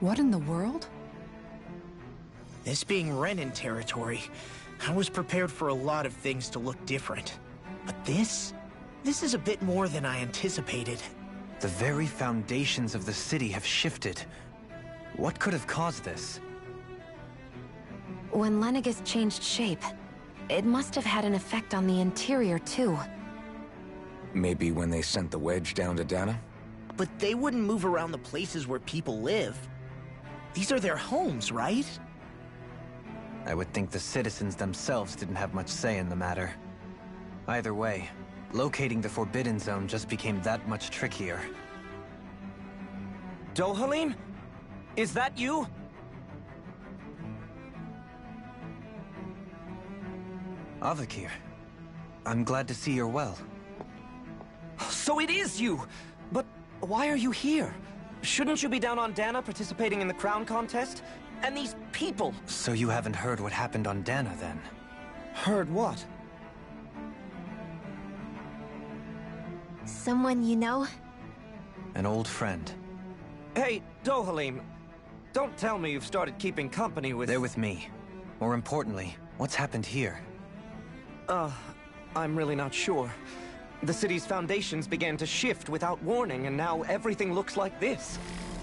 What in the world? This being Renan territory, I was prepared for a lot of things to look different. But this is a bit more than I anticipated. The very foundations of the city have shifted. What could have caused this? When Lenegis changed shape, it must have had an effect on the interior too. Maybe when they sent the wedge down to Dana? But they wouldn't move around the places where people live. These are their homes, right? I would think the citizens themselves didn't have much say in the matter. Either way, locating the Forbidden Zone just became that much trickier. Dohalim? Is that you? Avakir, I'm glad to see you're well. So it is you! But why are you here? Shouldn't you be down on Dana participating in the crown contest? And these people! So you haven't heard what happened on Dana, then? Heard what? Someone you know? An old friend. Hey, Dohalim, don't tell me you've started keeping company with... They're with me. More importantly, what's happened here? I'm really not sure. The city's foundations began to shift without warning, and now everything looks like this.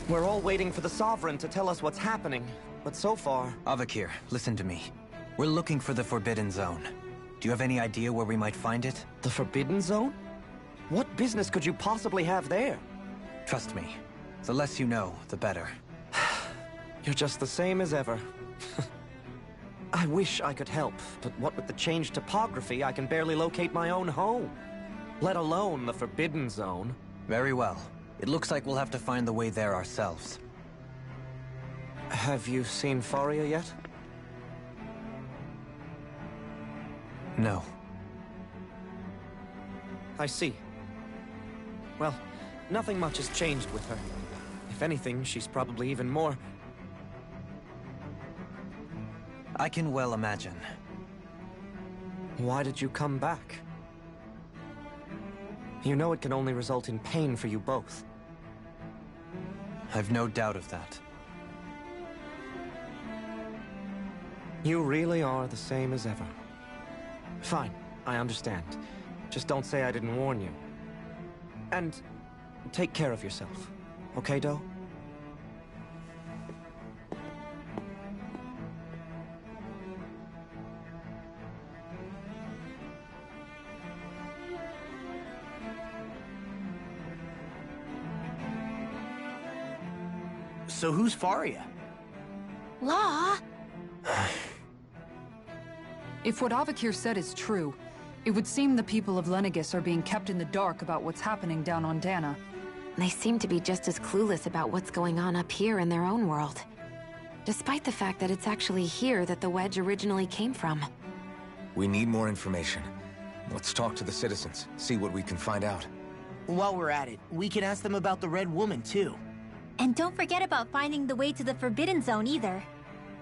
We're all waiting for the Sovereign to tell us what's happening, but so far... Avakir, listen to me. We're looking for the Forbidden Zone. Do you have any idea where we might find it? The Forbidden Zone? What business could you possibly have there? Trust me. The less you know, the better. You're just the same as ever. I wish I could help, but what with the changed topography, I can barely locate my own home. Let alone the Forbidden Zone. Very well. It looks like we'll have to find the way there ourselves. Have you seen Faria yet? No. I see. Well, nothing much has changed with her. If anything, she's probably even more... I can well imagine. Why did you come back? You know it can only result in pain for you both. I've no doubt of that. You really are the same as ever. Fine, I understand. Just don't say I didn't warn you. And take care of yourself. Okay, Do? So who's Faria? Law? If what Avakir said is true, it would seem the people of Lenegis are being kept in the dark about what's happening down on Dana. They seem to be just as clueless about what's going on up here in their own world. Despite the fact that it's actually here that the wedge originally came from. We need more information. Let's talk to the citizens, see what we can find out. While we're at it, we can ask them about the Red Woman, too. And don't forget about finding the way to the Forbidden Zone either.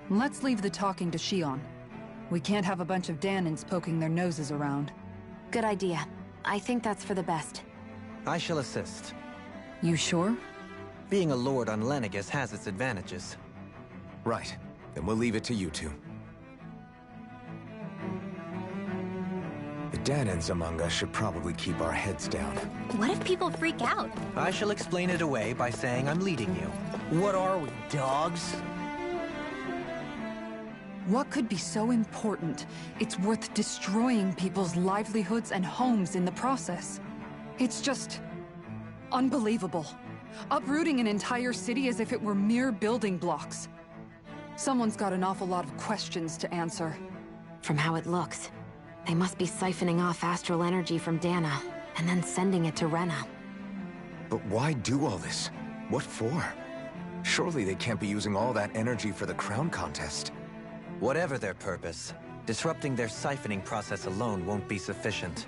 Let's leave the talking to Shion. We can't have a bunch of Danans poking their noses around. Good idea. I think that's for the best. I shall assist. You sure? Being a lord on Lenegis has its advantages. Right. Then we'll leave it to you two. The Danans among us should probably keep our heads down. What if people freak out? I shall explain it away by saying I'm leading you. What are we, dogs? What could be so important? It's worth destroying people's livelihoods and homes in the process. It's just... unbelievable. Uprooting an entire city as if it were mere building blocks. Someone's got an awful lot of questions to answer. From how it looks, they must be siphoning off astral energy from Dana, and then sending it to Rena. But why do all this? What for? Surely they can't be using all that energy for the crown contest. Whatever their purpose, disrupting their siphoning process alone won't be sufficient.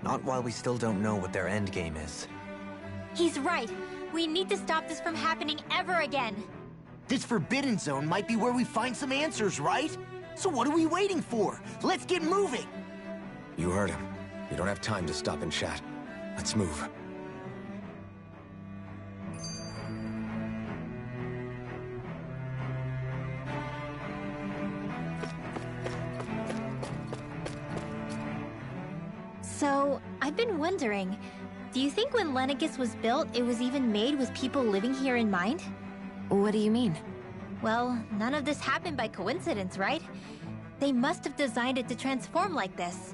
Not while we still don't know what their endgame is. He's right. We need to stop this from happening ever again. This Forbidden Zone might be where we find some answers, right? So what are we waiting for? Let's get moving! You heard him. You don't have time to stop and chat. Let's move. So, I've been wondering, do you think when Lenegis was built, it was even made with people living here in mind? What do you mean? Well, none of this happened by coincidence, right? They must have designed it to transform like this.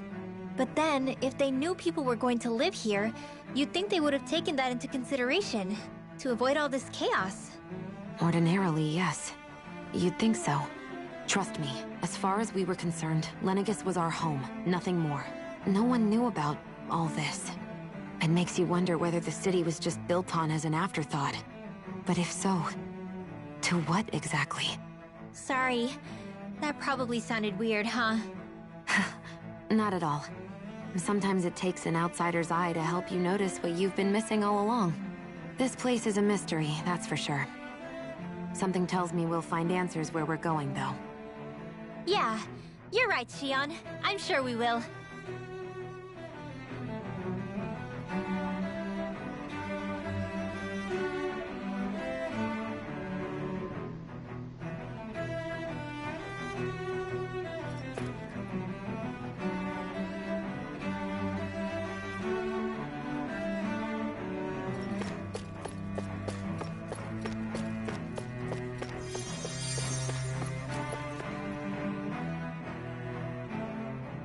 But then, if they knew people were going to live here, you'd think they would have taken that into consideration, to avoid all this chaos. Ordinarily, yes. You'd think so. Trust me, as far as we were concerned, Lenegis was our home, nothing more. No one knew about all this. It makes you wonder whether the city was just built on as an afterthought. But if so, to what exactly? Sorry. That probably sounded weird, huh? Not at all. Sometimes it takes an outsider's eye to help you notice what you've been missing all along. This place is a mystery, that's for sure. Something tells me we'll find answers where we're going, though. Yeah, you're right, Xion. I'm sure we will.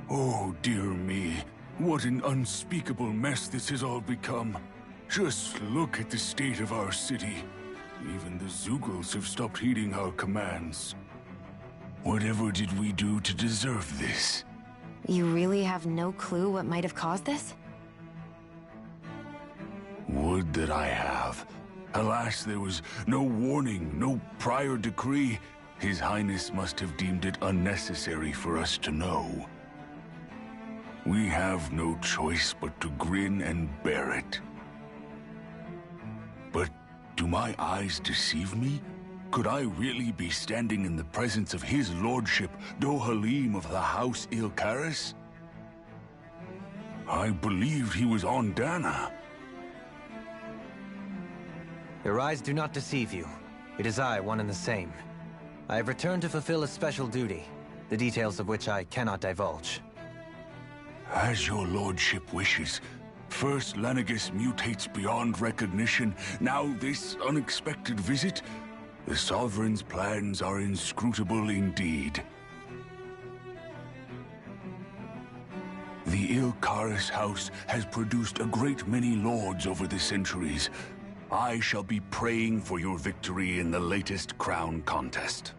Oh, dear me. What an unspeakable mess this has all become. Just look at the state of our city. Even the Zeugles have stopped heeding our commands. Whatever did we do to deserve this? You really have no clue what might have caused this? Would that I have. Alas, there was no warning, no prior decree. His Highness must have deemed it unnecessary for us to know. We have no choice but to grin and bear it. But do my eyes deceive me? Could I really be standing in the presence of his lordship, Dohalim of the House Ylcaris? I believed he was on Dana. Your eyes do not deceive you. It is I, one and the same. I have returned to fulfill a special duty, the details of which I cannot divulge. As your lordship wishes. First Lenegis mutates beyond recognition, now this unexpected visit. The Sovereign's plans are inscrutable indeed. The Ylcaris House has produced a great many lords over the centuries. I shall be praying for your victory in the latest crown contest.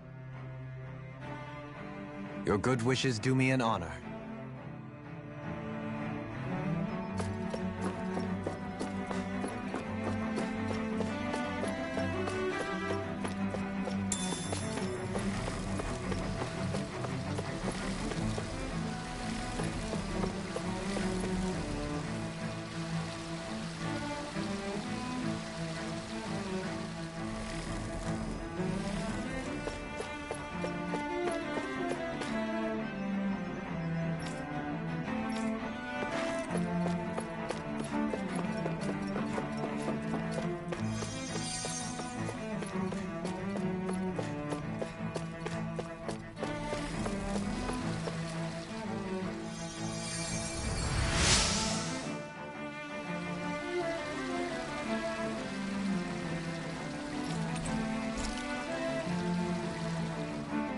Your good wishes do me an honor.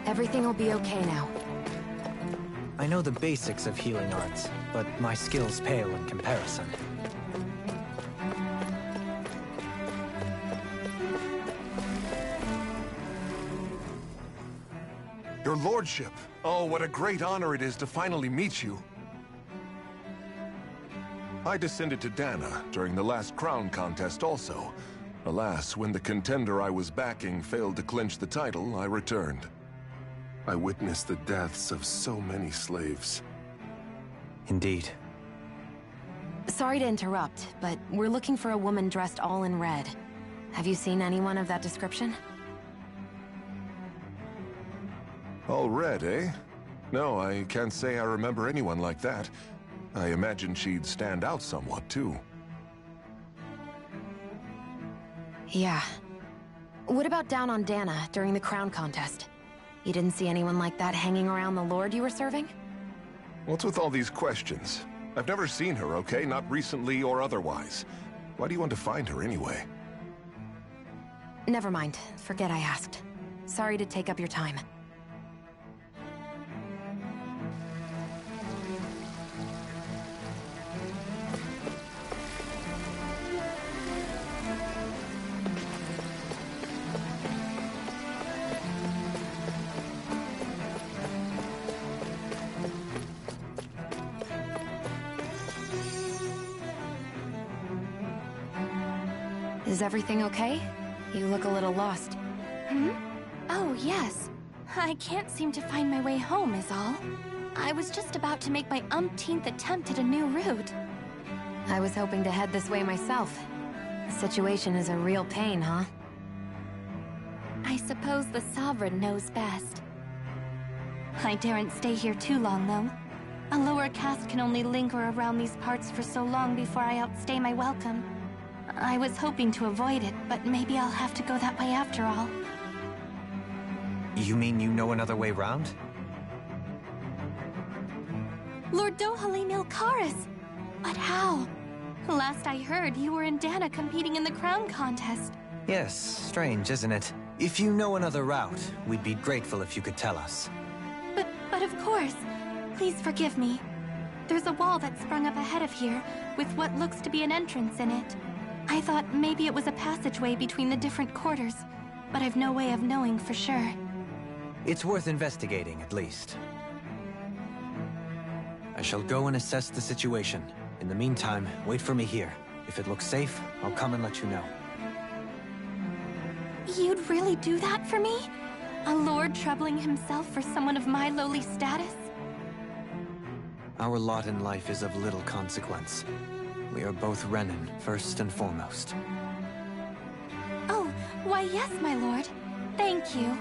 Everything will be okay now. I know the basics of healing arts, but my skills pale in comparison. Your lordship! Oh, what a great honor it is to finally meet you. I descended to Dana during the last crown contest also. Alas, when the contender I was backing failed to clinch the title, I returned. I witnessed the deaths of so many slaves. Indeed. Sorry to interrupt, but we're looking for a woman dressed all in red. Have you seen anyone of that description? All red, eh? No, I can't say I remember anyone like that. I imagine she'd stand out somewhat, too. Yeah. What about down on Dana during the crown contest? You didn't see anyone like that hanging around the Lord you were serving? What's with all these questions? I've never seen her, okay? Not recently or otherwise. Why do you want to find her anyway? Never mind. Forget I asked. Sorry to take up your time. Is everything okay? You look a little lost. Oh, yes. I can't seem to find my way home is all. I was just about to make my umpteenth attempt at a new route. I was hoping to head this way myself. The situation is a real pain, huh? I suppose the Sovereign knows best. I daren't stay here too long, though. A lower caste can only linger around these parts for so long before I outstay my welcome. I was hoping to avoid it, but maybe I'll have to go that way after all. You mean you know another way round? Lord Dohalim Ilkaris! But how? Last I heard, you were in Dana competing in the crown contest. Yes, strange, isn't it? If you know another route, we'd be grateful if you could tell us. But of course. Please forgive me. There's a wall that sprung up ahead of here, with what looks to be an entrance in it. I thought maybe it was a passageway between the different quarters, but I've no way of knowing for sure. It's worth investigating, at least. I shall go and assess the situation. In the meantime, wait for me here. If it looks safe, I'll come and let you know. You'd really do that for me? A lord troubling himself for someone of my lowly status? Our lot in life is of little consequence. We are both Renan, first and foremost. Oh, why yes, my lord. Thank you.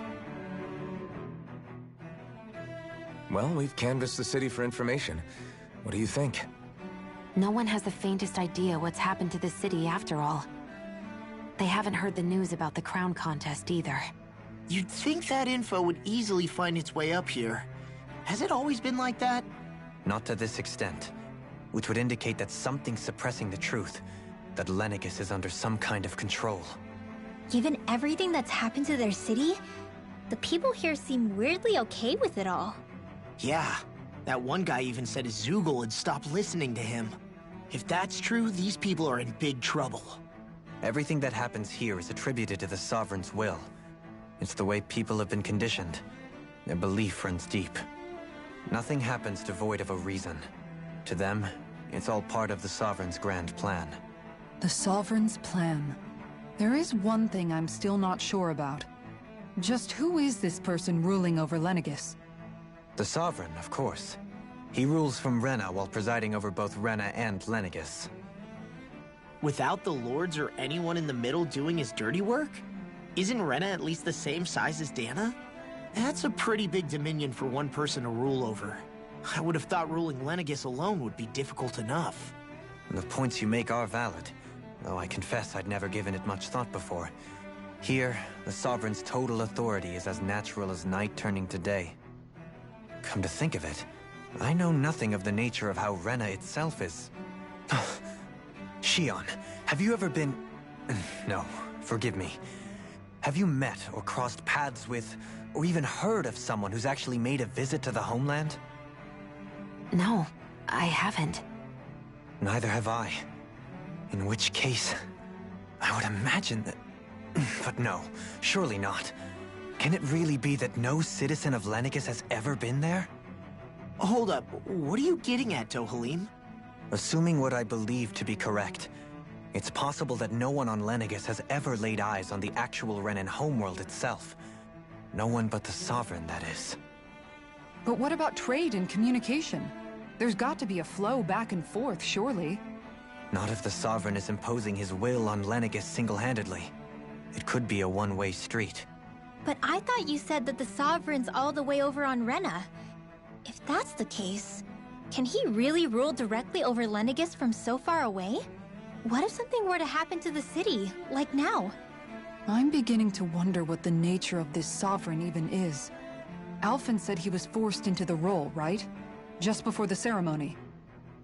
Well, we've canvassed the city for information. What do you think? No one has the faintest idea what's happened to the city after all. They haven't heard the news about the crown contest either. You'd think that info would easily find its way up here. Has it always been like that? Not to this extent, which would indicate that something's suppressing the truth, that Lenegis is under some kind of control. Given everything that's happened to their city, the people here seem weirdly okay with it all. Yeah, that one guy even said his Zoogle had stopped listening to him. If that's true, these people are in big trouble. Everything that happens here is attributed to the Sovereign's will. It's the way people have been conditioned. Their belief runs deep. Nothing happens devoid of a reason. To them, it's all part of the Sovereign's grand plan. The Sovereign's plan. There is one thing I'm still not sure about. Just who is this person ruling over Lenegis? The Sovereign, of course. He rules from Rena while presiding over both Rena and Lenegis. Without the lords or anyone in the middle doing his dirty work? Isn't Rena at least the same size as Dana? That's a pretty big dominion for one person to rule over. I would have thought ruling Lenegis alone would be difficult enough. The points you make are valid, though I confess I'd never given it much thought before. Here, the Sovereign's total authority is as natural as night turning to day. Come to think of it, I know nothing of the nature of how Rena itself is. Shion, have you ever been... No, forgive me. Have you met or crossed paths with, or even heard of someone who's actually made a visit to the homeland? No, I haven't. Neither have I. In which case, I would imagine that... But no, surely not. Can it really be that no citizen of Lenegis has ever been there? Hold up, what are you getting at, Dohalim? Assuming what I believe to be correct, it's possible that no one on Lenegis has ever laid eyes on the actual Renan homeworld itself. No one but the Sovereign, that is. But what about trade and communication? There's got to be a flow back and forth, surely. Not if the Sovereign is imposing his will on Lenegis single-handedly. It could be a one-way street. But I thought you said that the Sovereign's all the way over on Rena. If that's the case, can he really rule directly over Lenegis from so far away? What if something were to happen to the city, like now? I'm beginning to wonder what the nature of this Sovereign even is. Alphen said he was forced into the role, right? Just before the ceremony.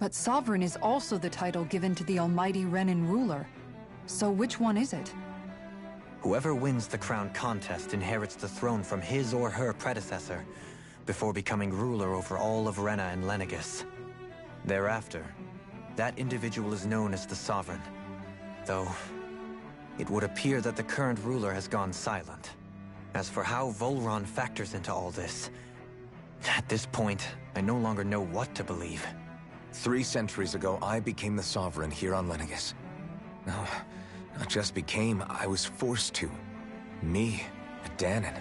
But Sovereign is also the title given to the almighty Renan ruler. So which one is it? Whoever wins the crown contest inherits the throne from his or her predecessor, before becoming ruler over all of Rena and Lenegis. Thereafter, that individual is known as the Sovereign. Though, it would appear that the current ruler has gone silent. As for how Volron factors into all this, at this point, I no longer know what to believe. 3 centuries ago, I became the Sovereign here on Lenegis. No, not just became, I was forced to. Me, a Dahnan.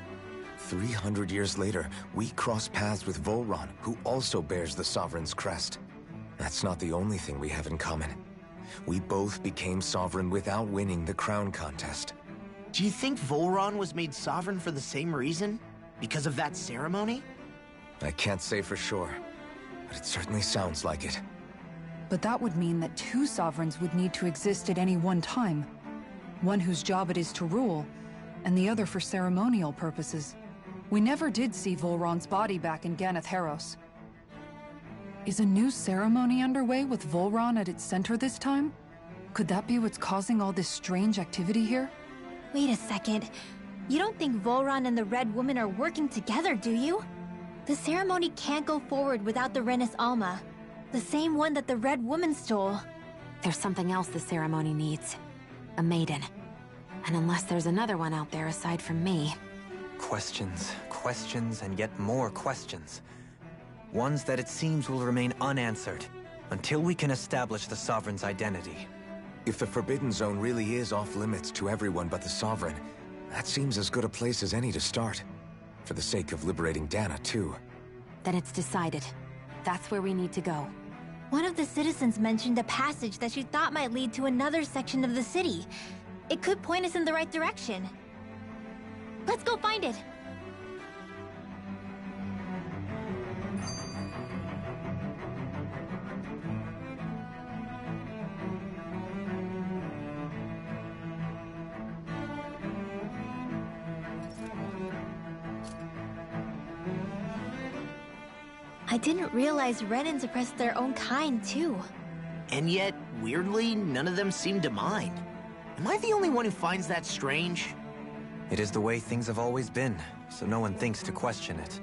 300 years later, we cross paths with Volron, who also bears the Sovereign's crest. That's not the only thing we have in common. We both became Sovereign without winning the crown contest. Do you think Volron was made Sovereign for the same reason? Because of that ceremony? I can't say for sure, but it certainly sounds like it. But that would mean that 2 sovereigns would need to exist at any one time. One whose job it is to rule, and the other for ceremonial purposes. We never did see Volron's body back in Ganath Haros. Is a new ceremony underway with Volron at its center this time? Could that be what's causing all this strange activity here? Wait a second. You don't think Volron and the Red Woman are working together, do you? The ceremony can't go forward without the Renis Alma. The same one that the Red Woman stole. There's something else the ceremony needs. A maiden. And unless there's another one out there aside from me... Questions, questions, and yet more questions. Ones that it seems will remain unanswered, until we can establish the Sovereign's identity. If the Forbidden Zone really is off-limits to everyone but the Sovereign, that seems as good a place as any to start. For the sake of liberating Dahna, too. Then it's decided. That's where we need to go. One of the citizens mentioned a passage that she thought might lead to another section of the city. It could point us in the right direction. Let's go find it! I didn't realize Renans oppressed their own kind, too. And yet, weirdly, none of them seem to mind. Am I the only one who finds that strange? It is the way things have always been, so no one thinks to question it.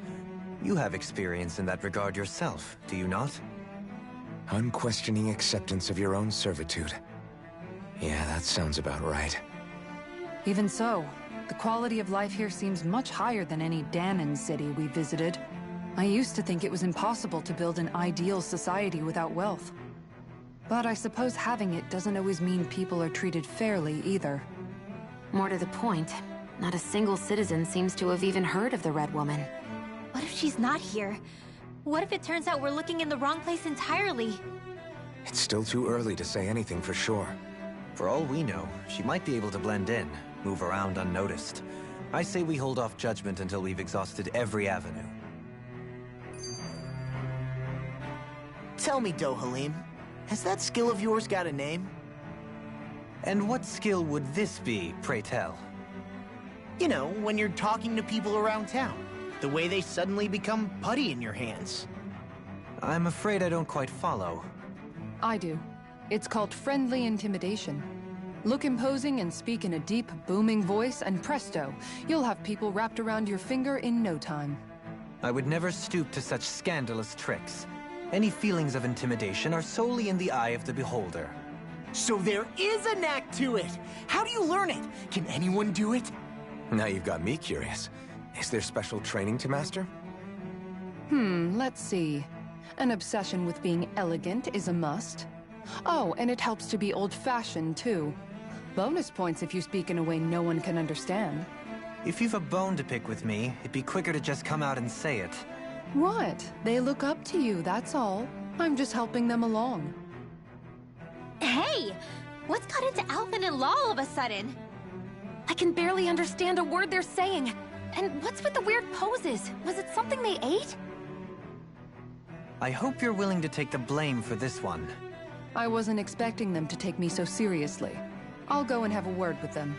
You have experience in that regard yourself, do you not? Unquestioning acceptance of your own servitude. Yeah, that sounds about right. Even so, the quality of life here seems much higher than any Dahnan city we visited. I used to think it was impossible to build an ideal society without wealth. But I suppose having it doesn't always mean people are treated fairly either. More to the point, not a single citizen seems to have even heard of the Red Woman. What if she's not here? What if it turns out we're looking in the wrong place entirely? It's still too early to say anything for sure. For all we know, she might be able to blend in, move around unnoticed. I say we hold off judgment until we've exhausted every avenue. Tell me, Dohalim, has that skill of yours got a name? And what skill would this be, pray tell? You know, when you're talking to people around town. The way they suddenly become putty in your hands. I'm afraid I don't quite follow. I do. It's called friendly intimidation. Look imposing and speak in a deep, booming voice, and presto, you'll have people wrapped around your finger in no time. I would never stoop to such scandalous tricks. Any feelings of intimidation are solely in the eye of the beholder. So there is a knack to it! How do you learn it? Can anyone do it? Now you've got me curious. Is there special training to master? Let's see. An obsession with being elegant is a must. Oh, and it helps to be old-fashioned, too. Bonus points if you speak in a way no one can understand. If you've a bone to pick with me, it'd be quicker to just come out and say it. What? They look up to you, that's all. I'm just helping them along. Hey! What's got into Alphen and Law all of a sudden? I can barely understand a word they're saying. And what's with the weird poses? Was it something they ate? I hope you're willing to take the blame for this one. I wasn't expecting them to take me so seriously. I'll go and have a word with them.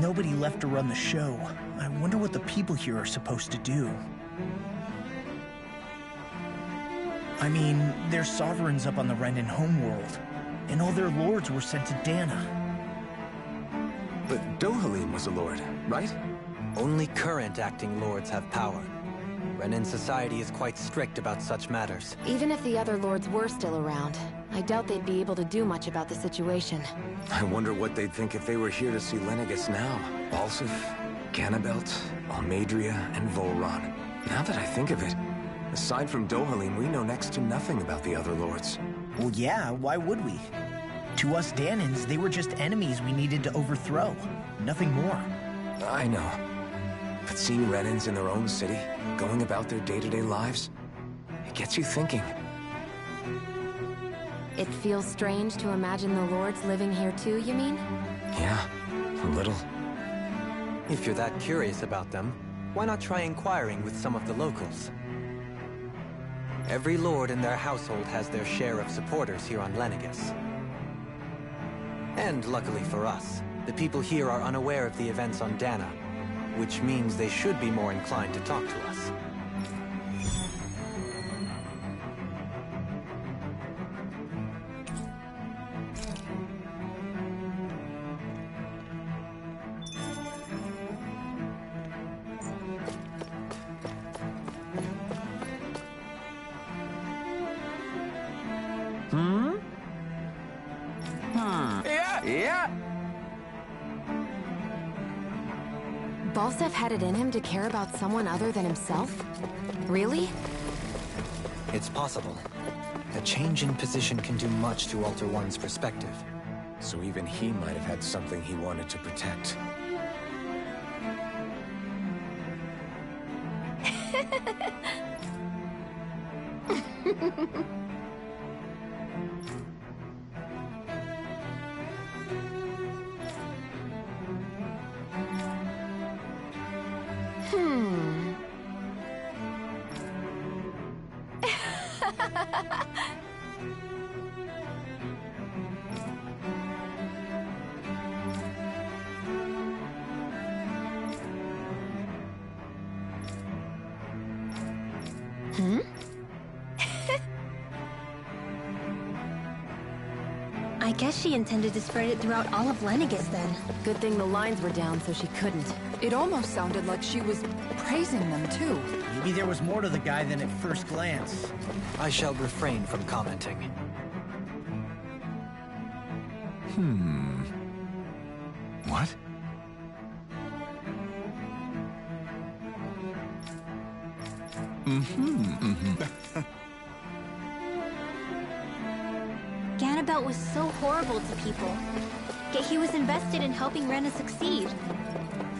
nobody left to run the show, I wonder what the people here are supposed to do. I mean, there's sovereigns up on the Renan homeworld, and all their lords were sent to Dana. But Dohalim was a lord, right? Only current acting lords have power. Renan society is quite strict about such matters. Even if the other lords were still around, I doubt they'd be able to do much about the situation. I wonder what they'd think if they were here to see Lenegis now. Balsif, Ganabelt, Almadria, and Volron. Now that I think of it, aside from Dohalim, we know next to nothing about the other lords. Well, yeah, why would we? To us Danans, they were just enemies we needed to overthrow. Nothing more. I know. But seeing Renans in their own city, going about their day-to-day lives, it gets you thinking. It feels strange to imagine the lords living here too, you mean? Yeah, a little. If you're that curious about them, why not try inquiring with some of the locals? Every lord in their household has their share of supporters here on Lenegis. And luckily for us, the people here are unaware of the events on Dana, which means they should be more inclined to talk to us. Yeah! Balsef had it in him to care about someone other than himself? Really? It's possible. A change in position can do much to alter one's perspective. So even he might have had something he wanted to protect. I guess she intended to spread it throughout all of Lenegis then. Good thing the lines were down so she couldn't. It almost sounded like she was praising them too. Maybe there was more to the guy than at first glance. I shall refrain from commenting. What? Ganabelt was so horrible to people. Yet he was invested in helping Rena succeed.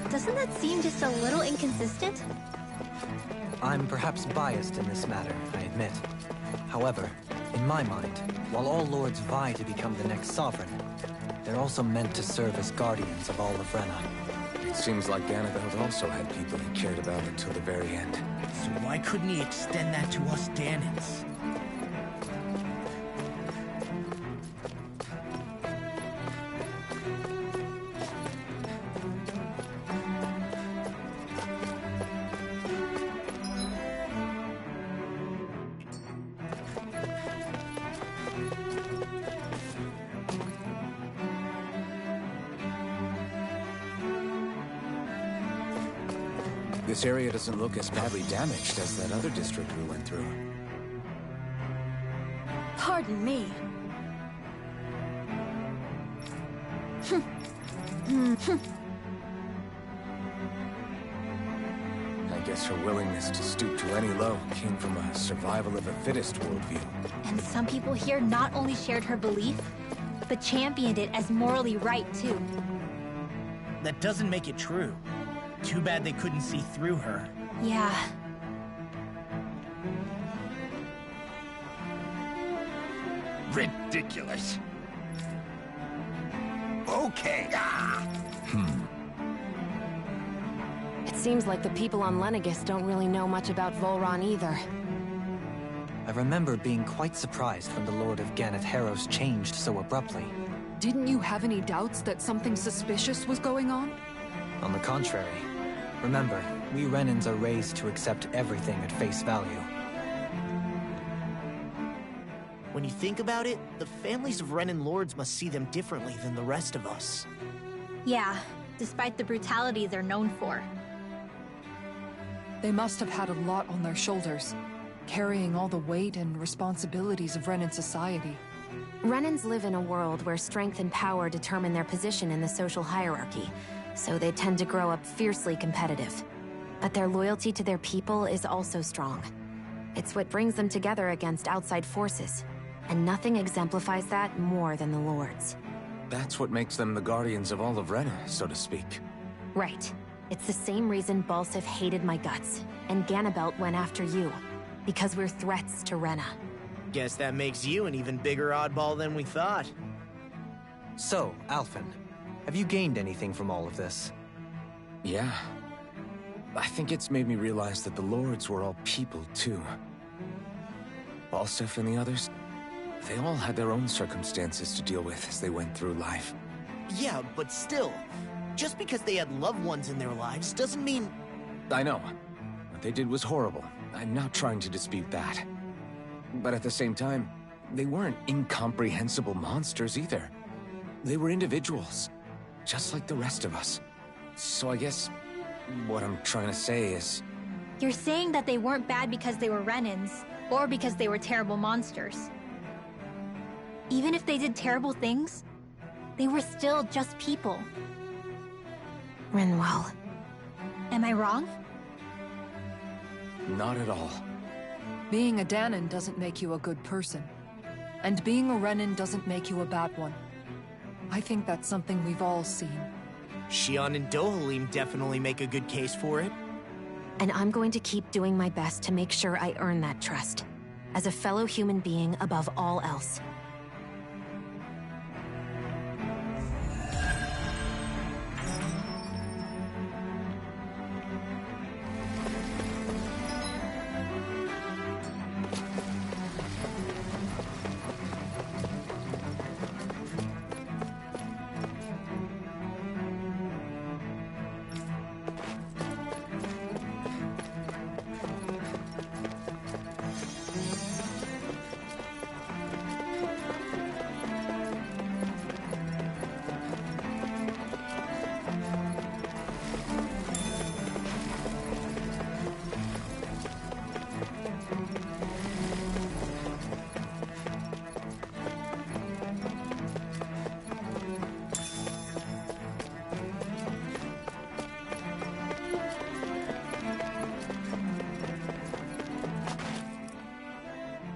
Doesn't that seem just a little inconsistent? I'm perhaps biased in this matter, I admit. However, in my mind, while all lords vie to become the next sovereign, they're also meant to serve as guardians of all of Rena. It seems like Ganabelt also had people he cared about until the very end. So why couldn't he extend that to us Danans? This area doesn't look as badly damaged as that other district we went through. Pardon me. I guess her willingness to stoop to any low came from a survival of the fittest worldview. And some people here not only shared her belief, but championed it as morally right too. That doesn't make it true. Too bad they couldn't see through her. Yeah. Ridiculous. Okay. It seems like the people on Lenegis don't really know much about Volron either. I remember being quite surprised when the Lord of Ganath Harros changed so abruptly. Didn't you have any doubts that something suspicious was going on? On the contrary. Remember, we Renans are raised to accept everything at face value. When you think about it, the families of Renan lords must see them differently than the rest of us. Yeah, despite the brutality they're known for. They must have had a lot on their shoulders, carrying all the weight and responsibilities of Renan society. Renans live in a world where strength and power determine their position in the social hierarchy, so they tend to grow up fiercely competitive. But their loyalty to their people is also strong. It's what brings them together against outside forces, and nothing exemplifies that more than the Lords. That's what makes them the guardians of all of Rena, so to speak. Right. It's the same reason Balsif hated my guts, and Ganabelt went after you. Because we're threats to Rena. Guess that makes you an even bigger oddball than we thought. So, Alphen, have you gained anything from all of this? Yeah. I think it's made me realize that the Lords were all people, too. Balsif and the others, they all had their own circumstances to deal with as they went through life. Yeah, but still, just because they had loved ones in their lives doesn't mean... I know. What they did was horrible. I'm not trying to dispute that. But at the same time, they weren't incomprehensible monsters either. They were individuals, just like the rest of us. So I guess what I'm trying to say is... You're saying that they weren't bad because they were Renans, or because they were terrible monsters. Even if they did terrible things, they were still just people. Rinwell. Am I wrong? Not at all. Being a Dahnan doesn't make you a good person. And being a Renan doesn't make you a bad one. I think that's something we've all seen. Xion and Dohalim definitely make a good case for it. And I'm going to keep doing my best to make sure I earn that trust. As a fellow human being above all else.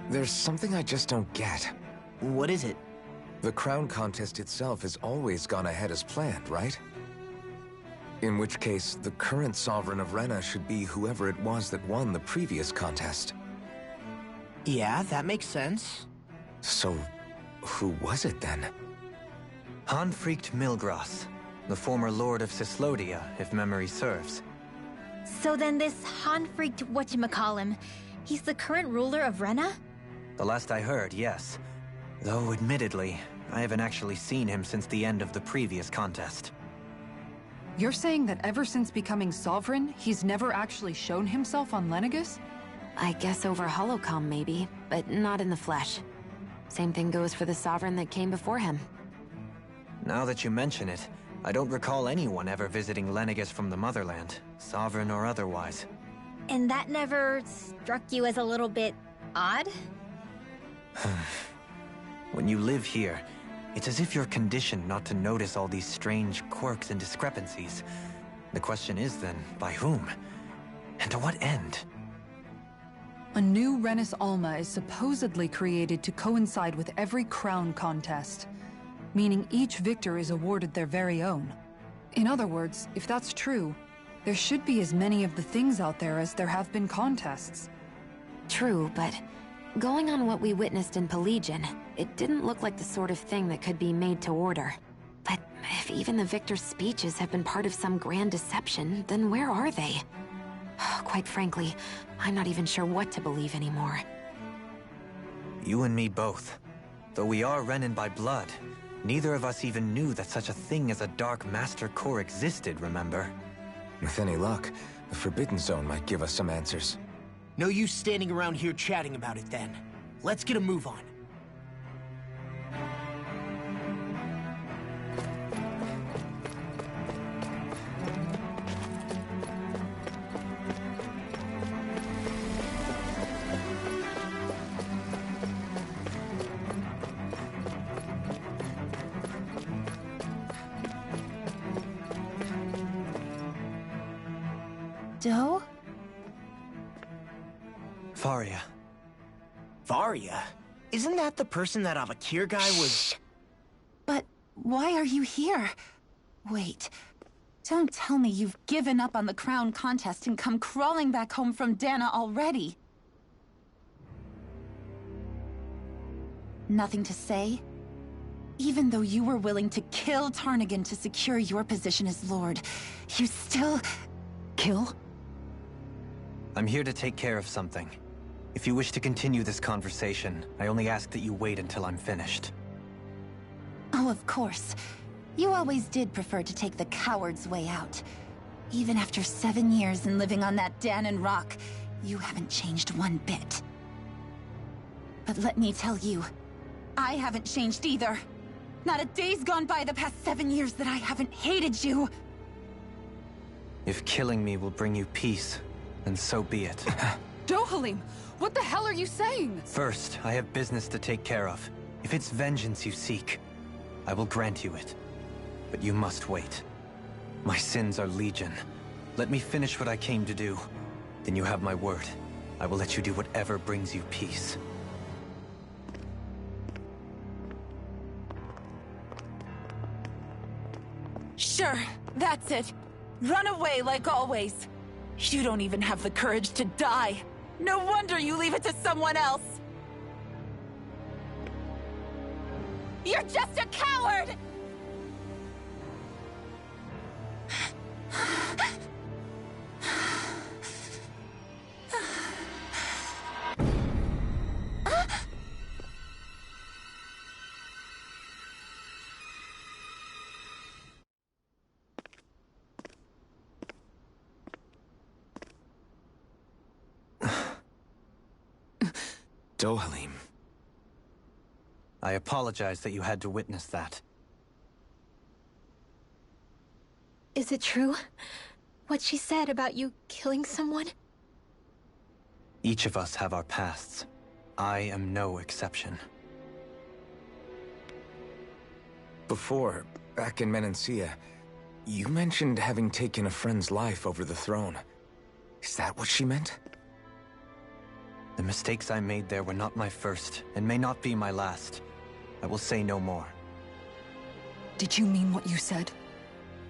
There's something I just don't get. What is it? The crown contest itself has always gone ahead as planned, right? In which case, the current Sovereign of Rena should be whoever it was that won the previous contest. Yeah, that makes sense. So, who was it then? Hanfrikt Milgras, the former Lord of Cyslodia, if memory serves. So then this Hanfrikt whatchamacallem, he's the current ruler of Rena? The last I heard, yes. Though, admittedly, I haven't actually seen him since the end of the previous contest. You're saying that ever since becoming Sovereign, he's never actually shown himself on Lenegis? I guess over Holocom maybe, but not in the flesh. Same thing goes for the Sovereign that came before him. Now that you mention it, I don't recall anyone ever visiting Lenegis from the Motherland, Sovereign or otherwise. And that never struck you as a little bit odd? When you live here, it's as if you're conditioned not to notice all these strange quirks and discrepancies. The question is then, by whom? And to what end? A new Renis Alma is supposedly created to coincide with every crown contest, meaning each victor is awarded their very own. In other words, if that's true, there should be as many of the things out there as there have been contests. True, but going on what we witnessed in Pelegion, it didn't look like the sort of thing that could be made to order. But if even the victor's speeches have been part of some grand deception, then where are they? Quite frankly, I'm not even sure what to believe anymore. You and me both. Though we are Renan by blood, neither of us even knew that such a thing as a Dark Master Corps existed, remember? With any luck, the Forbidden Zone might give us some answers. No use standing around here chatting about it then. Let's get a move on. Doe? Faria. Varia? Isn't that the person that Avakir guy was... But why are you here? Wait. Don't tell me you've given up on the crown contest and come crawling back home from Dana already. Nothing to say? Even though you were willing to kill Tarnigan to secure your position as Lord, you still... Kill? I'm here to take care of something. If you wish to continue this conversation, I only ask that you wait until I'm finished. Oh, of course. You always did prefer to take the coward's way out. Even after 7 years and living on that Dahnan rock, you haven't changed one bit. But let me tell you, I haven't changed either. Not a day's gone by the past 7 years that I haven't hated you. If killing me will bring you peace, then so be it. Dohalim, what the hell are you saying? First, I have business to take care of. If it's vengeance you seek, I will grant you it. But you must wait. My sins are legion. Let me finish what I came to do. Then you have my word. I will let you do whatever brings you peace. Sure, that's it. Run away like always. You don't even have the courage to die. No wonder you leave it to someone else. You're just a coward! Dohalim. I apologize that you had to witness that. Is it true? What she said about you killing someone? Each of us have our pasts. I am no exception. Before, back in Menancia, you mentioned having taken a friend's life over the throne. Is that what she meant? The mistakes I made there were not my first, and may not be my last. I will say no more. Did you mean what you said?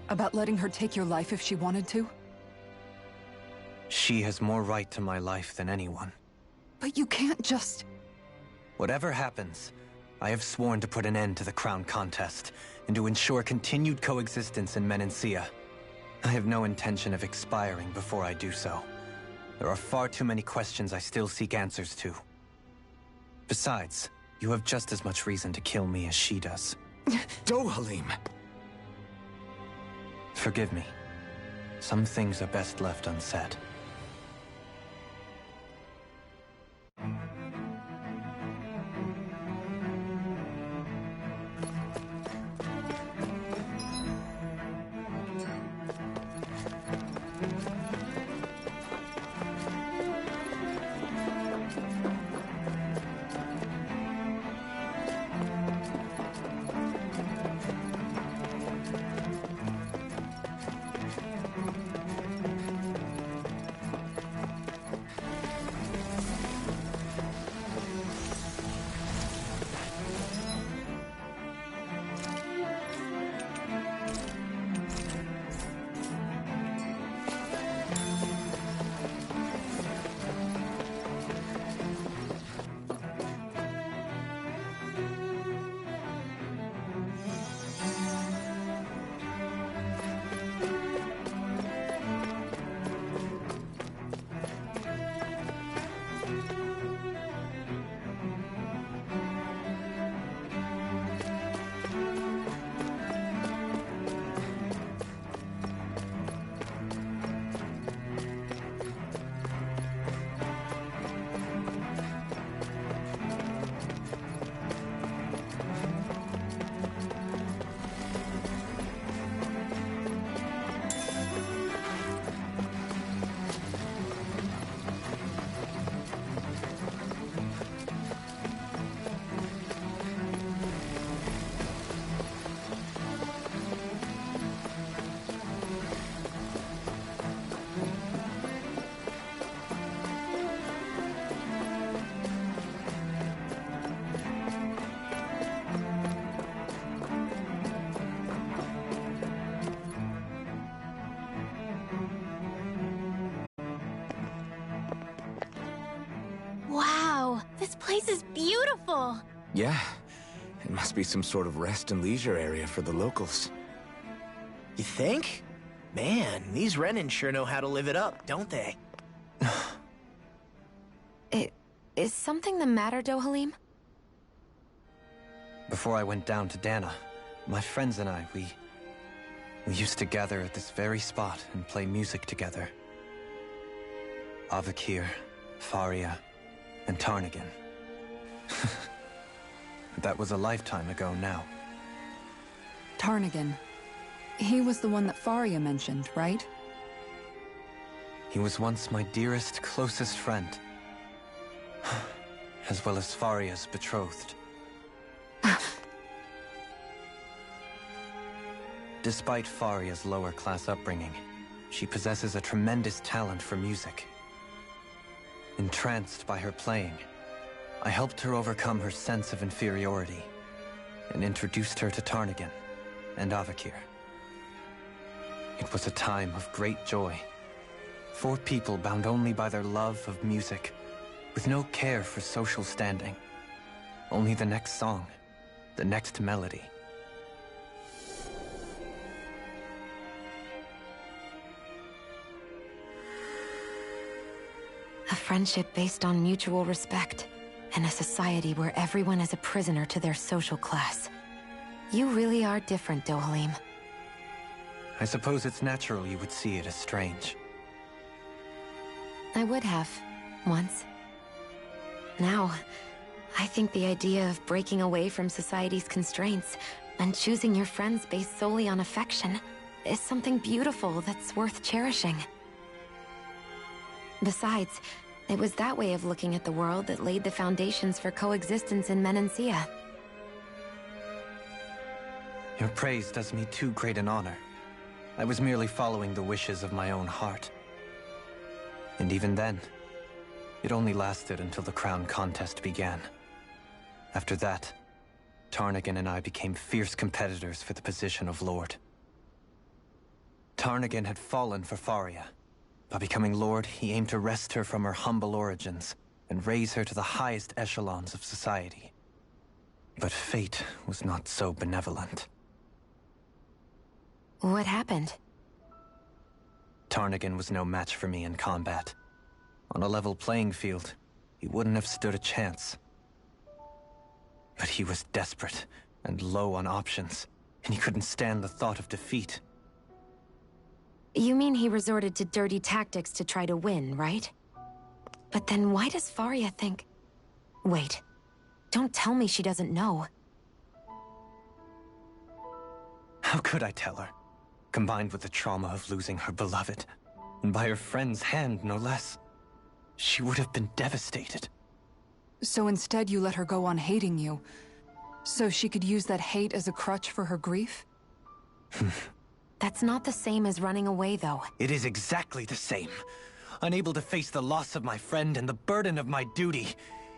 About letting her take your life if she wanted to? She has more right to my life than anyone. But you can't just... Whatever happens, I have sworn to put an end to the crown contest, and to ensure continued coexistence in Menancia. I have no intention of expiring before I do so. There are far too many questions I still seek answers to. Besides, you have just as much reason to kill me as she does. Dohalim! Forgive me. Some things are best left unsaid. Wow, this place is beautiful! Yeah, it must be some sort of rest and leisure area for the locals. You think? Man, these Renan sure know how to live it up, don't they? Is something the matter, Dohalim? Before I went down to Dana, my friends and I, we used to gather at this very spot and play music together. Avakir, Faria, and Tarnagin. That was a lifetime ago now. Tarnagin. He was the one that Faria mentioned, right? He was once my dearest, closest friend. As well as Faria's betrothed. Despite Faria's lower-class upbringing, she possesses a tremendous talent for music. Entranced by her playing, I helped her overcome her sense of inferiority and introduced her to Tarnagin and Avakir. It was a time of great joy. 4 people bound only by their love of music, with no care for social standing. Only the next song, the next melody. A friendship based on mutual respect, and a society where everyone is a prisoner to their social class. You really are different, Dohalim. I suppose it's natural you would see it as strange. I would have, once. Now, I think the idea of breaking away from society's constraints and choosing your friends based solely on affection is something beautiful that's worth cherishing. Besides, it was that way of looking at the world that laid the foundations for coexistence in Menancia. Your praise does me too great an honor. I was merely following the wishes of my own heart. And even then, it only lasted until the crown contest began. After that, Tarnagin and I became fierce competitors for the position of Lord. Tarnagin had fallen for Faria. By becoming Lord, he aimed to wrest her from her humble origins and raise her to the highest echelons of society. But fate was not so benevolent. What happened? Tarnagin was no match for me in combat. On a level playing field, he wouldn't have stood a chance. But he was desperate and low on options, and he couldn't stand the thought of defeat. You mean he resorted to dirty tactics to try to win, right? But then why does Faria think... Wait, don't tell me she doesn't know. How could I tell her? Combined with the trauma of losing her beloved, and by her friend's hand, no less, she would have been devastated. So instead you let her go on hating you, so she could use that hate as a crutch for her grief? That's not the same as running away, though. It is exactly the same. Unable to face the loss of my friend and the burden of my duty,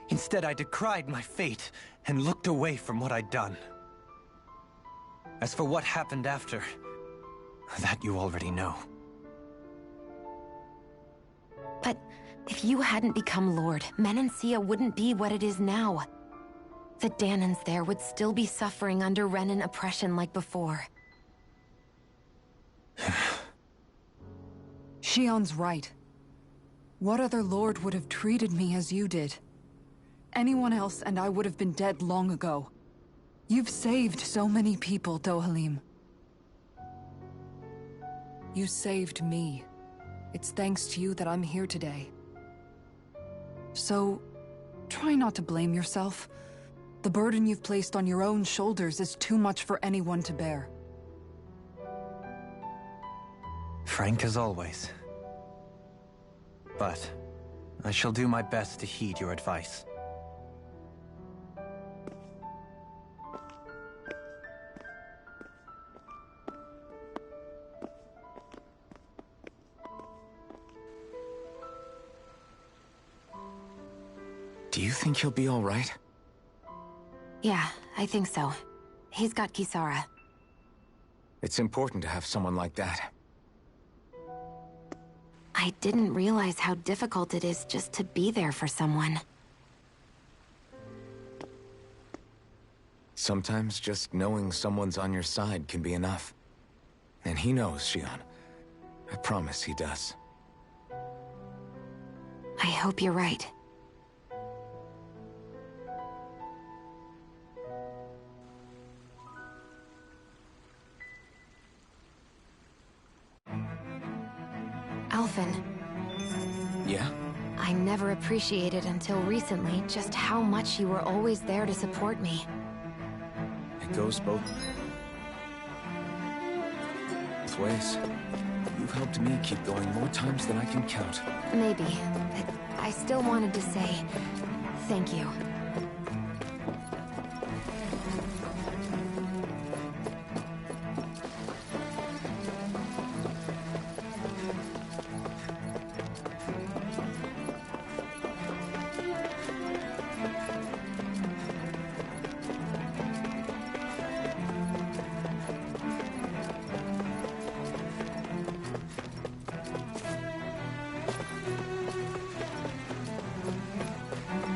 instead I decried my fate and looked away from what I'd done. As for what happened after, that you already know. But if you hadn't become Lord, Menancia wouldn't be what it is now. The Danans there would still be suffering under Renan oppression like before. Shion's right. What other lord would have treated me as you did? Anyone else and I would have been dead long ago. You've saved so many people, Dohalim. You saved me. It's thanks to you that I'm here today. So, try not to blame yourself. The burden you've placed on your own shoulders is too much for anyone to bear. Frank as always. But I shall do my best to heed your advice. Do you think he'll be all right? Yeah, I think so. He's got Kisara. It's important to have someone like that. I didn't realize how difficult it is just to be there for someone. Sometimes just knowing someone's on your side can be enough. And he knows, Shionne. I promise he does. I hope you're right. Alphen. Yeah? I never appreciated until recently just how much you were always there to support me. It goes both ways. You've helped me keep going more times than I can count. Maybe, but I still wanted to say thank you.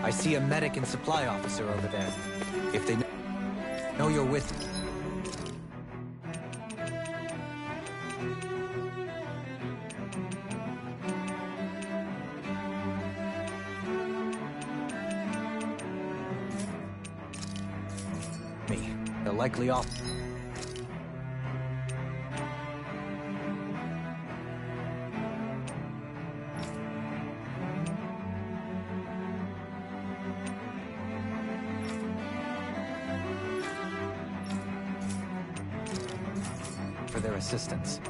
I see a medic and supply officer over there. If they know you're with me, they're likely off. For their assistance.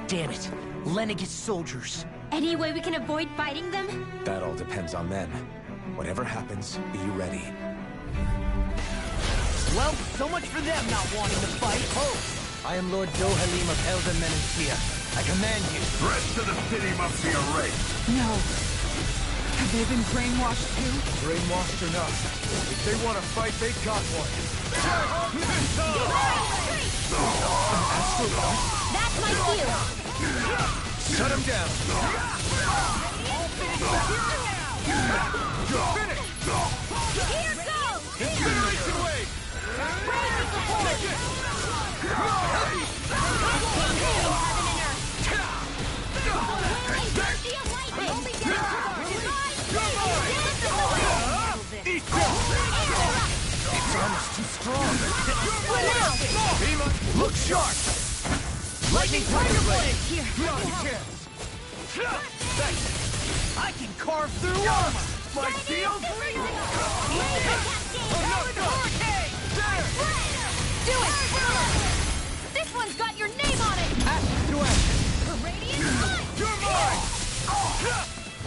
Damn it! Lenegis soldiers! Any way we can avoid fighting them? That all depends on them. Whatever happens, be ready. Well, so much for them not wanting to fight. Oh! I am Lord Dohalim of Elden Menancia. I command you. Rest of the city must be erased. No. Have they been brainwashed too? Brainwashed or not, if they want to fight, they got one. That's my cue! Shut him down. Here goes! Incineration wave! It's almost too strong. Look sharp! Lightning Tiger Blade! Here. Not a chance! I can carve through armor! My shield? Do it! This one's got your name on it! Action to action! Radiant Punch! You're mine!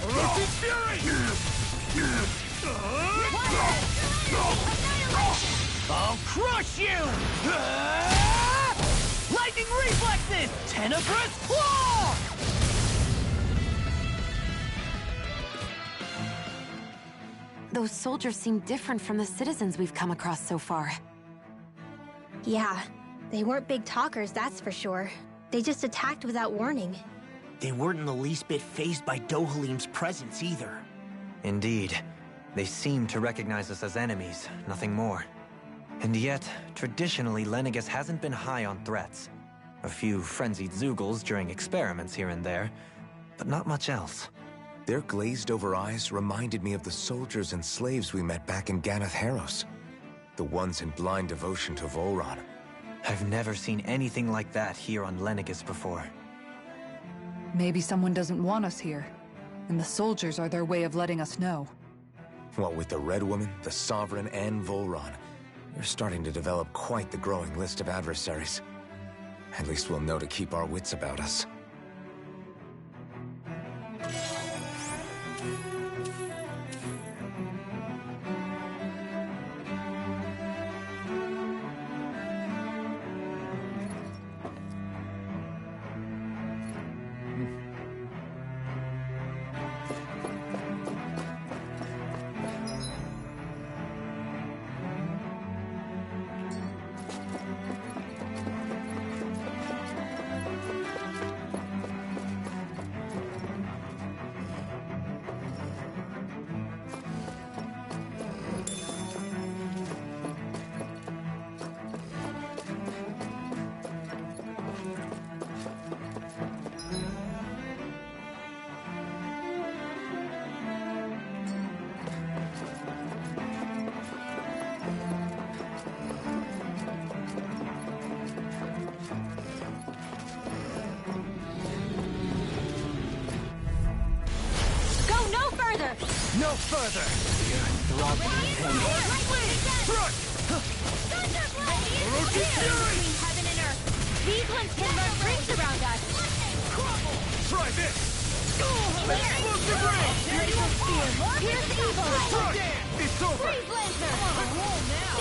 Roasted Fury! I'll crush you! Lightning reflexes! Tenebrous claw! Those soldiers seem different from the citizens we've come across so far. Yeah, they weren't big talkers, that's for sure. They just attacked without warning. They weren't in the least bit fazed by Dohalim's presence either. Indeed. They seem to recognize us as enemies, nothing more. And yet, traditionally, Lenegis hasn't been high on threats. A few frenzied Zeugles during experiments here and there, but not much else. Their glazed-over eyes reminded me of the soldiers and slaves we met back in Ganath Haros. The ones in blind devotion to Volron. I've never seen anything like that here on Lenegis before. Maybe someone doesn't want us here, and the soldiers are their way of letting us know. What with the Red Woman, the Sovereign, and Volron, you're starting to develop quite the growing list of adversaries. At least we'll know to keep our wits about us. No further! Between heaven and earth, these ones can run rings around us. Try this! Explosive ring! Here's the evil! It's over! Freeze Lancer!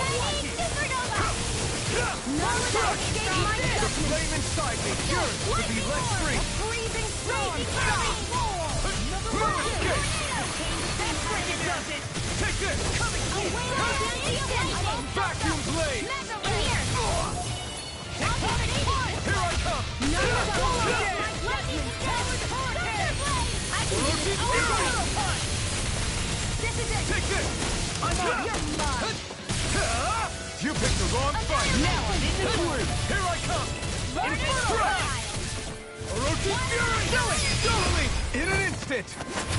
Shining Supernova! No one escape my The judgment! flame inside me yearns to be let free! Freezing storm! Take this! Vacuum blade! Here I come! Take this! I'm on your mind! You picked the wrong fight! Now I'm in the groove! Here I come! Orochi Fury! Do it! Totally! In an instant!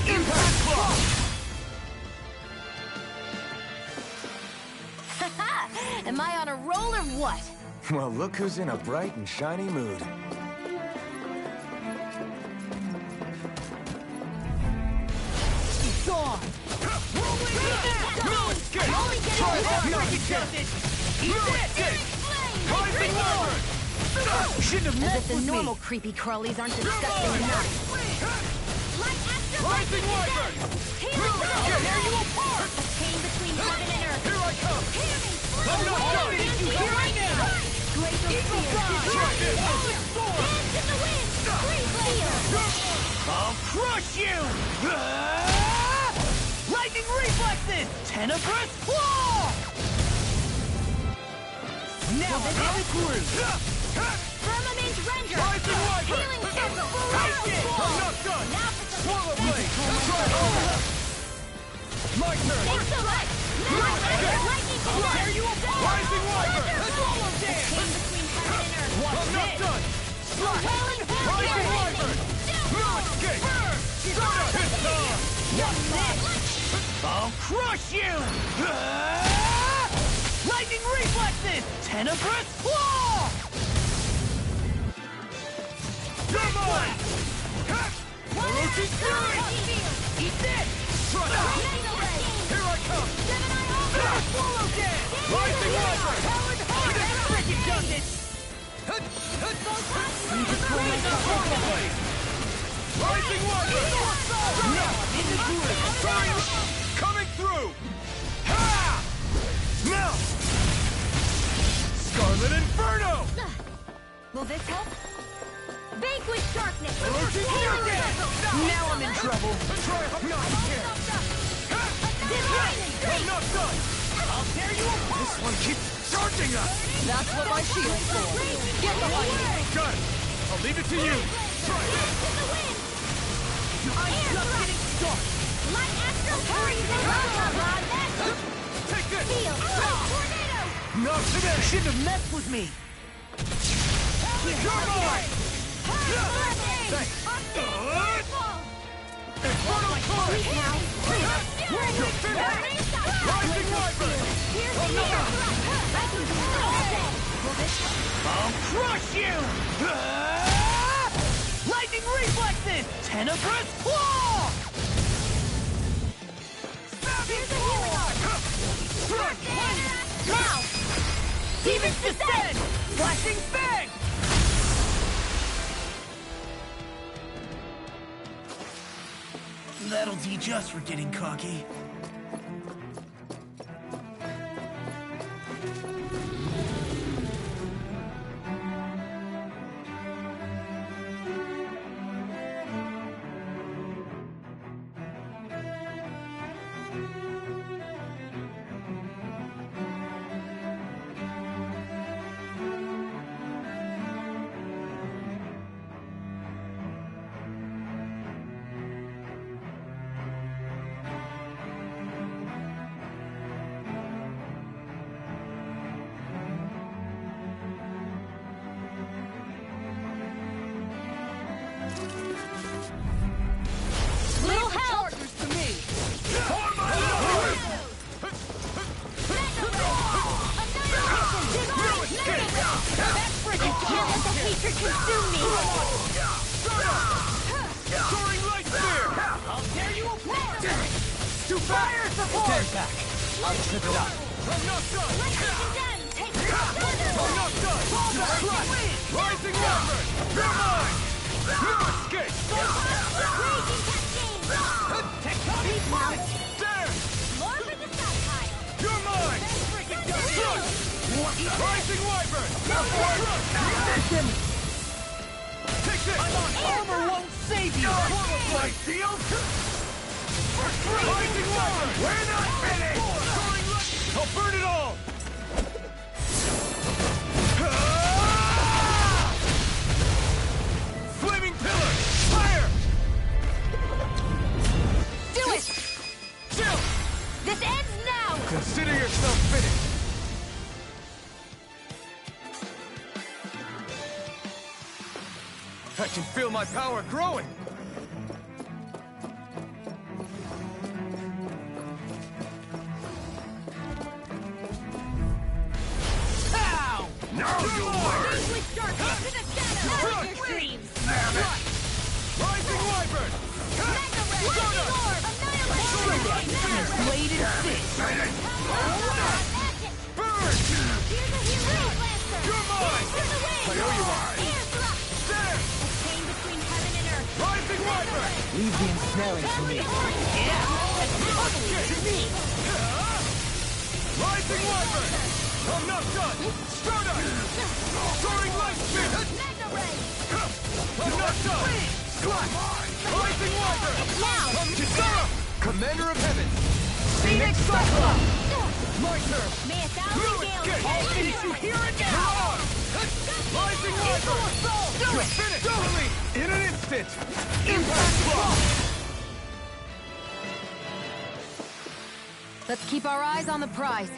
Impact Claw! Am I on a roll or what? Well, look who's in a bright and shiny mood. Gone! No escape! Only getting Try more that! freaking No escape! Rising Wyvern! Shouldn't have As messed if the with normal me! creepy crawlies aren't disgusting enough. Rising Wyvern! Tear you apart! Pain between heaven and earth. Here I come! I'm not done! Right now! Glacial Spear! Try this! Dance in the wind! Freeze Laser! I'll crush you! Lightning reflexes! Tenebrous claw! Now I'm in the groove! Firmament Render! Rising Wyvern! Healing Circle! I'm not done! Now for some Swallow Blade! Try harder! My turn! Thanks so much! Lightning Bolt! Tear you apart! Rising Wyvern! Swallow dance! Pain between heaven and earth. What's I'm not this? done! Wailing Rising Wyvern! No escape! Soda! It's time! What's this? I'll crush you! Lightning reflexes! Tenebrous claw! Come on! Orochi Fury! Eat this! Try it! Here I come! Swallow dance! Rising Wyvern! Freaking does it! Rising Wyvern! Now I'm in the groove! Coming through! Ha! Now! Scarlet Inferno! Will this help? Vanquish darkness! Orochi Fury! Now I'm in trouble! Try hard! No, I can't! I'm not done! I'll tear you apart! This one keeps charging us! That's what my shield's for. Get behind me! Got it! I'll leave it to you! Try it! I'm just getting started! Light Astral Freezing Take this! Steel! Tornado! Not today! Shouldn't have messed with me! Come on! Thanks! Infernal Torch! You're finished! Rising Wyvern! Here's the I can do it all day! Will this crush you! Lightning reflexes! Tenebrous claw! Here's a healing arm! Now! Demon's Descent! Flashing Fang! That'll teach us for getting cocky. Little help! To me! I can't let the hatred consume me! Soaring light spear! I'll tear you apart! To fire support! Stand back. I'll slip it up. I'm not done! Take I'm not done! Rising Weapon! You're mine! No escape! Tectonic punch! Damn! More for the stockpile! You're mine! Crush! Rising Wyvern! Position! Take this! Armor won't save you! Light shield! Rising Wyvern! We're not finished! I'll burn it all! Flaming Pillar! Fire! Do it! Chill! This ends now! Consider yourself finished! I can feel my power growing! Ow! Now you learn! With darkness to the shadow! Out your dreams! Rising Wyvern! Lightning orb! Annihilation! Bladed fist! Burn! Here's a healing blaster! You're mine! I know you are! Air thrust! Stand! A chain between heaven and earth! Rising Wyvern! Leave the ensnaring to me. To me! Rising Wyvern! I'm not done! Stardust! Soaring Light Spear! Mega ray! I'm not done! Rising Wyvern! Now! Kisara! Commander of Heaven! Phoenix Cyclops! My turn! May a thousand gales I'll finish you here and now! Rising Wyvern! Do it! Finish! Totally! In an instant! Impact block! Let's keep our eyes on the prize.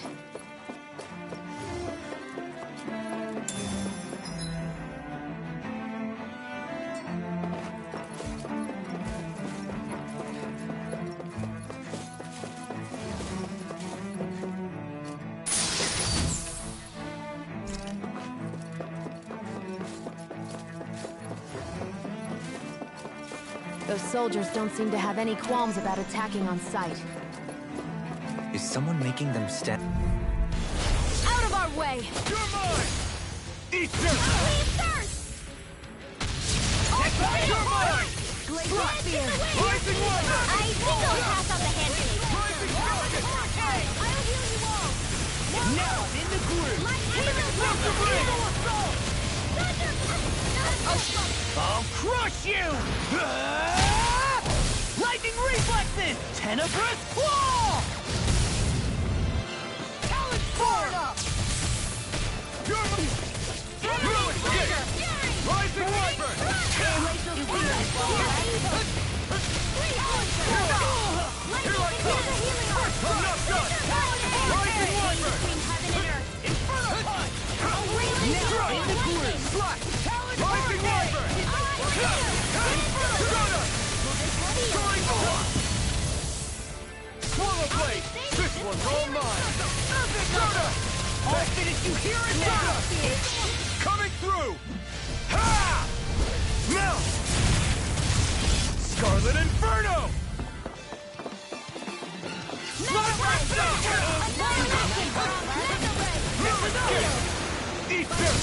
Those soldiers don't seem to have any qualms about attacking on sight. Is someone making them stand? Out of our way! You're mine! Eastern! You're mine! Rising Wyvern! I think I'll pass on the handshake. Rising Falcon! I'll heal you all. Now in the groove! I'll crush you! Lightning reflexes! Tenebrous claw! Talon sword up! You're mine! No escape! Rising Wyvern! Here I come! I'm not done! Rising Wyvern! Inferno punch! Now in the groove! Slash! Rising Wyvern! Stunner! Soaring claw! Swallow blade! This one's all mine! Stunner! I'll finish you here and now! Coming through! Violet Inferno! Eat this!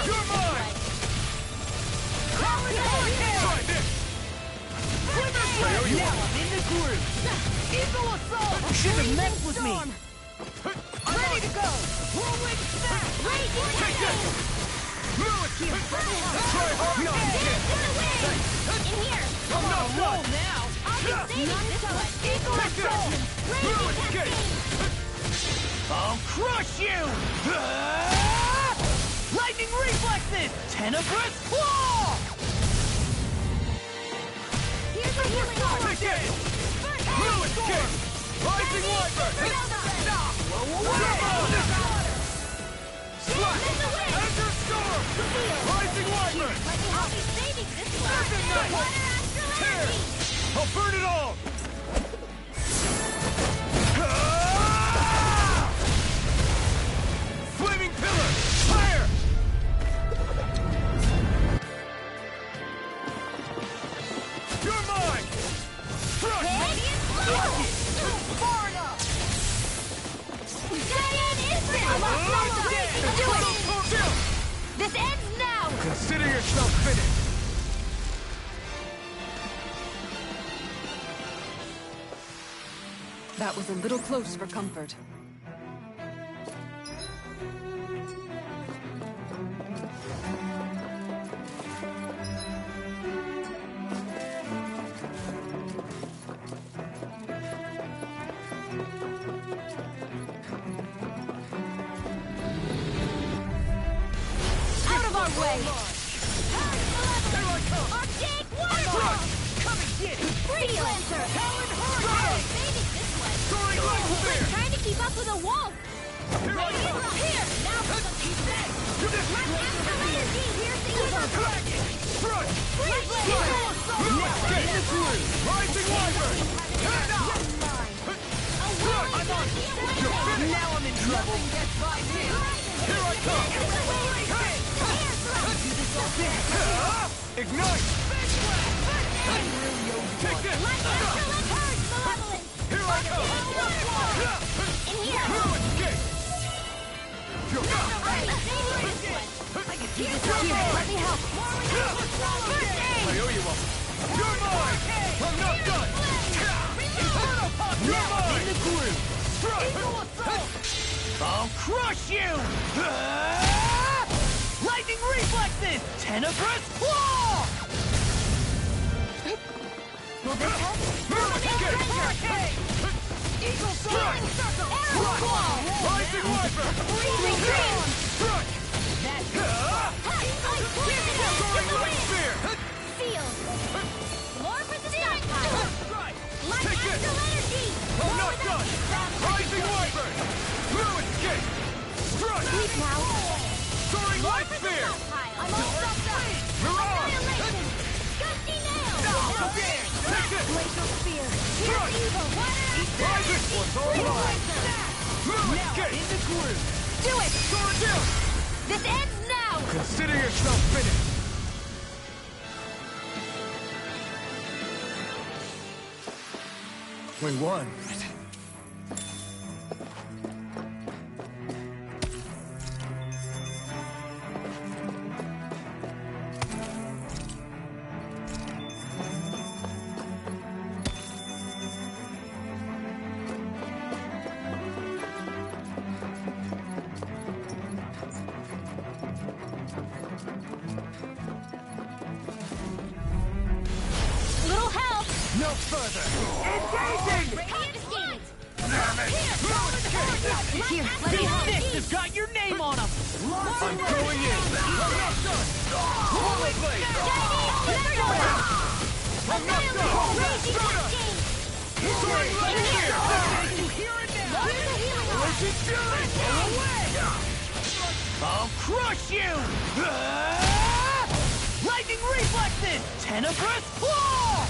You're mine! Try this! Now I'm in the groove. Eagle Assault! You should have messed with me. Ready to go! Whirlwind Snap! Take this! Try hard not to get! In here! I'm not done! Now! I'll be saving this one! Eagle Take this! Assault! Ruin Raging escape! Cascade! I'll crush you! Lightning reflexes! Tenebrous claw! Here's a healing arm! Take this! Blue escape! Rising Wyvern! Slash! Enter Storm! Rising Wyvern! I'll be saving this one! Nice. Water Astral Tear! Energy! I'll burn it all! Flaming Pillar! Fire! You're mine! Crush! Radiant Blow! Far enough! Giant Instant! Do it! Chill! This ends now! Consider yourself finished! That was a little close for comfort. Out of our way! Here I come! Archaic Waterfall! Come and get it! Free Lancer! Talon Hurricane! Saving this one! Soaring Light Spear! Trying to keep up with a wolf! Here I come! Here! Now for some feedback! Astral Energy! Piercing Silver Dragon! Crush! Freeze Lancer! Escape! Rising Wyvern! Now I'm in trouble. Here I come! Ignite! Take this! Here I come! In here! Blue escape! Let me help! I owe you one. You're mine! I'm not done! You're mine! In the groove. I'll crush you! Lightning reflexes! Tenebrous claw! Will this help? Hurricane! Eagle Strike! Arrow Claw! Rising Wyvern! Freezing Dream! Strike! Soaring Light Spear! Seal! More for the stockpile! Light Take this! Astral Energy! I'm not done! Rising Wyvern! Blue escape! Strike! Sleep now! Soaring More Light for the Spear! stockpile! I'm all stopped up! Mirage! Annihilation! Gusty Nail! Take this! Glacial Spear! Strike! Here's evil! Water Astral Try Energy! this one's all Freeze mine! Lancer! Blue Now escape! in the groove. Do it! Sword down! This ends now! Consider yourself finished! We won. Little help! No further! Engaging! Confiscated! Here, let me help. This has got your name on him. I'm going in! I'm not done! Rollerblade! I'm not done! Soaring Light Spear! You hear it now? Legend Fury! I'll crush you! Lightning reflexes! Tenebrous claw!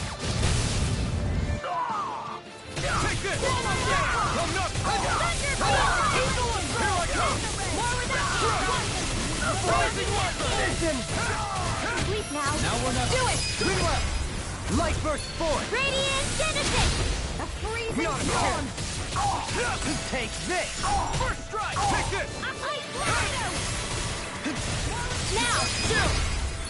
Take this! I'm not done! Here I come! Rising Wyvern! Sleep now. Now we're not... Do it! Swing left! Light burst forth! Radiant Genesis! A freezing Not storm! again! Take this! First strike! Take this! A ice tornado! Now!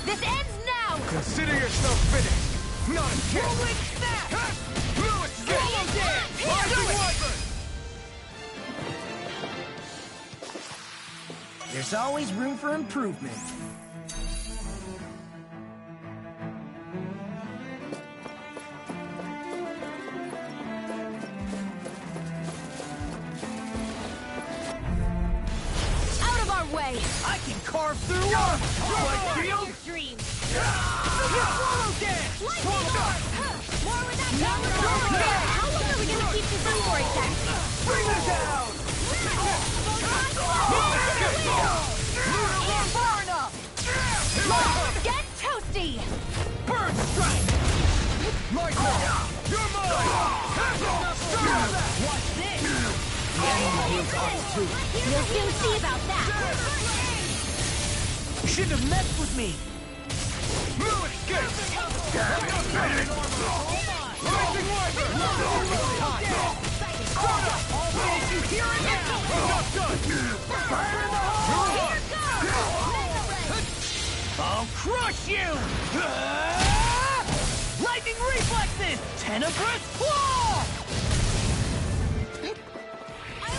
This ends now! Consider yourself finished! Not again! Rolling snap! Lewis, Radiant Snap! Rising Wyvern! There's always room for improvement. Out of our way! I can carve through one! Like field? Dream! Swallow dance! Lightning arm! More with that power! How long are we gonna keep this up for exactly? Bring her down! Get toasty! Burn strike! Lightning! You're mine! Watch this! You'll soon see about that! You shouldn't have messed with me! Lewis, get! Rising Wyvern! Sparta! Did you hear it now? I'm not done! Fire in the hole! I'll crush you! Lightning reflexes! Tenebrous claw!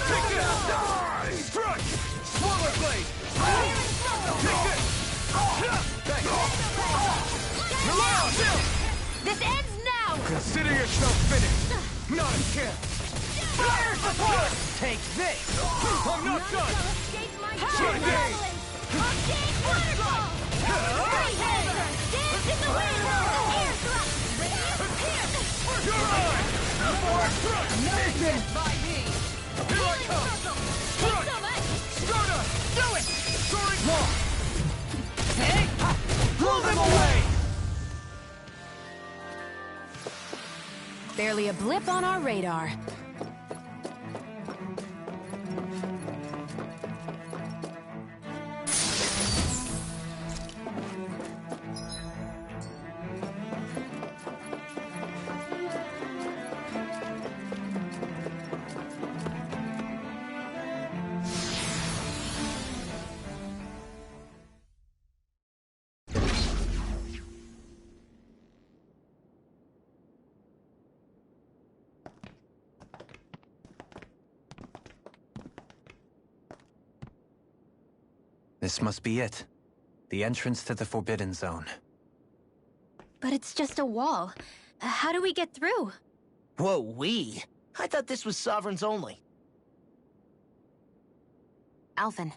Take this! Strike! Swallow blade! Take this! Thanks! This ends now! Consider yourself finished! Not again! Fire support! Take this! I'm not done! Shocking! Waterfall! Dance in the wind! Air thrust! You're mine! Nathan! By me! Here I come! Strike! Sparta! Do it! Soaring claw! Blow them away! Barely a blip on our radar. This must be it. The entrance to the Forbidden Zone. But it's just a wall. How do we get through? Whoa, we? I thought this was Sovereigns only. Alphen.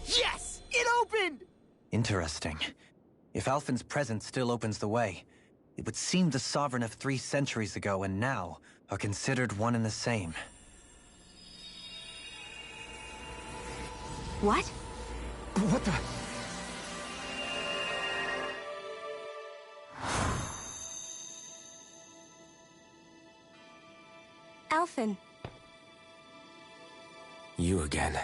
Yes! It opened! Interesting. If Alphen's presence still opens the way, it would seem the Sovereign of 3 centuries ago and now are considered one and the same. What? What the? Alphen. You again.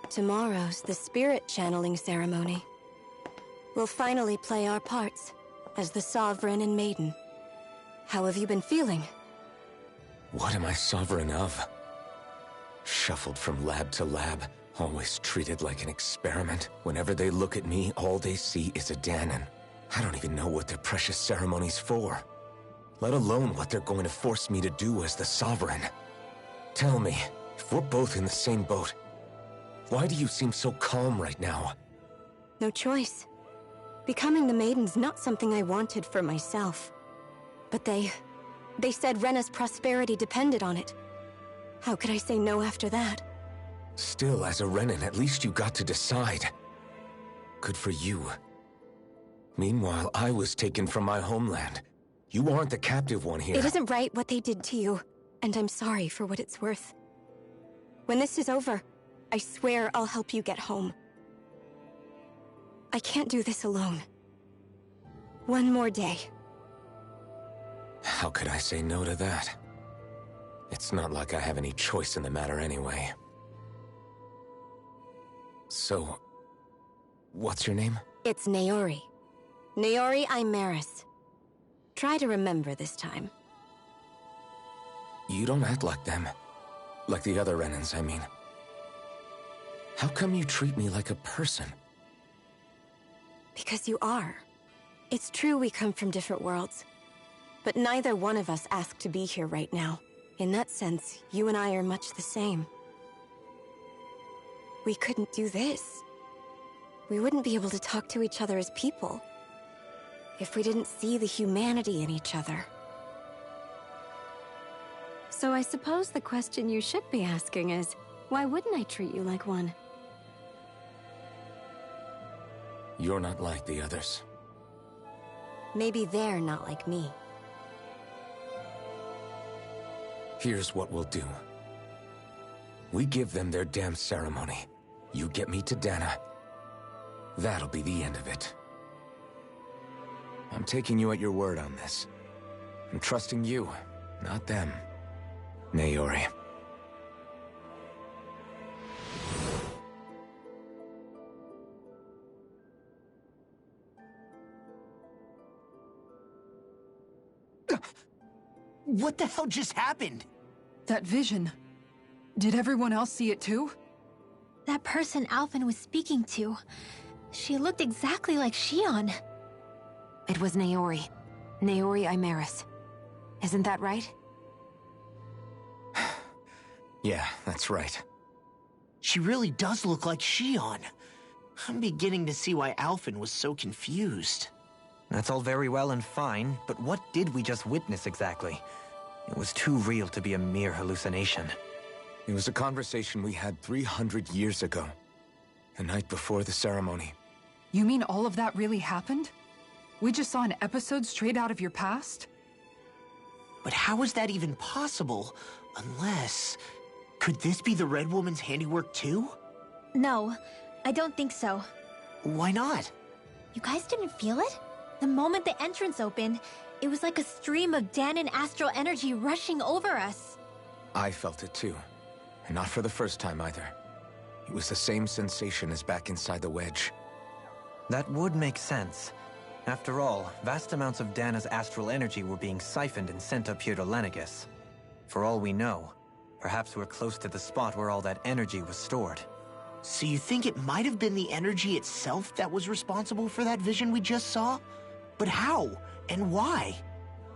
Tomorrow's the spirit channeling ceremony. We'll finally play our parts as the Sovereign and Maiden. How have you been feeling? What am I sovereign of? Shuffled from lab to lab, always treated like an experiment. Whenever they look at me, all they see is a Dahnan. I don't even know what their precious ceremony's for. Let alone what they're going to force me to do as the Sovereign. Tell me, if we're both in the same boat, why do you seem so calm right now? No choice. Becoming the Maiden's not something I wanted for myself. But they said Rena's prosperity depended on it. How could I say no after that? Still, as a Renan, at least you got to decide. Good for you. Meanwhile, I was taken from my homeland. You aren't the captive one here. It isn't right what they did to you, and I'm sorry for what it's worth. When this is over, I swear I'll help you get home. I can't do this alone. One more day. How could I say no to that? It's not like I have any choice in the matter anyway. So, what's your name? It's Naori. Naori Imaris. Try to remember this time. You don't act like them. Like the other Renans, I mean. How come you treat me like a person? Because you are. It's true we come from different worlds. But neither one of us asked to be here right now. In that sense, you and I are much the same. We couldn't do this. We wouldn't be able to talk to each other as people if we didn't see the humanity in each other. So I suppose the question you should be asking is, why wouldn't I treat you like one? You're not like the others. Maybe they're not like me. Here's what we'll do. We give them their damn ceremony. You get me to Dana. That'll be the end of it. I'm taking you at your word on this. I'm trusting you, not them. Naori. What the hell just happened? That vision. Did everyone else see it too? That person Alphen was speaking to, she looked exactly like Shion. It was Naori. Naori Imaris. Isn't that right? Yeah, that's right. She really does look like Shion. I'm beginning to see why Alphen was so confused. That's all very well and fine, but what did we just witness exactly? It was too real to be a mere hallucination. It was a conversation we had 300 years ago. The night before the ceremony. You mean all of that really happened? We just saw an episode straight out of your past? But how is that even possible? Unless... Could this be the Red Woman's handiwork too? No, I don't think so. Why not? You guys didn't feel it? The moment the entrance opened, it was like a stream of Danan astral energy rushing over us. I felt it too. And not for the first time either. It was the same sensation as back inside the wedge. That would make sense. After all, vast amounts of Dana's astral energy were being siphoned and sent up here to Lenegis. For all we know, perhaps we're close to the spot where all that energy was stored. So you think it might have been the energy itself that was responsible for that vision we just saw? But how? And why?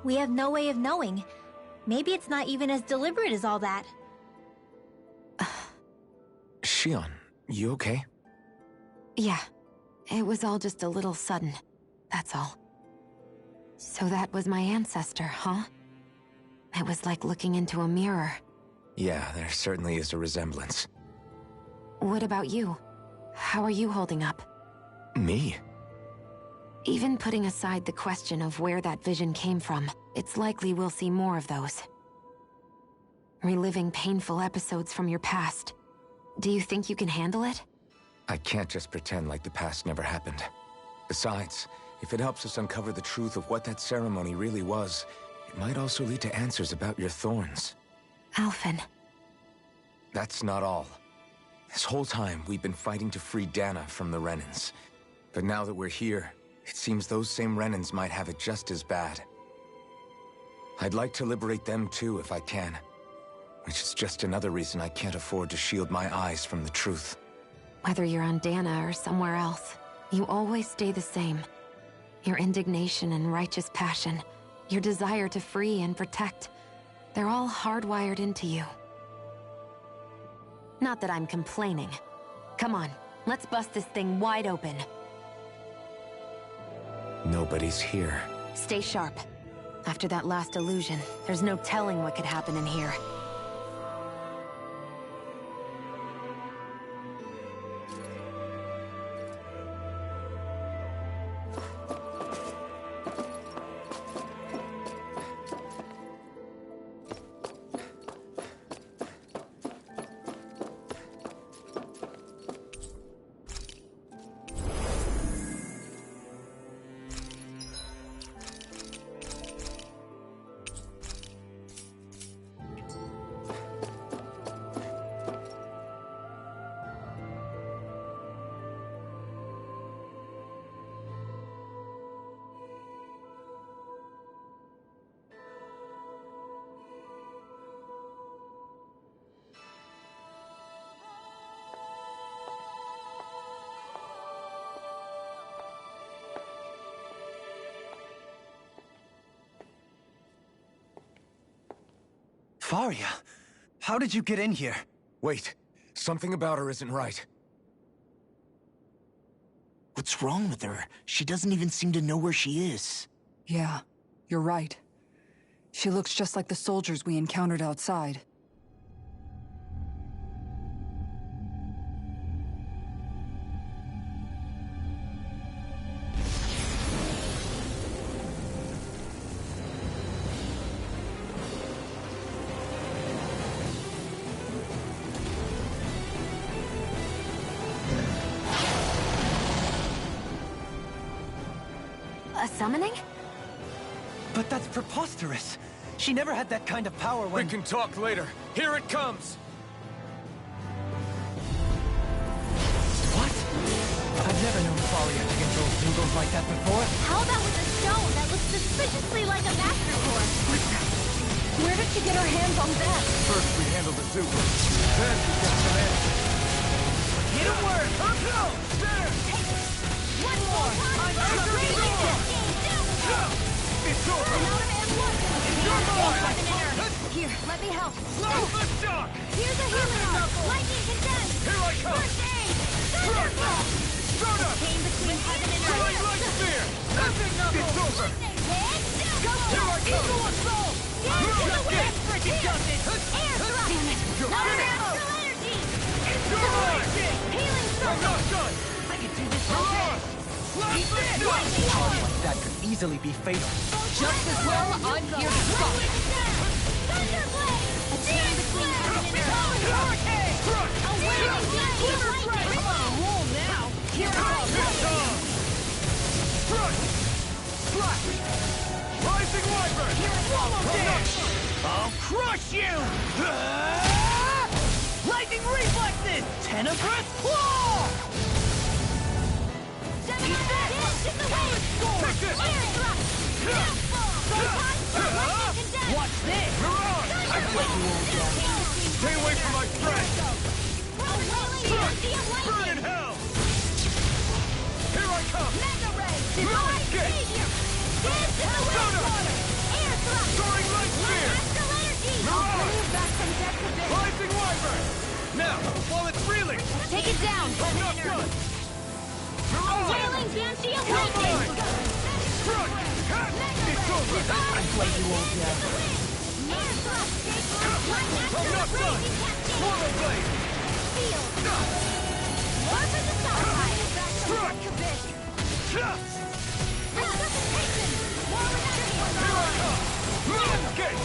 We have no way of knowing. Maybe it's not even as deliberate as all that. Shion, you okay? Yeah. It was all just a little sudden. That's all. So that was my ancestor, huh? It was like looking into a mirror. Yeah, there certainly is a resemblance. What about you? How are you holding up? Me? Even putting aside the question of where that vision came from, it's likely we'll see more of those. Reliving painful episodes from your past. Do you think you can handle it? I can't just pretend like the past never happened. Besides, if it helps us uncover the truth of what that ceremony really was, it might also lead to answers about your thorns. Alphen. That's not all. This whole time, we've been fighting to free Dana from the Renans. But now that we're here, it seems those same Renans might have it just as bad. I'd like to liberate them too if I can. Which is just another reason I can't afford to shield my eyes from the truth. Whether you're on Dana or somewhere else, you always stay the same. Your indignation and righteous passion, your desire to free and protect, they're all hardwired into you. Not that I'm complaining. Come on, let's bust this thing wide open. Nobody's here. Stay sharp. After that last illusion, there's no telling what could happen in here. Faria, how did you get in here? Wait, something about her isn't right. What's wrong with her? She doesn't even seem to know where she is. Yeah, you're right. She looks just like the soldiers we encountered outside. A summoning? But that's preposterous. She never had that kind of power when— We can talk later. Here it comes! What? I've never known Faria to control Zeugles like that before. How about with a stone that looks suspiciously like a master core? Where did she get her hands on that? First we handle the Zeugles, then we get some answers. Get a word! Go! There! One more! I'm It's over! Here, let me help. The shock! Here's a healing arm. Lightning condensed. Here I come! First aid. Thunderbolt. Soda! Came between heaven and Flying earth. light spear! It's over! Here I come. Eagle assault! Freaking justice. Air thrust. Damn it. Not natural energy. Healing I'm circle. not done! I can do this all day. Power like that could easily be fatal. Just as well, I'm here to stop it. Thunderblade! Stand between heaven and earth. Hurricane! A wailing blade! I'm on a roll now. Here I come. Front! Slash! Rising Wyvern! Here I come. I'll crush you! Lightning reflexes! Tenebrous claw! Take this! Air thrust! Watch this! Mirage! Stay away from my friend! Burn in hell! Here I come! No escape! Soaring light spear! Mirage! Rising Wyvern! Now, while it's reeling! Take it down! I'm not done! Wailing Banshee of Lightning! Front! It's over! I play you all dead. I'm not done! Swallow blade! Front! Here I come! No escape!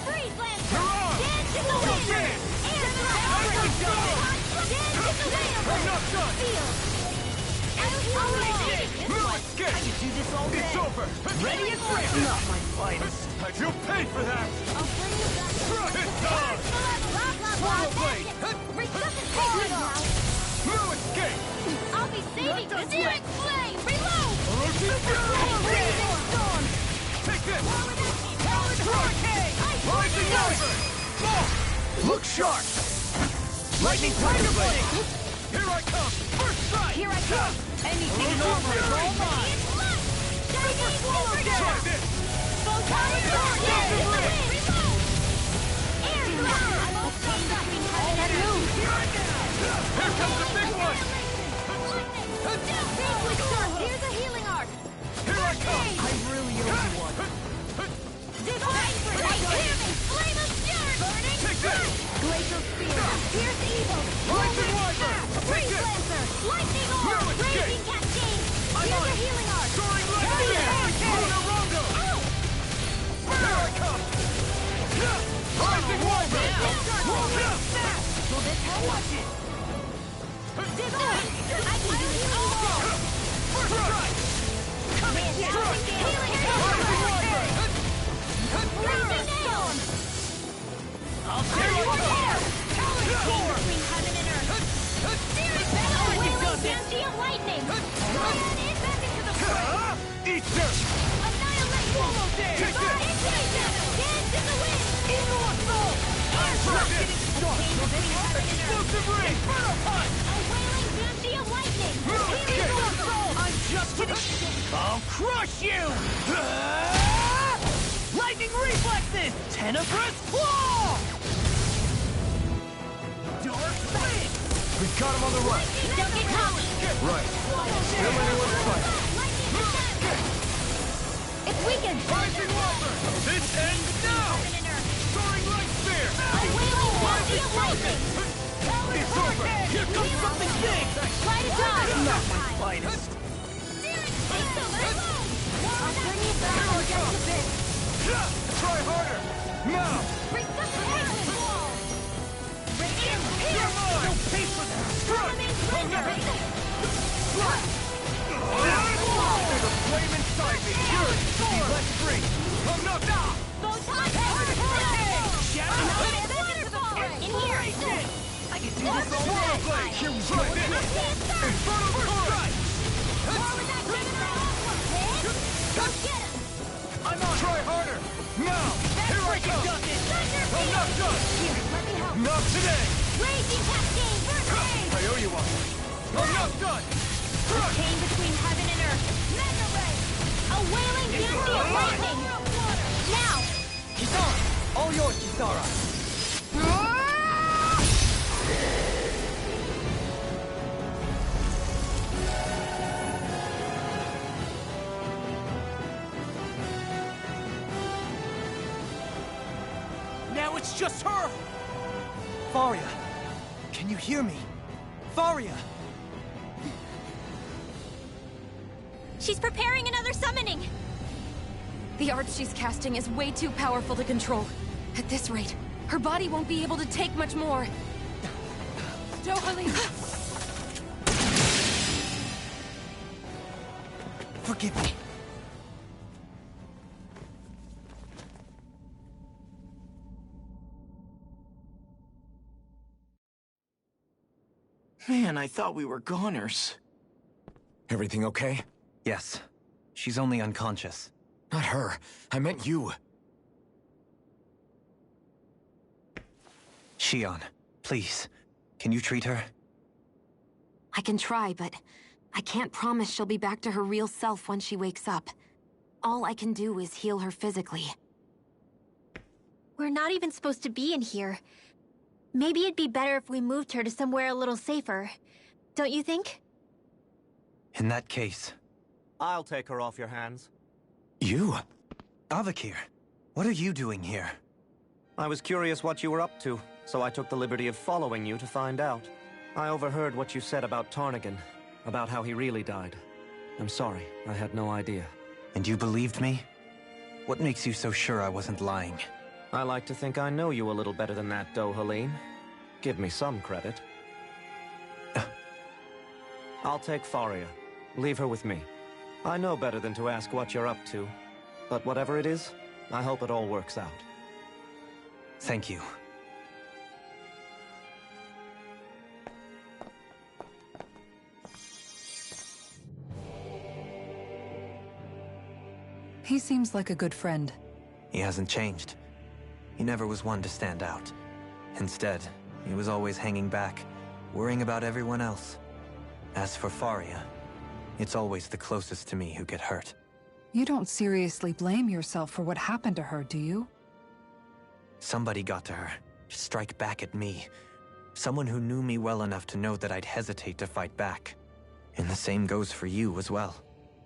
Freeze Lancer! Mirage! Dance in the Go wind! dance! Air thrust! Dance in the wind! I'm not done! Field! No escape! Do this all day. It's over! Ready and free! Not my finest. I feel pain for that! I'll bring you back. It's on! Swallow blade! Resuscitate now! No escape! I'll be saving this! Searing flame! Reload! Hurricane! Freezing storm! Take this! Talon hurricane! Rising Wyvern! Look sharp! Lightning Tiger Blade! Here I come! First strike! Here I come! Anything normal is all mine! Try this! Photon hurricane! Reload! Air thrust! I'm all sucking heaven and earth! Here comes the big one! Here's a healing arc! Here I come! I really owe you one. Divine Flame! Flame of Fury! Burning! Take this! Glacial Spear! Pierce Evil! Rising Wyvern! Take Freeze this! Lancer! Lightning No Orb! escape! Raging Cascade! I'm Here's on a it! healing arc! Soaring light spear! Luna Rondo! Here I come! Rising Wyvern! Will this help? Watch it! Divine! I can do this all! First strike! Healing Rising Wyvern! Blazing Nail! I'll Here tear I you come! apart! Between heaven and earth! Searing Battle! Wailing Banshee of Lightning! Ryan is back into the fray! Eat dirt! Annihilate! Swallow dance! Take this! Invasion! Dance in the wind! Eagle assault! Air Try thrust! this! Explosive ring! A wailing Banshee of Lightning! No escape! Healing Soul! I'm just getting... I'll crush you! Lightning reflexes! this Tenebrous Claw! Dark Flame! We got him on the right. Don't get cocky! Right. Still anyone's fight. It's weakened! Rising Walker! This ends now! Soaring Light Spear! A wailing body of lightning! It's over! Here comes something big! Try to dodge! Not my finest! I'll turn you back in just a bit. Try harder! Now! Resuscitation! Radiant Pierce! No pay for that! Summoning Rendering! There's a flame inside me! Yours to be let free! I'm not down! Photon Hurricane! Shadow In here! I can do this all Swirl day! Blade! Here we Try go! this! Infernal Torrent! I'm on! Try harder! Now! Here I come! I'm not done! Here, let me help. Not today! Raging Cascade! First aid! I owe you one! I'm not done! Chain between heaven and earth. Mega Ray! A wailing Dandy of lightning! Now! Kisara! All yours, Kisara! Now it's just her! Faria! Can you hear me? Faria! She's preparing another summoning! The art she's casting is way too powerful to control. At this rate, her body won't be able to take much more. Dohalim! Forgive me. Man, I thought we were goners. Everything okay? Yes. She's only unconscious. Not her. I meant you. Shion, please. Can you treat her? I can try, but I can't promise she'll be back to her real self when she wakes up. All I can do is heal her physically. We're not even supposed to be in here. Maybe it'd be better if we moved her to somewhere a little safer. Don't you think? In that case... I'll take her off your hands. You? Avakir, what are you doing here? I was curious what you were up to, so I took the liberty of following you to find out. I overheard what you said about Tarnagin, about how he really died. I'm sorry, I had no idea. And you believed me? What makes you so sure I wasn't lying? I like to think I know you a little better than that, Dohalim. Give me some credit. I'll take Faria. Leave her with me. I know better than to ask what you're up to. But whatever it is, I hope it all works out. Thank you. He seems like a good friend. He hasn't changed. He never was one to stand out. Instead, he was always hanging back, worrying about everyone else. As for Faria, it's always the closest to me who get hurt. You don't seriously blame yourself for what happened to her, do you? Somebody got to her, to strike back at me. Someone who knew me well enough to know that I'd hesitate to fight back. And the same goes for you as well.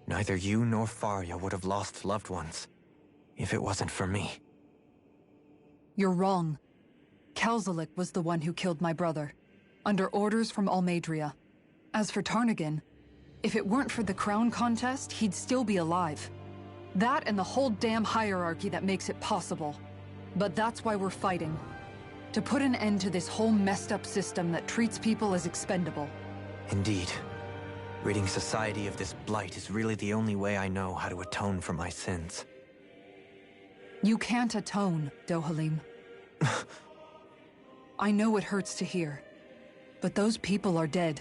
Neither you nor Faria would have lost loved ones, if it wasn't for me. You're wrong. Kelzelik was the one who killed my brother, under orders from Almeidrea. As for Tarnagin, if it weren't for the crown contest, he'd still be alive. That and the whole damn hierarchy that makes it possible. But that's why we're fighting. To put an end to this whole messed up system that treats people as expendable. Indeed. Ridding society of this blight is really the only way I know how to atone for my sins. You can't atone, Dohalim. I know it hurts to hear, but those people are dead.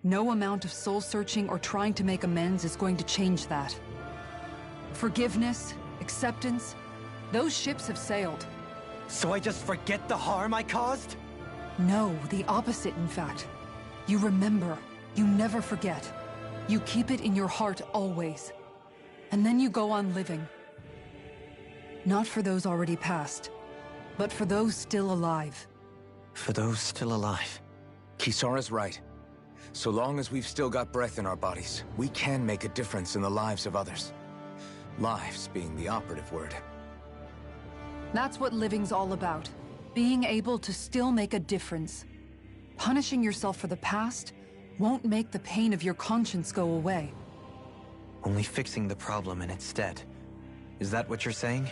No amount of soul-searching or trying to make amends is going to change that. Forgiveness, acceptance, those ships have sailed. So I just forget the harm I caused? No, the opposite, in fact. You remember. You never forget. You keep it in your heart always. And then you go on living. Not for those already passed, but for those still alive. For those still alive. Kisara's right. So long as we've still got breath in our bodies, we can make a difference in the lives of others. Lives being the operative word. That's what living's all about. Being able to still make a difference. Punishing yourself for the past won't make the pain of your conscience go away. Only fixing the problem in its stead. Is that what you're saying?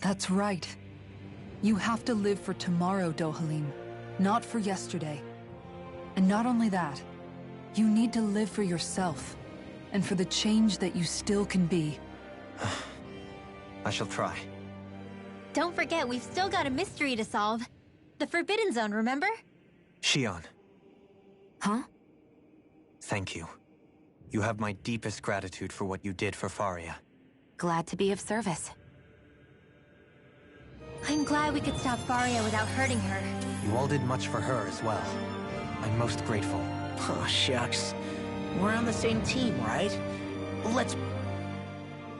That's right. You have to live for tomorrow, Dohalim, not for yesterday. And not only that, you need to live for yourself, and for the change that you still can be. I shall try. Don't forget, we've still got a mystery to solve. The Forbidden Zone, remember? Shion. Huh? Thank you. You have my deepest gratitude for what you did for Faria. Glad to be of service. I'm glad we could stop Faria without hurting her. You all did much for her as well. I'm most grateful. Oh, shucks. We're on the same team, right? Let's...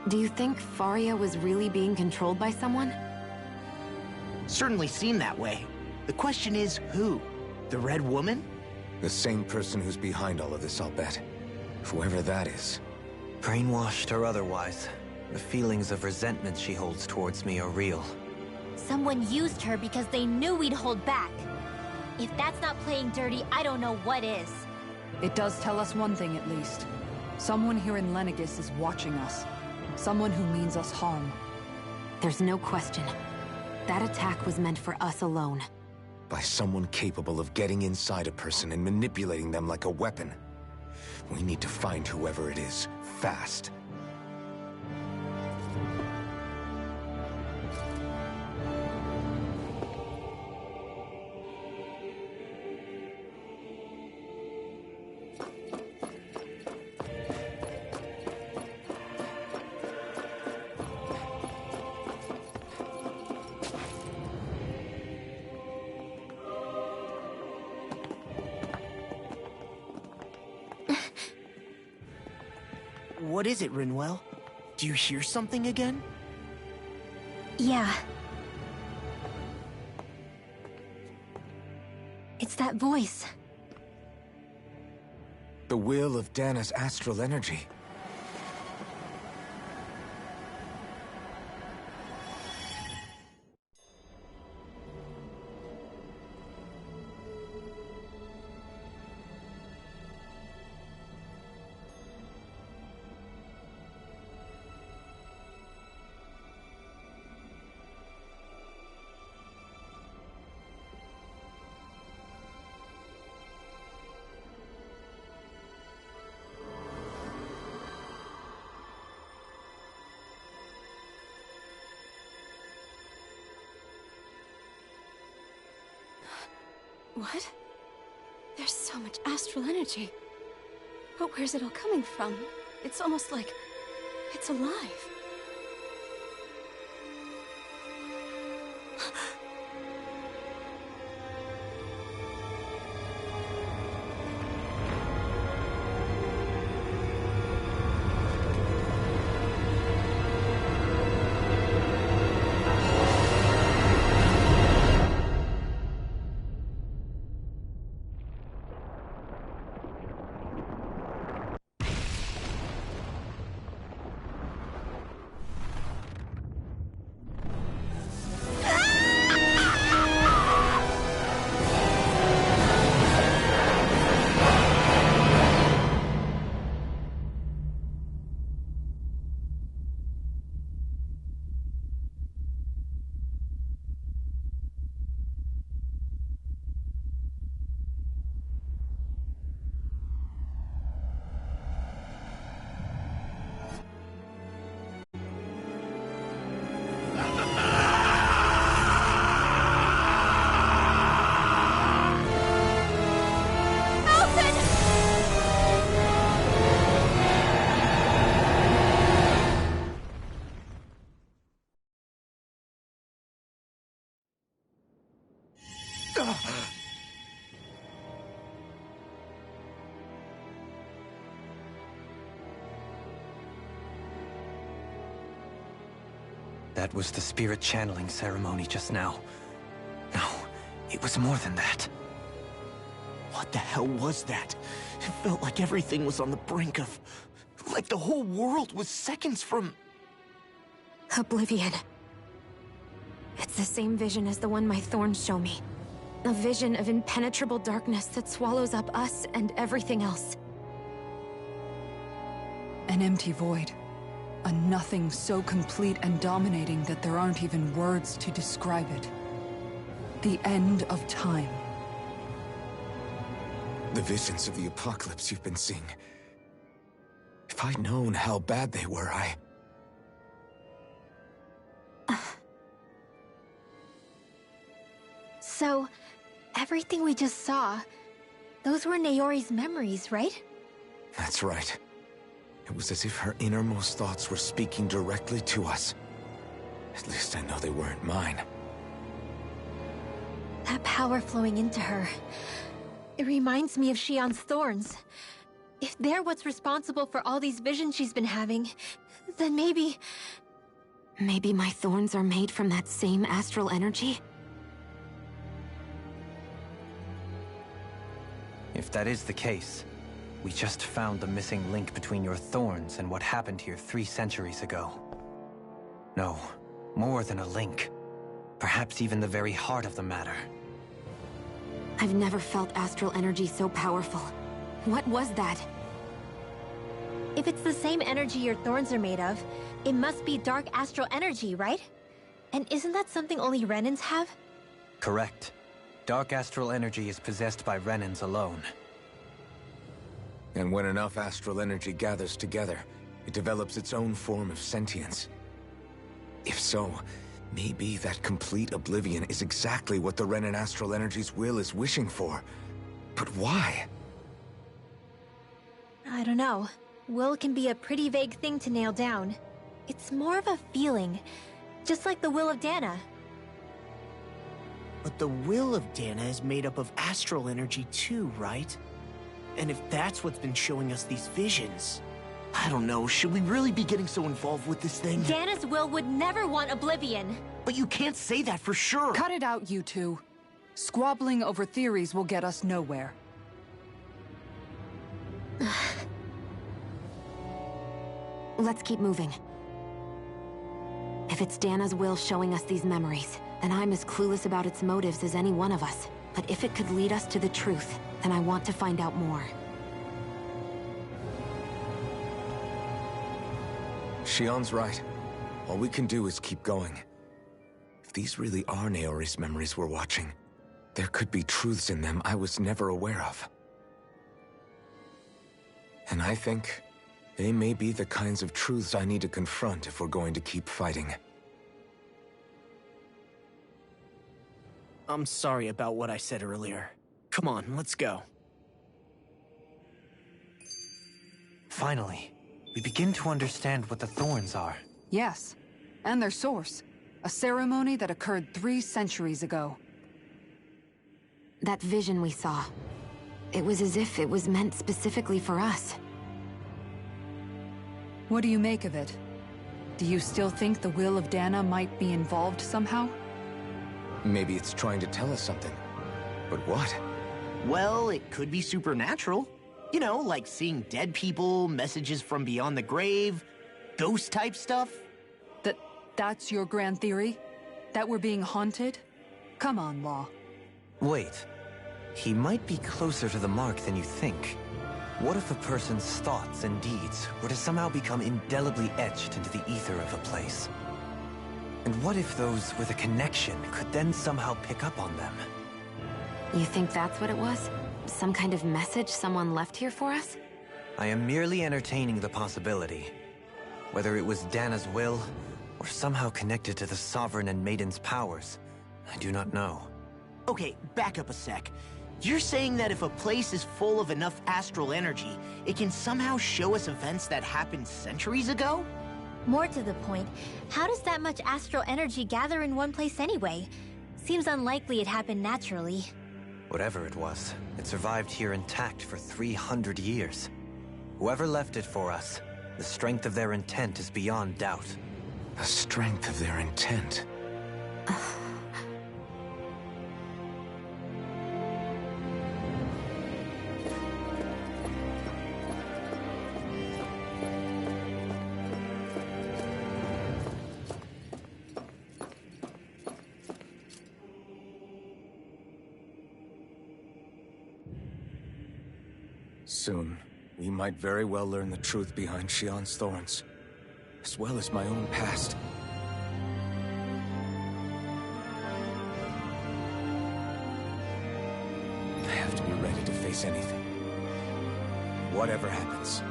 Do you think Faria was really being controlled by someone? Certainly seem that way. The question is, who? The Red Woman? The same person who's behind all of this, I'll bet. Whoever that is. Brainwashed or otherwise, the feelings of resentment she holds towards me are real. Someone used her because they knew we'd hold back. If that's not playing dirty, I don't know what is. It does tell us one thing at least. Someone here in Lenegis is watching us. Someone who means us harm. There's no question. That attack was meant for us alone. By someone capable of getting inside a person and manipulating them like a weapon. We need to find whoever it is, fast. What is it, Rinwell? Do you hear something again? Yeah. It's that voice. The will of Dana's astral energy. What? There's so much astral energy. But where's it all coming from? It's almost like it's alive. That was the spirit channeling ceremony just now. No, it was more than that. What the hell was that? It felt like everything was on the brink of... like the whole world was seconds from... Oblivion. It's the same vision as the one my thorns show me. A vision of impenetrable darkness that swallows up us and everything else. An empty void. A nothing so complete and dominating that there aren't even words to describe it. The end of time. The visions of the apocalypse you've been seeing. If I'd known how bad they were, So, everything we just saw, those were Naori's memories, right? That's right. It was as if her innermost thoughts were speaking directly to us. At least I know they weren't mine. That power flowing into her. It reminds me of Shionne's thorns. If they're what's responsible for all these visions she's been having, then maybe... Maybe my thorns are made from that same astral energy? If that is the case, we just found the missing link between your thorns and what happened here 3 centuries ago. No, more than a link. Perhaps even the very heart of the matter. I've never felt astral energy so powerful. What was that? If it's the same energy your thorns are made of, it must be dark astral energy, right? And isn't that something only Renans have? Correct. Dark astral energy is possessed by Renans alone. And when enough astral energy gathers together, it develops its own form of sentience. If so, maybe that complete oblivion is exactly what the Renan astral energy's will is wishing for. But why? I don't know. Will can be a pretty vague thing to nail down. It's more of a feeling, just like the will of Dana. But the will of Dana is made up of astral energy too, right? And if that's what's been showing us these visions... I don't know, should we really be getting so involved with this thing? Dana's will would never want oblivion. But you can't say that for sure. Cut it out, you two. Squabbling over theories will get us nowhere. Let's keep moving. If it's Dana's will showing us these memories, then I'm as clueless about its motives as any one of us. But if it could lead us to the truth, then I want to find out more. Shionne's right. All we can do is keep going. If these really are Naori's memories we're watching, there could be truths in them I was never aware of. And I think they may be the kinds of truths I need to confront if we're going to keep fighting. I'm sorry about what I said earlier. Come on, let's go. Finally, we begin to understand what the thorns are. Yes, and their source. A ceremony that occurred 3 centuries ago. That vision we saw. It was as if it was meant specifically for us. What do you make of it? Do you still think the will of Dana might be involved somehow? Maybe it's trying to tell us something. But what? Well, it could be supernatural. You know, like seeing dead people, messages from beyond the grave, ghost-type stuff. That's your grand theory? That we're being haunted? Come on, Law. Wait. He might be closer to the mark than you think. What if a person's thoughts and deeds were to somehow become indelibly etched into the ether of a place? And what if those with a connection could then somehow pick up on them? You think that's what it was? Some kind of message someone left here for us? I am merely entertaining the possibility. Whether it was Dana's will, or somehow connected to the Sovereign and Maiden's powers, I do not know. Okay, back up a sec. You're saying that if a place is full of enough astral energy, it can somehow show us events that happened centuries ago? More to the point, how does that much astral energy gather in one place anyway? Seems unlikely it happened naturally. Whatever it was, it survived here intact for 300 years. Whoever left it for us, the strength of their intent is beyond doubt. The strength of their intent. Soon, we might very well learn the truth behind Shionne's thorns, as well as my own past. I have to be ready to face anything. Whatever happens.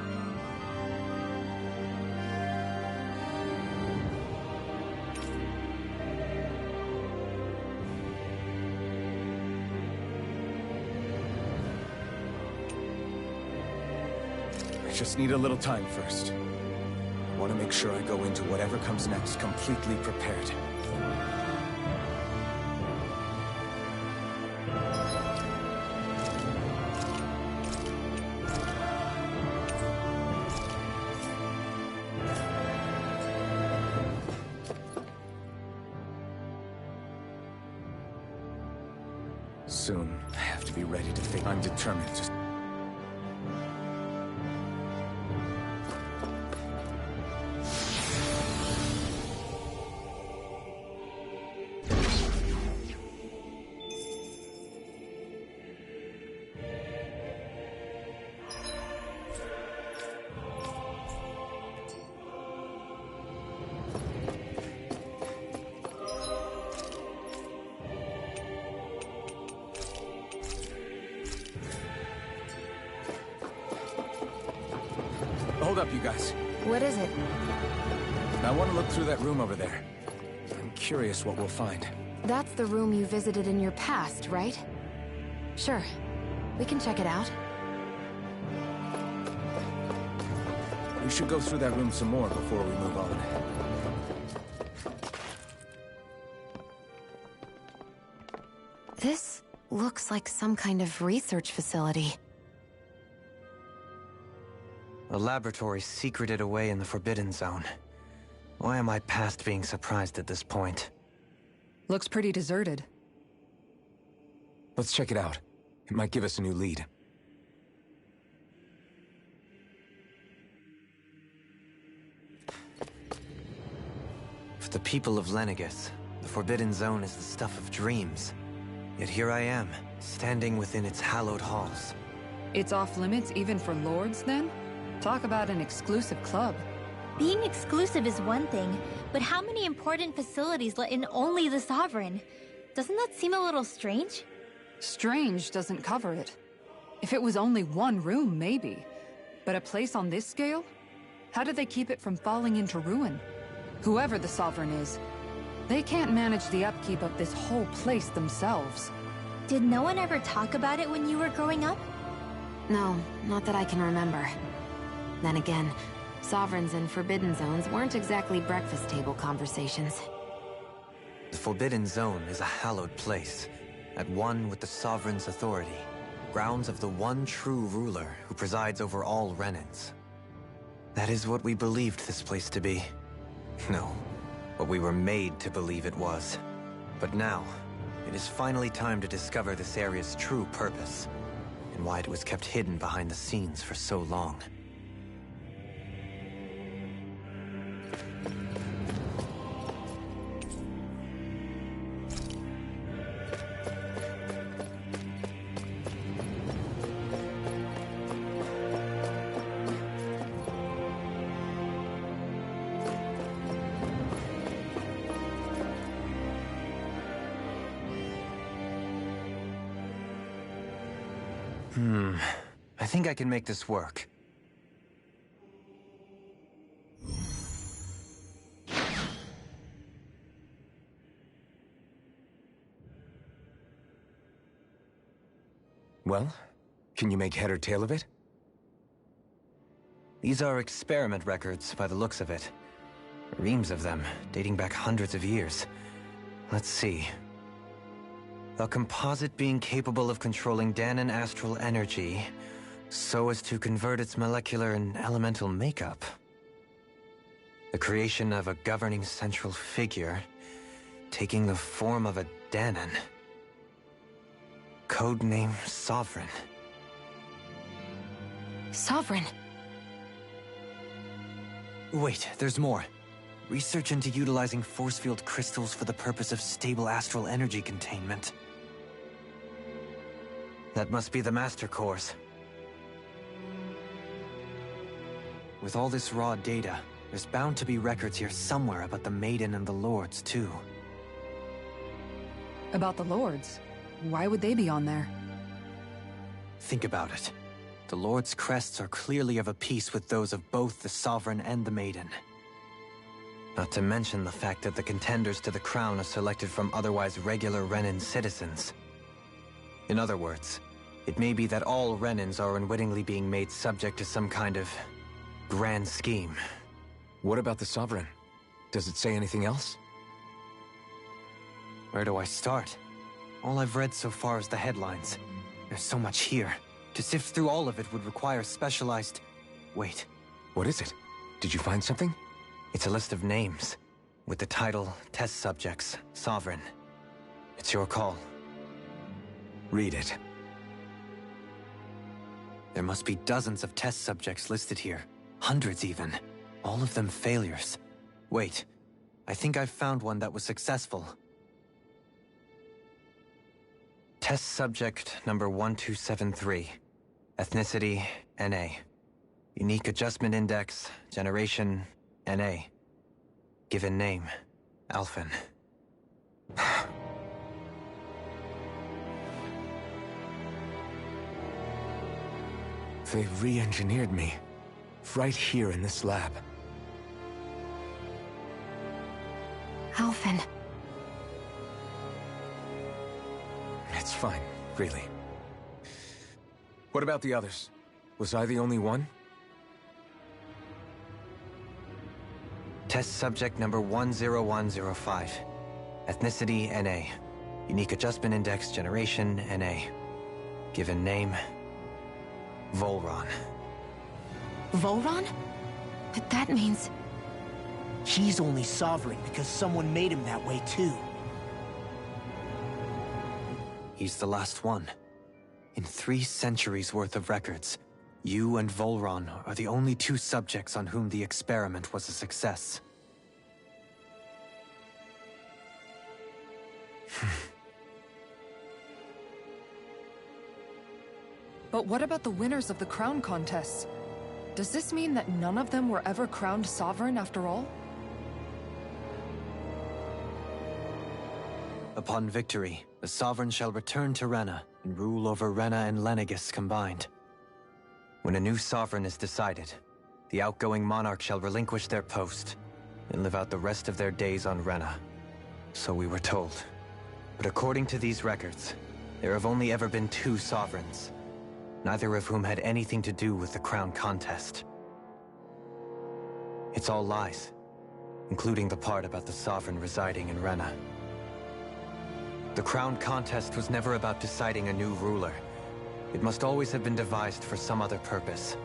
I just need a little time first. I want to make sure I go into whatever comes next completely prepared. Soon, I have to be ready to face. I'm determined to... Hold up, you guys. What is it? I want to look through that room over there. I'm curious what we'll find. That's the room you visited in your past, right? Sure. We can check it out. We should go through that room some more before we move on. This looks like some kind of research facility. A laboratory secreted away in the Forbidden Zone. Why am I past being surprised at this point? Looks pretty deserted. Let's check it out. It might give us a new lead. For the people of Lenegis, the Forbidden Zone is the stuff of dreams. Yet here I am, standing within its hallowed halls. It's off limits even for lords, then? Talk about an exclusive club. Being exclusive is one thing, but how many important facilities let in only the Sovereign? Doesn't that seem a little strange? Strange doesn't cover it. If it was only one room, maybe. But a place on this scale? How did they keep it from falling into ruin? Whoever the Sovereign is, they can't manage the upkeep of this whole place themselves. Did no one ever talk about it when you were growing up? No, not that I can remember. Then again, Sovereigns and Forbidden Zones weren't exactly breakfast table conversations. The Forbidden Zone is a hallowed place, at one with the Sovereign's authority, grounds of the one true ruler who presides over all Renans. That is what we believed this place to be. No, what we were made to believe it was. But now, it is finally time to discover this area's true purpose, and why it was kept hidden behind the scenes for so long. I think I can make this work. Well, can you make head or tail of it? These are experiment records by the looks of it. Reams of them, dating back hundreds of years. Let's see. A composite being capable of controlling Dahnan astral energy so as to convert its molecular and elemental makeup. The creation of a governing central figure, taking the form of a Dahnan. Codename Sovereign. Sovereign? Wait, there's more. Research into utilizing force field crystals for the purpose of stable astral energy containment. That must be the Master Cores. With all this raw data, there's bound to be records here somewhere about the Maiden and the Lords, too. About the Lords? Why would they be on there? Think about it. The Lord's crests are clearly of a piece with those of both the Sovereign and the Maiden. Not to mention the fact that the contenders to the crown are selected from otherwise regular Renan citizens. In other words, it may be that all Renans are unwittingly being made subject to some kind of grand scheme. What about the Sovereign? Does it say anything else? Where do I start? All I've read so far is the headlines. There's so much here. To sift through all of it would require specialized... Wait. What is it? Did you find something? It's a list of names, with the title, Test Subjects, Sovereign. It's your call. Read it. There must be dozens of test subjects listed here. Hundreds even. All of them failures. Wait, I think I've found one that was successful. Test subject number 1273. Ethnicity, NA. Unique Adjustment Index, Generation, NA. Given name, Alphen. They've re-engineered me. Right here in this lab. Alphen. It's fine, really. What about the others? Was I the only one? Test subject number 10105. Ethnicity, NA. Unique Adjustment Index, Generation, NA. Given name, Volron. Volron? But that means... He's only Sovereign because someone made him that way too. He's the last one. In 3 centuries worth of records, you and Volron are the only 2 subjects on whom the experiment was a success. But what about the winners of the crown contests? Does this mean that none of them were ever crowned Sovereign after all? Upon victory, the Sovereign shall return to Rena and rule over Rena and Lenegis combined. When a new Sovereign is decided, the outgoing monarch shall relinquish their post and live out the rest of their days on Rena. So we were told. But according to these records, there have only ever been 2 Sovereigns, neither of whom had anything to do with the crown contest. It's all lies, including the part about the Sovereign residing in Rena. The crown contest was never about deciding a new ruler. It must always have been devised for some other purpose.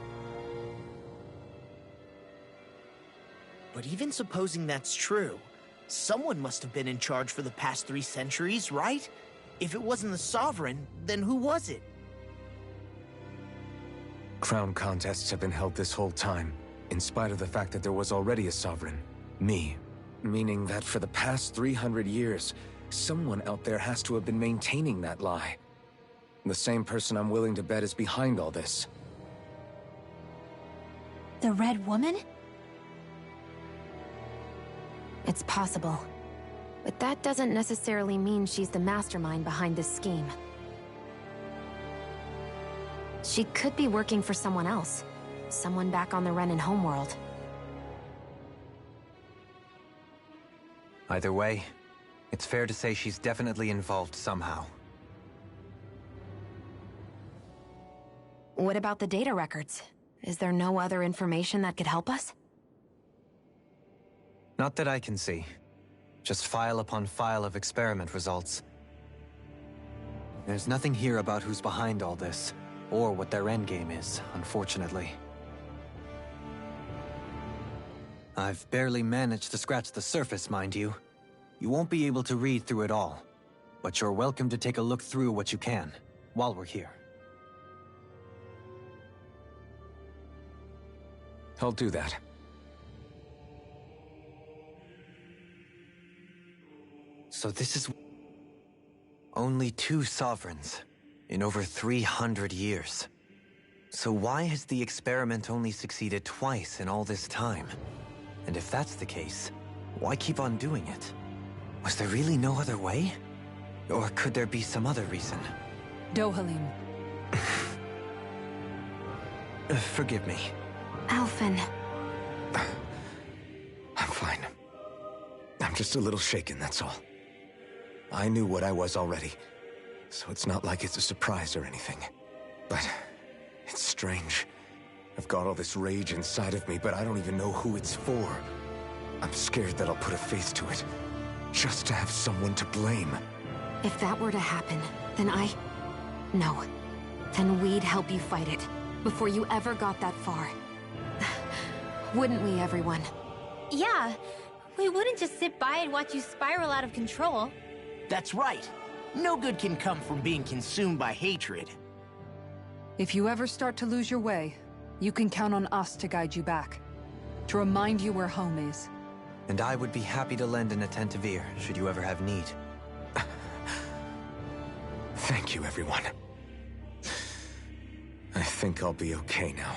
But even supposing that's true, someone must have been in charge for the past 3 centuries, right? If it wasn't the Sovereign, then who was it? Crown contests have been held this whole time, in spite of the fact that there was already a Sovereign. Me. Meaning that for the past 300 years, someone out there has to have been maintaining that lie. The same person I'm willing to bet is behind all this. The Red Woman? It's possible. But that doesn't necessarily mean she's the mastermind behind this scheme. She could be working for someone else. Someone back on the Renan homeworld. Either way, it's fair to say she's definitely involved somehow. What about the data records? Is there no other information that could help us? Not that I can see. Just file upon file of experiment results. There's nothing here about who's behind all this, or what their endgame is, unfortunately. I've barely managed to scratch the surface, mind you. You won't be able to read through it all, but you're welcome to take a look through what you can, while we're here. I'll do that. So this is... Only 2 sovereigns, in over 300 years. So why has the experiment only succeeded twice in all this time? And if that's the case, why keep on doing it? Was there really no other way? Or could there be some other reason? Dohalim. Forgive me. Alphen. I'm fine. I'm just a little shaken, that's all. I knew what I was already, so it's not like it's a surprise or anything. But it's strange. I've got all this rage inside of me, but I don't even know who it's for. I'm scared that I'll put a face to it, just to have someone to blame. If that were to happen, then No. Then we'd help you fight it, before you ever got that far. Wouldn't we, everyone? Yeah, we wouldn't just sit by and watch you spiral out of control. That's right. No good can come from being consumed by hatred. If you ever start to lose your way, you can count on us to guide you back. To remind you where home is. And I would be happy to lend an attentive ear, should you ever have need. Thank you, everyone. I think I'll be okay now.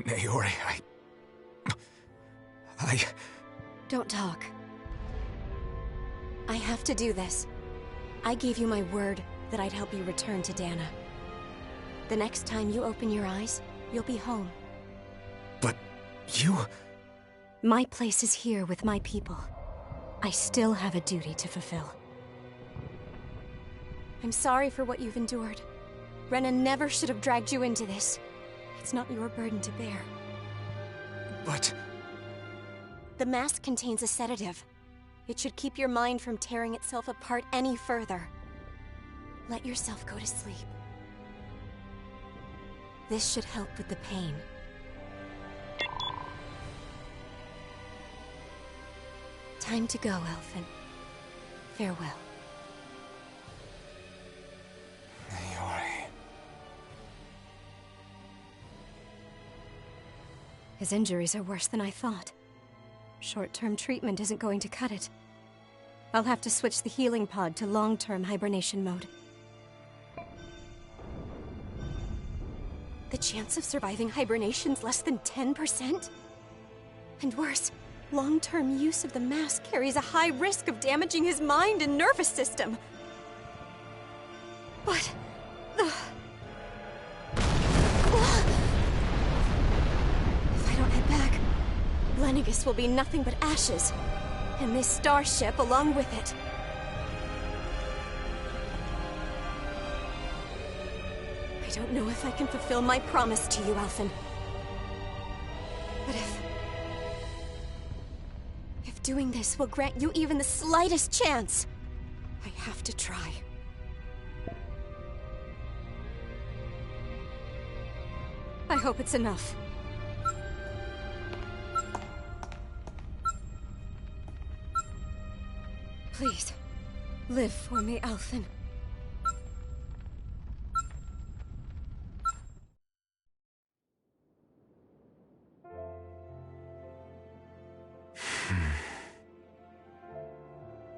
Naori, I... Don't talk. I have to do this. I gave you my word that I'd help you return to Dana. The next time you open your eyes, you'll be home. But you... My place is here with my people. I still have a duty to fulfill. I'm sorry for what you've endured. Rena never should have dragged you into this. It's not your burden to bear. But... The mask contains a sedative. It should keep your mind from tearing itself apart any further. Let yourself go to sleep. This should help with the pain. Time to go, Elfin. Farewell. Naori... His injuries are worse than I thought. Short-term treatment isn't going to cut it. I'll have to switch the healing pod to long-term hibernation mode. The chance of surviving hibernation's less than 10%? And worse, long-term use of the mask carries a high risk of damaging his mind and nervous system. But... If I don't head back, Lenegis will be nothing but ashes, and this starship along with it. I don't know if I can fulfill my promise to you, Alphen. But if doing this will grant you even the slightest chance, I have to try. I hope it's enough. Please, live for me, Alphen.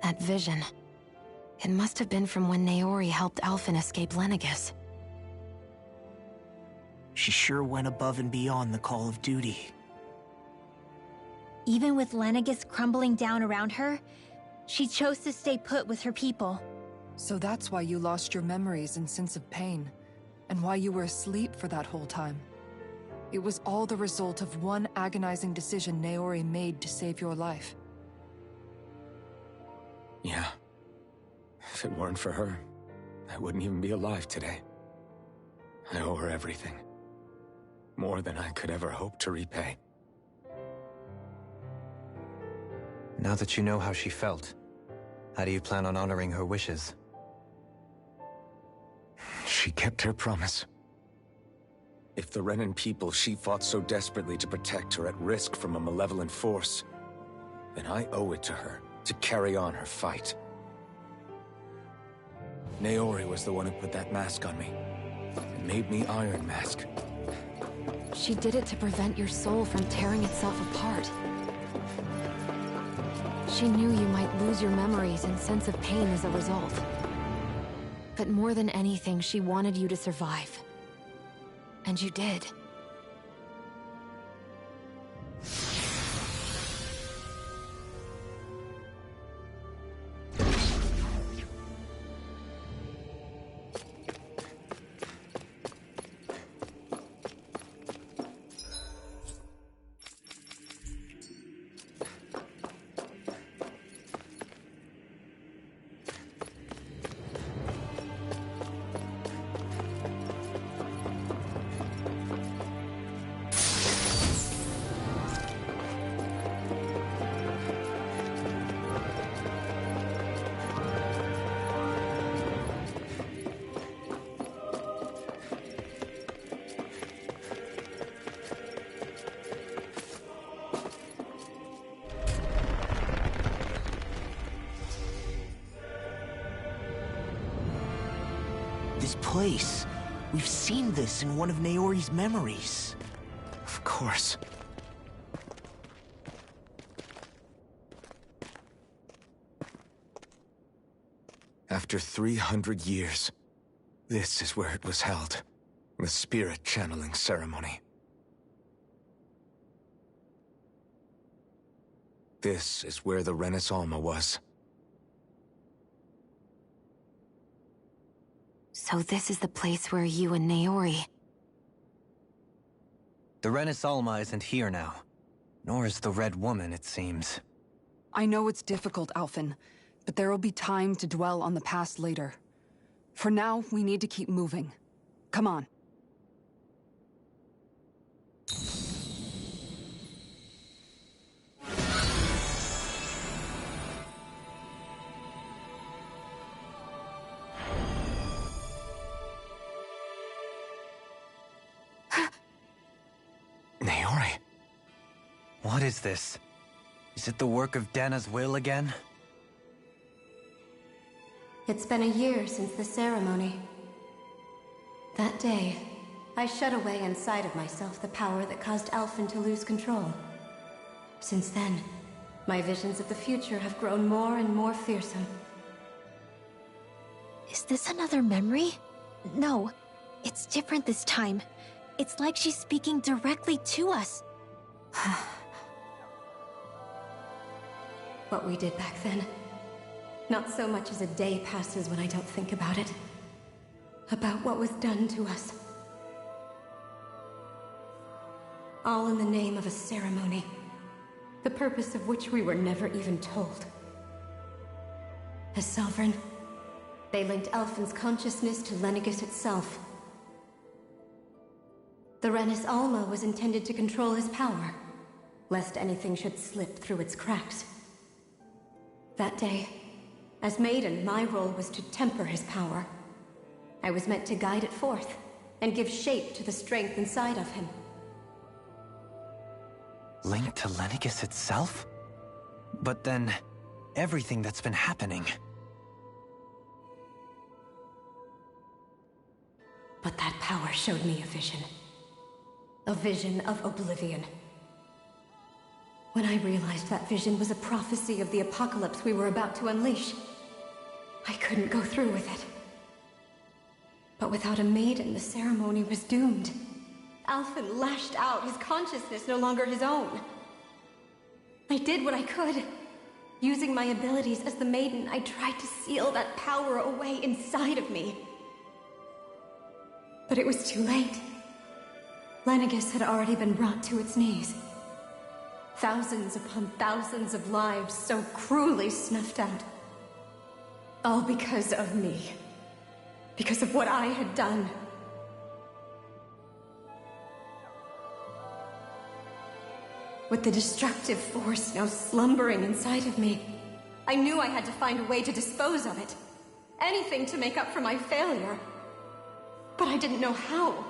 That vision. It must have been from when Naori helped Alphen escape Lenegis. She sure went above and beyond the call of duty. Even with Lenegis crumbling down around her, she chose to stay put with her people. So that's why you lost your memories and sense of pain, and why you were asleep for that whole time. It was all the result of one agonizing decision Naori made to save your life. Yeah. If it weren't for her, I wouldn't even be alive today. I owe her everything. More than I could ever hope to repay. Now that you know how she felt, how do you plan on honoring her wishes? She kept her promise. If the Renan people she fought so desperately to protect are at risk from a malevolent force, then I owe it to her to carry on her fight. Naori was the one who put that mask on me, and made me Iron Mask. She did it to prevent your soul from tearing itself apart. She knew you might lose your memories and sense of pain as a result. But more than anything, she wanted you to survive. And you did. This place. We've seen this in one of Naori's memories. Of course. After 300 years, this is where it was held. The spirit channeling ceremony. this is where the Renis Alma was. So this is the place where you and Naori... The Renis Alma isn't here now. Nor is the Red Woman, it seems. I know it's difficult, Alphen, but there will be time to dwell on the past later. For now, we need to keep moving. Come on. Naori? What is this? Is it the work of Dana's will again? It's been a year since the ceremony. That day, I shut away inside of myself the power that caused Alphen to lose control. Since then, my visions of the future have grown more and more fearsome. Is this another memory? No, it's different this time. It's like she's speaking directly to us. What we did back then. Not so much as a day passes when I don't think about it. About what was done to us. All in the name of a ceremony. The purpose of which we were never even told. As Sovereign, they linked Alphen's consciousness to Lenegis itself. The Renis Alma was intended to control his power, lest anything should slip through its cracks. That day, as Maiden, my role was to temper his power. I was meant to guide it forth, and give shape to the strength inside of him. Linked to Lenegis itself? But then, everything that's been happening... But that power showed me a vision. A vision of oblivion. When I realized that vision was a prophecy of the apocalypse we were about to unleash, I couldn't go through with it. But without a maiden, the ceremony was doomed. Alphen lashed out, his consciousness no longer his own. I did what I could. Using my abilities as the maiden, I tried to seal that power away inside of me. But it was too late. Lenegis had already been brought to its knees. Thousands upon thousands of lives so cruelly snuffed out. All because of me. Because of what I had done. With the destructive force now slumbering inside of me, I knew I had to find a way to dispose of it. Anything to make up for my failure. But I didn't know how.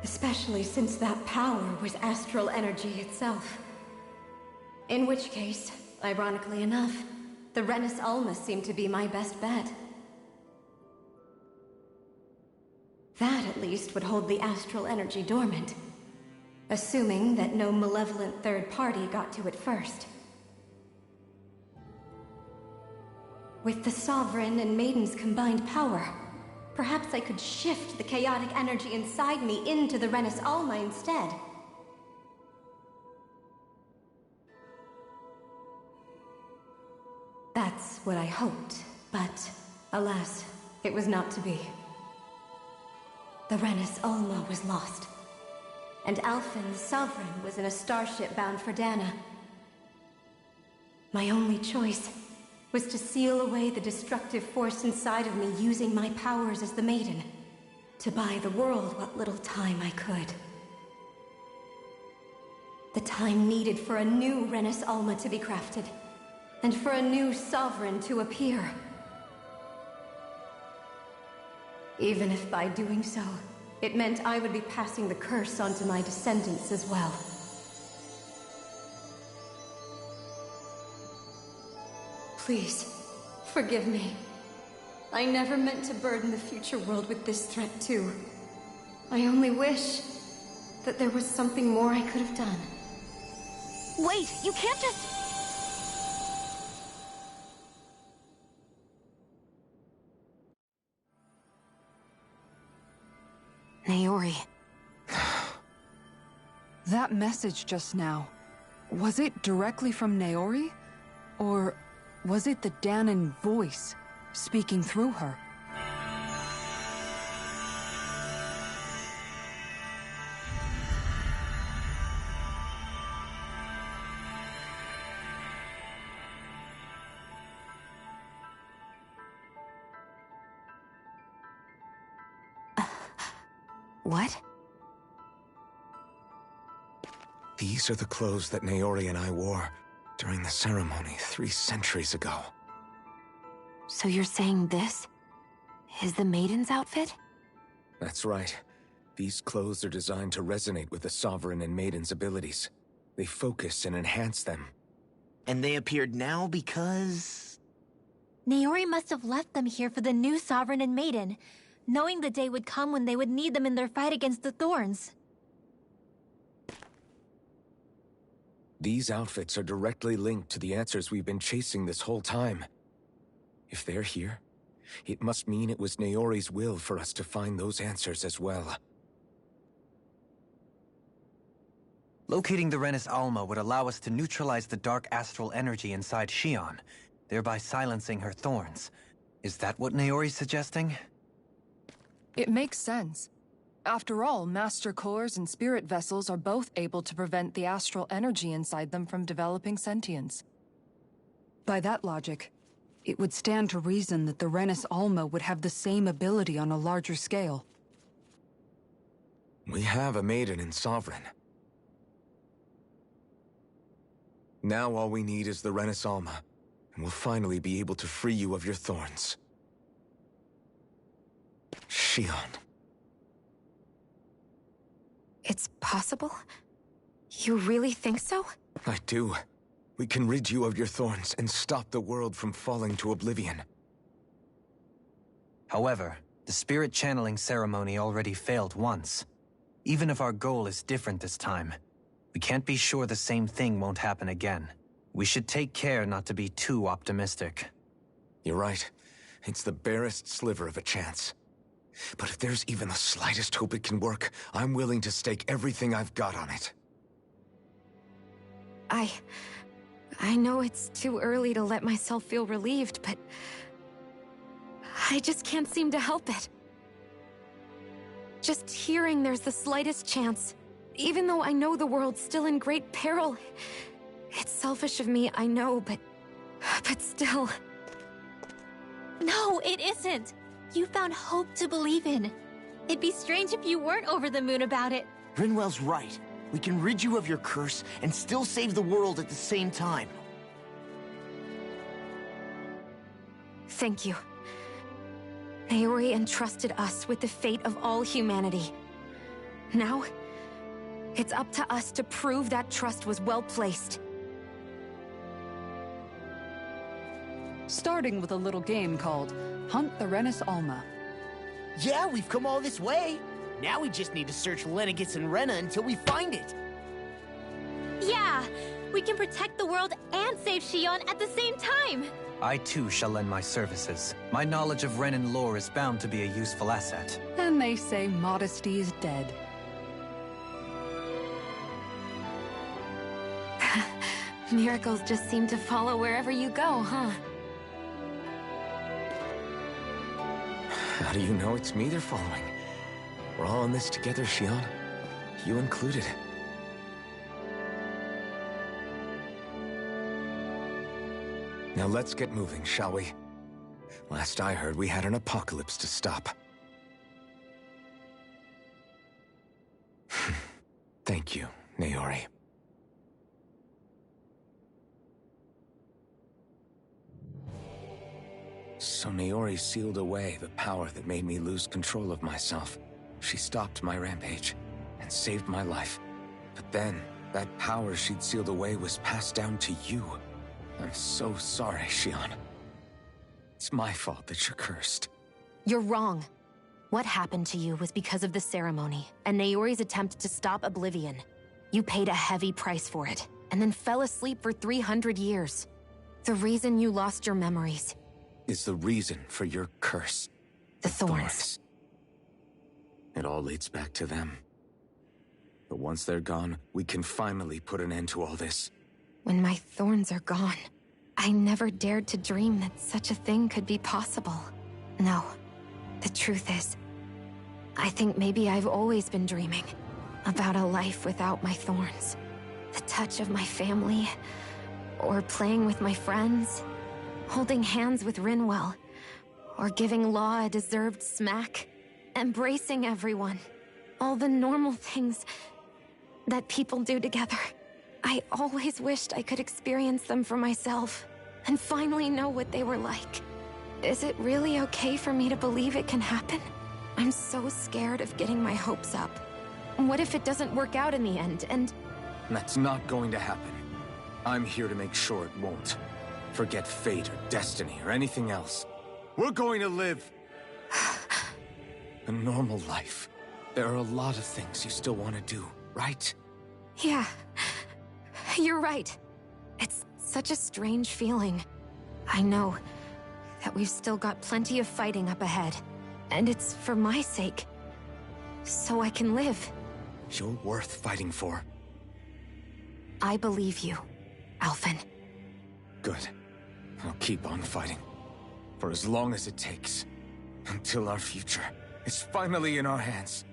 Especially since that power was astral energy itself. In which case, ironically enough, the Renis Alma seemed to be my best bet. That, at least, would hold the astral energy dormant. Assuming that no malevolent third party got to it first. With the Sovereign and Maiden's combined power, perhaps I could shift the chaotic energy inside me into the Renis Alma instead. That's what I hoped, but alas, it was not to be. The Renis Alma was lost, and Alphen, the Sovereign, was in a starship bound for Dana. My only choice was to seal away the destructive force inside of me using my powers as the Maiden, to buy the world what little time I could. The time needed for a new Renis Alma to be crafted, and for a new Sovereign to appear. Even if by doing so, it meant I would be passing the curse onto my descendants as well. Please, forgive me. I never meant to burden the future world with this threat too. I only wish that there was something more I could have done. Wait, you can't just... Naori. That message just now, was it directly from Naori? Or was it the Dahnan voice speaking through her? What? These are the clothes that Naori and I wore during the ceremony 3 centuries ago. So you're saying this is the Maiden's outfit? That's right. These clothes are designed to resonate with the Sovereign and Maiden's abilities. They focus and enhance them. And they appeared now because... Naori must have left them here for the new Sovereign and Maiden, knowing the day would come when they would need them in their fight against the Thorns. These outfits are directly linked to the answers we've been chasing this whole time. If they're here, it must mean it was Naori's will for us to find those answers as well. Locating the Renis Alma would allow us to neutralize the dark astral energy inside Xion, thereby silencing her thorns. Is that what Naori's suggesting? It makes sense. After all, Master Cores and Spirit Vessels are both able to prevent the astral energy inside them from developing sentience. By that logic, it would stand to reason that the Renis Alma would have the same ability on a larger scale. We have a Maiden and Sovereign. Now all we need is the Renis Alma, and we'll finally be able to free you of your thorns. Xion. It's possible? You really think so? I do. We can rid you of your thorns and stop the world from falling to oblivion. However, the spirit channeling ceremony already failed once. Even if our goal is different this time, we can't be sure the same thing won't happen again. We should take care not to be too optimistic. You're right. It's the barest sliver of a chance. But if there's even the slightest hope it can work, I'm willing to stake everything I've got on it. I know it's too early to let myself feel relieved, but I just can't seem to help it. Just hearing there's the slightest chance, even though I know the world's still in great peril. It's selfish of me, I know, but still. No, it isn't. You found hope to believe in. It'd be strange if you weren't over the moon about it. Rinwell's right. We can rid you of your curse and still save the world at the same time. Thank you. Naori entrusted us with the fate of all humanity. Now, it's up to us to prove that trust was well placed. Starting with a little game called Hunt the Renis Alma. Yeah, we've come all this way. Now we just need to search Lenegis and Rena until we find it. Yeah, we can protect the world and save Xion at the same time. I too shall lend my services. My knowledge of Renan lore is bound to be a useful asset. And they say modesty is dead. Miracles just seem to follow wherever you go, huh? How do you know it's me they're following? We're all in this together, Xion. You included. Now let's get moving, shall we? Last I heard, we had an apocalypse to stop. Thank you, Naori. So Naori sealed away the power that made me lose control of myself. She stopped my rampage and saved my life. But then, that power she'd sealed away was passed down to you. I'm so sorry, Xion. It's my fault that you're cursed. You're wrong. What happened to you was because of the ceremony, and Naori's attempt to stop Oblivion. You paid a heavy price for it, and then fell asleep for 300 years. The reason you lost your memories is the reason for your curse. The Thorns. It all leads back to them. But once they're gone, we can finally put an end to all this. When my thorns are gone, I never dared to dream that such a thing could be possible. No, the truth is, I think maybe I've always been dreaming about a life without my thorns. The touch of my family, or playing with my friends, holding hands with Rinwell, or giving Law a deserved smack, embracing everyone. All the normal things that people do together. I always wished I could experience them for myself, and finally know what they were like. Is it really okay for me to believe it can happen? I'm so scared of getting my hopes up. What if it doesn't work out in the end, and... That's not going to happen. I'm here to make sure it won't. Forget fate or destiny or anything else. We're going to live a normal life. There are a lot of things you still want to do, right? Yeah, you're right. It's such a strange feeling. I know that we've still got plenty of fighting up ahead, and it's for my sake, so I can live. You're worth fighting for. I believe you, Alphen. Good. I'll keep on fighting. For as long as it takes. Until our future is finally in our hands.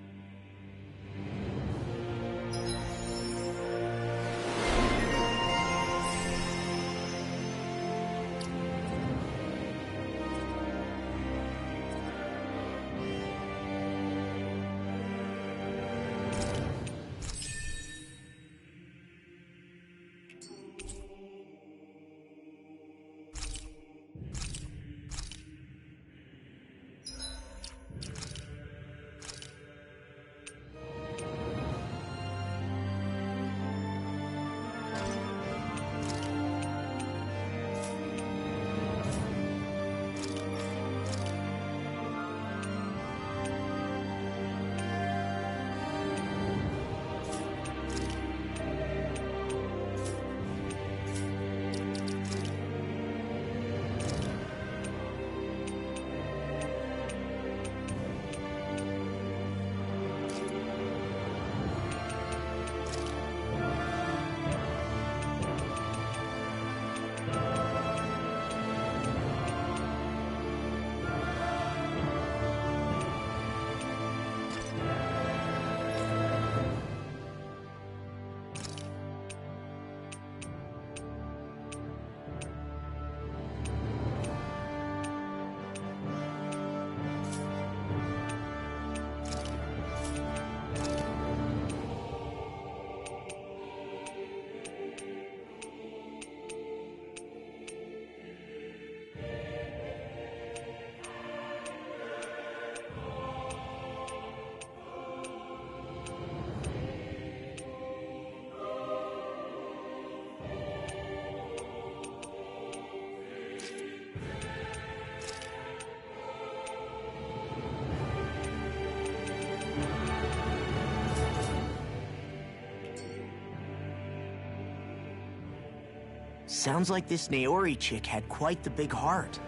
Sounds like this Naori chick had quite the big heart.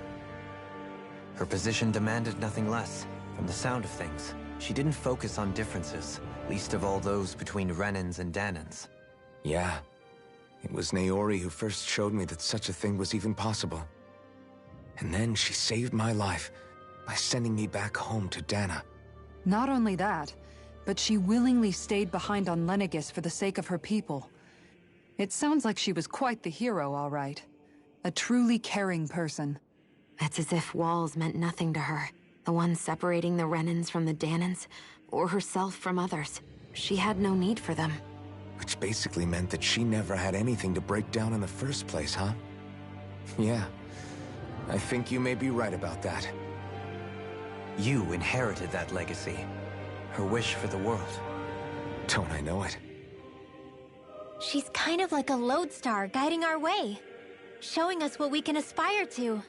Her position demanded nothing less. From the sound of things, she didn't focus on differences, least of all those between Renans and Danans. Yeah. It was Naori who first showed me that such a thing was even possible. And then she saved my life by sending me back home to Dana. Not only that, but she willingly stayed behind on Lenegis for the sake of her people. It sounds like she was quite the hero, all right. A truly caring person. It's as if walls meant nothing to her. The ones separating the Renans from the Danans, or herself from others. She had no need for them. Which basically meant that she never had anything to break down in the first place, huh? Yeah. I think you may be right about that. You inherited that legacy. Her wish for the world. Don't I know it? She's kind of like a lodestar guiding our way, showing us what we can aspire to.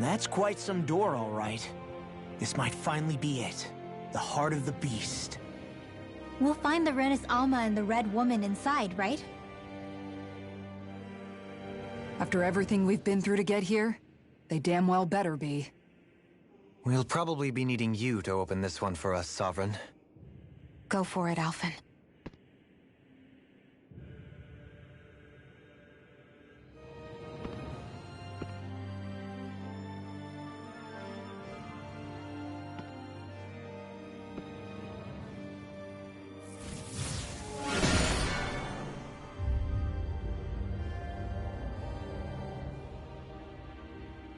That's quite some door, all right. This might finally be it. The heart of the beast. We'll find the Renis Alma and the Red Woman inside, right? After everything we've been through to get here, they damn well better be. We'll probably be needing you to open this one for us, Sovereign. Go for it, Alphen.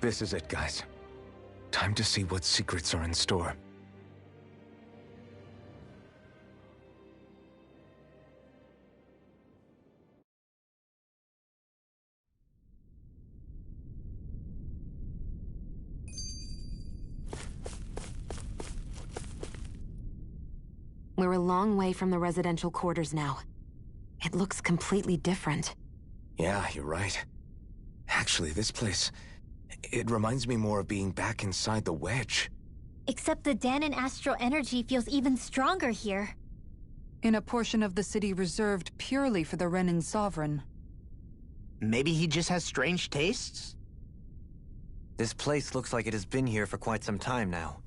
This is it, guys. Time to see what secrets are in store. We're a long way from the residential quarters now. It looks completely different. Yeah, you're right. Actually, this place... it reminds me more of being back inside the Wedge. Except the Dahnan astral energy feels even stronger here. In a portion of the city reserved purely for the Renin Sovereign. Maybe he just has strange tastes? This place looks like it has been here for quite some time now.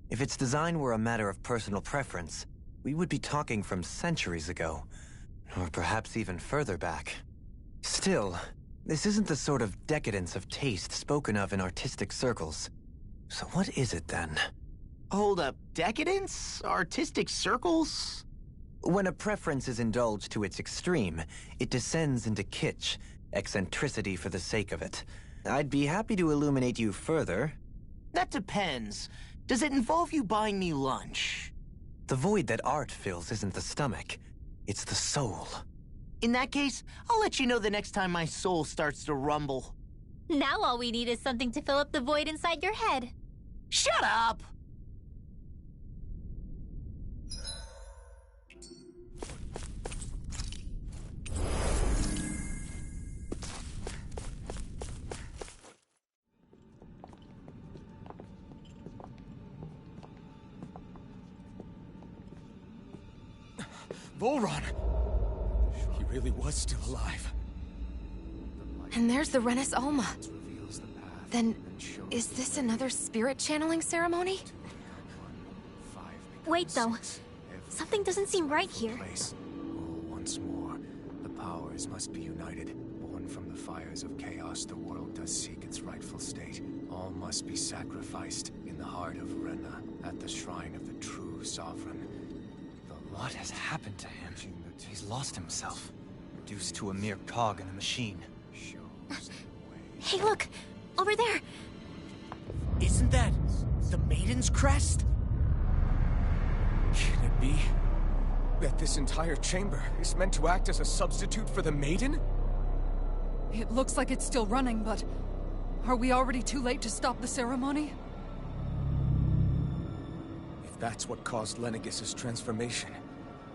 If its design were a matter of personal preference, we would be talking from centuries ago. Or perhaps even further back. Still, this isn't the sort of decadence of taste spoken of in artistic circles. So what is it then? Hold up, decadence? Artistic circles? When a preference is indulged to its extreme, it descends into kitsch, eccentricity for the sake of it. I'd be happy to illuminate you further. That depends. Does it involve you buying me lunch? The void that art fills isn't the stomach, it's the soul. In that case, I'll let you know the next time my soul starts to rumble. Now all we need is something to fill up the void inside your head. Shut up! Volron! He really was still alive. And there's the Renis Alma. Then, is this another spirit channeling ceremony? Wait, though. Something doesn't seem right here. Once more, the powers must be united. Born from the fires of chaos, the world does seek its rightful state. All must be sacrificed in the heart of Rena, at the shrine of the true sovereign. What has happened to him? He's lost himself, reduced to a mere cog in the machine. Hey, look! Over there! Isn't that the Maiden's crest? Can it be that this entire chamber is meant to act as a substitute for the Maiden? It looks like it's still running, but... are we already too late to stop the ceremony? If that's what caused Lenegis' transformation,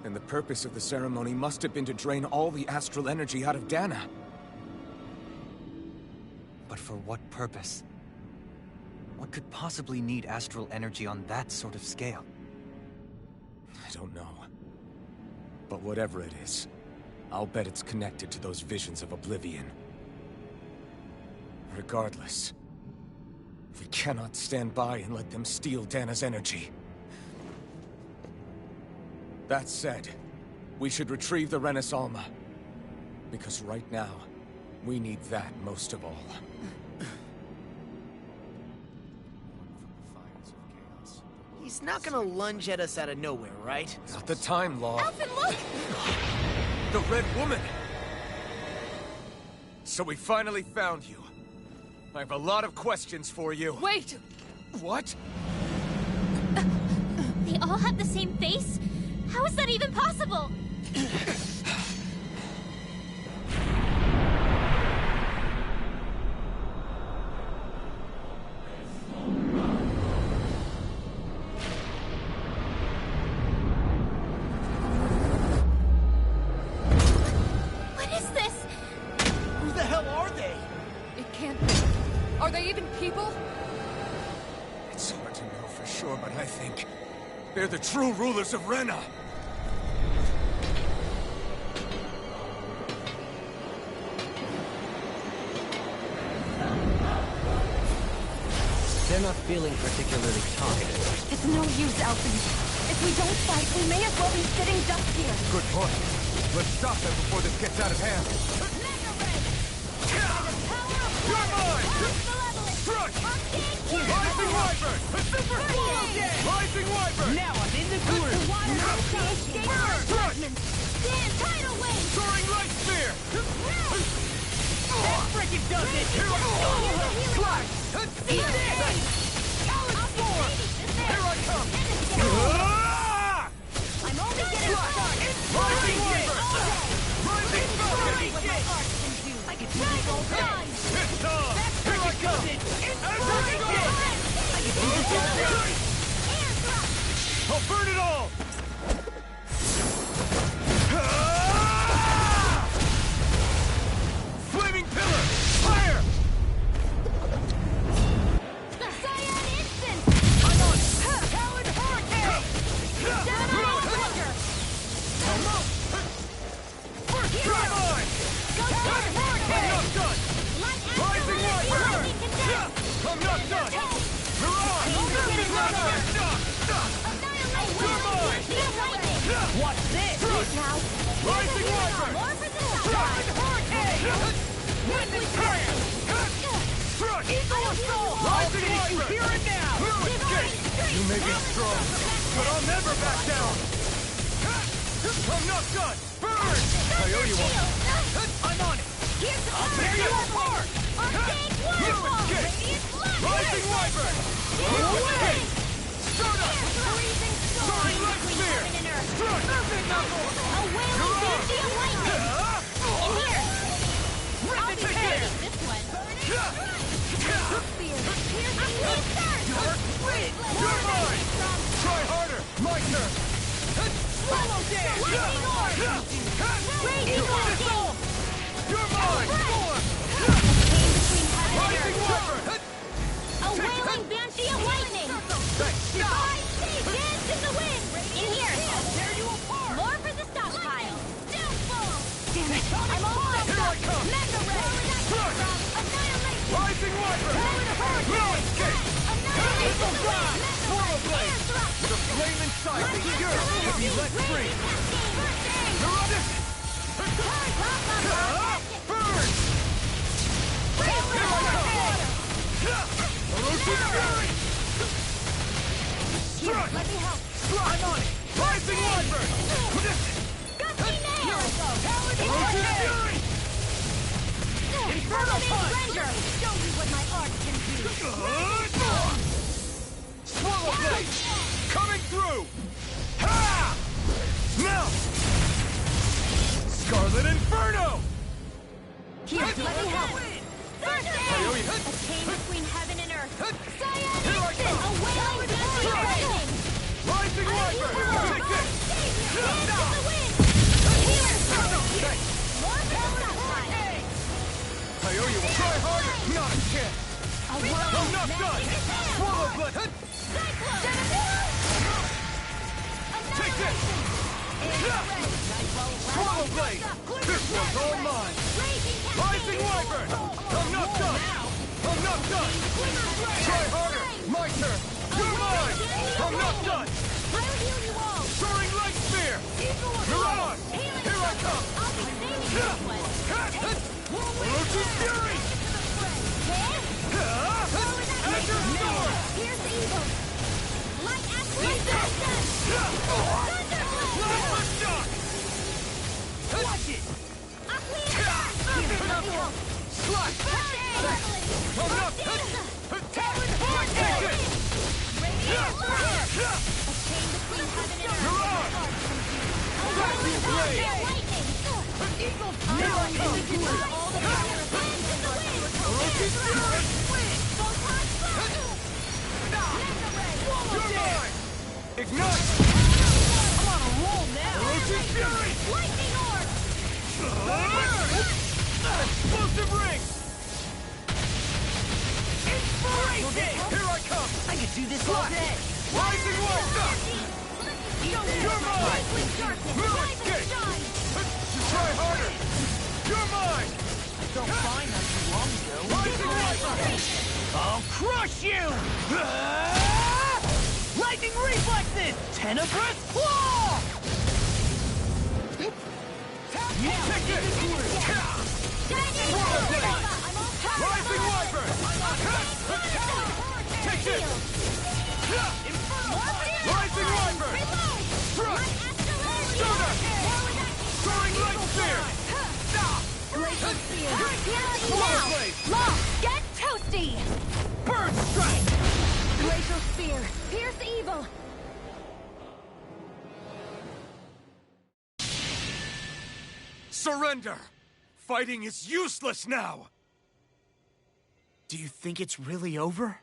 then the purpose of the ceremony must have been to drain all the astral energy out of Dahna. But for what purpose? What could possibly need astral energy on that sort of scale? I don't know. But whatever it is, I'll bet it's connected to those visions of oblivion. Regardless, we cannot stand by and let them steal Dahna's energy. That said, we should retrieve the Renis Alma. Because right now, we need that most of all. He's not gonna lunge at us out of nowhere, right? Not the time, Law. Alphen, look! The Red Woman! So we finally found you. I have a lot of questions for you. Wait! What? They all have the same face? How is that even possible? What is this? Who the hell are they? It can't be. Are they even people? sure, but I think they're the true rulers of Rena. They're not feeling particularly talkative. It's no use, Alfie. If we don't fight, we may as well be sitting ducks here. Good point. Let's stop them before this gets out of hand. You're mine! Crush! Rising Wyvern! Super Rising Wyvern! Now I'm in the groove! Crush! Tidal wave! Soaring Light Spear! That frickin' does it! Here I go! Flash! Eat this! Here I come! I'm only getting started! Rising Wyvern! Rising Falcon! I can do this all day! It's time! Here I come! I'll burn it all! Flaming Pillar! Fire! Cyan Instant! I'm on! Talon Hurricane! Down on Outrigger! First try mine! Talon Hurricane! I'm not done! Rising Wyvern! I'm not done! Mirage! Moving Runner! You're mine! Watch this! Rising Wyvern! Talon Hurricane! Lightning Fire! Crush! Rising Wyvern! Here and now! No escape! You may be strong, but I'll never back down! I'm not done! Burn! I owe you one! I'm on it! I'll tear you apart! You escape! Rising Wyvern! No escape! Stardust! Soaring Light Spear! Crush! Nothing knuckles! A wailing Banshee of lightning! In here! I'll be taking this one! You're mine! Try harder! My turn! Swallow dance! You want this all! You're mine! Rising Wyvern! A wailing Banshee of lightning! Dance in the wind! In here! Tear you apart! More for the stockpile! Downfall! Damn it! I'm all Here I come! Mega Ray! Crush! Annihilation! Rising Wyvern! No escape! Annihilation! Swallow Blade! The flame inside the earth will be let free! You're on it! Burn! Here I come! Elusive Fury! Struck! Let me help! I'm on it! Rising Wyvern! Gusty Nail! Elusive Fury! Inferno Splendor! Show me what my art can do! Swallow Blade! Coming through! Ha! Now! Scarlet Inferno! Here, let me help! First I owe you. a chain between heaven and earth! Cyan Here I Instant! come. A wailing Banshee of lightning! Rising Wyvern! Take this! Dance in the wind! Here! More for the stockpile! I owe you. Try harder! Not a chance! I'm not done! Swallow Blade! Take this! Swallow Blade! This one's all mine! Rising Wyvern! I'm not done! I'm not done! Try harder! My turn! You're mine! I'm not done! I'll heal you all! Soaring Light Spear! Mirage! Here I come! I'll be saving this one! Elusive Fury! Azure Sword! Here's the evil! Light Aspirations! Plasma Shock! Watch it! Let me help! Slash! I'm not... Talon Take it! Mirage! Lightning Blade! Here I come! Elusive Fury! You're mine! Ignite! I'm on a roll now! Elusive Fury! Lightning Orb! Explosive Ring! Inspiration! Here I come! I could do this all day! You're mine! Just try harder! You're mine! I felt fine not too long ago. I'll crush you! Lightning reflexes! Tenebrous claw! Take it! Rising Wyvern! Take it! Rising Wyvern! Thrust! Stunner! Soaring Light Spear! Glacial Spear! Fire Blade! Law! Get toasty! Bird strike! Glacial Spear! Pierce evil! Surrender! Fighting is useless now! Do you think it's really over?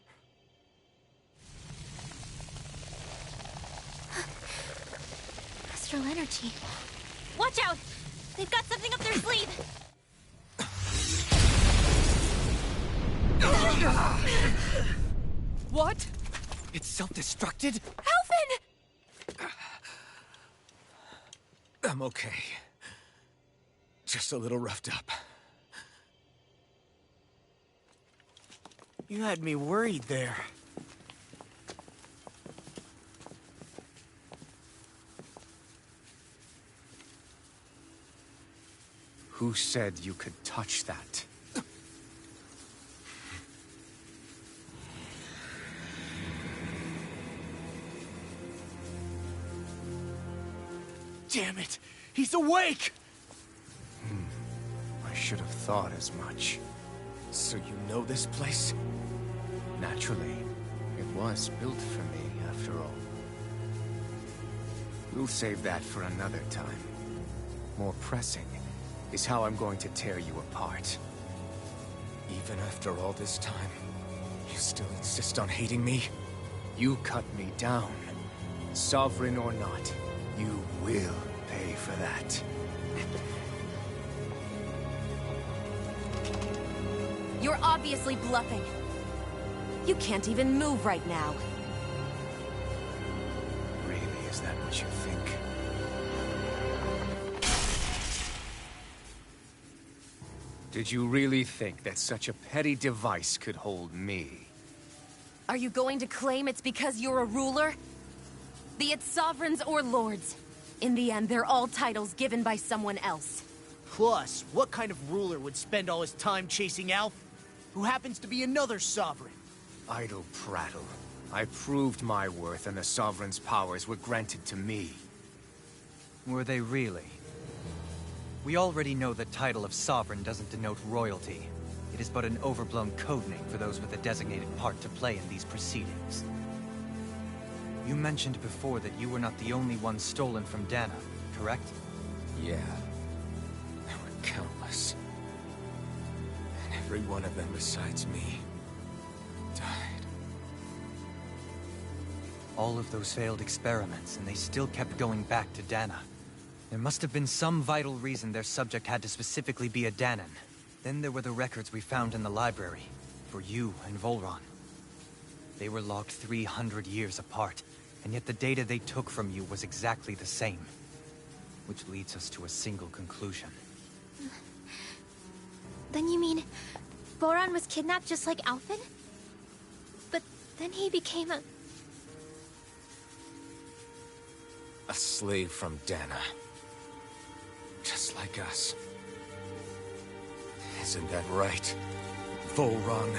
Astral energy. Watch out! They've got something up their sleeve! What? It's self-destructed? Alphen! I'm okay. Just a little roughed up. You had me worried there. Who said you could touch that? Damn it! He's awake! I should have thought as much. So you know this place? Naturally. It was built for me, after all. We'll save that for another time. More pressing is how I'm going to tear you apart. Even after all this time, you still insist on hating me? You cut me down. Sovereign or not, you will pay for that. You're obviously bluffing. You can't even move right now. Really, is that what you think? Did you really think that such a petty device could hold me? Are you going to claim it's because you're a ruler? Be it sovereigns or lords. In the end, they're all titles given by someone else. Plus, what kind of ruler would spend all his time chasing Alph, who happens to be another sovereign? Idle prattle. I proved my worth and the Sovereign's powers were granted to me. Were they really? We already know the title of Sovereign doesn't denote royalty. It is but an overblown codename for those with a designated part to play in these proceedings. You mentioned before that you were not the only one stolen from Dana, correct? Yeah. There were countless. And every one of them besides me died. All of those failed experiments, and they still kept going back to Dana. There must have been some vital reason their subject had to specifically be a Danan. Then there were the records we found in the library, for you and Volron. They were logged 300 years apart, and yet the data they took from you was exactly the same. Which leads us to a single conclusion. Then you mean... Voron was kidnapped just like Alphen? But then he became a... A slave from Dana. Just like us. Isn't that right, Volron?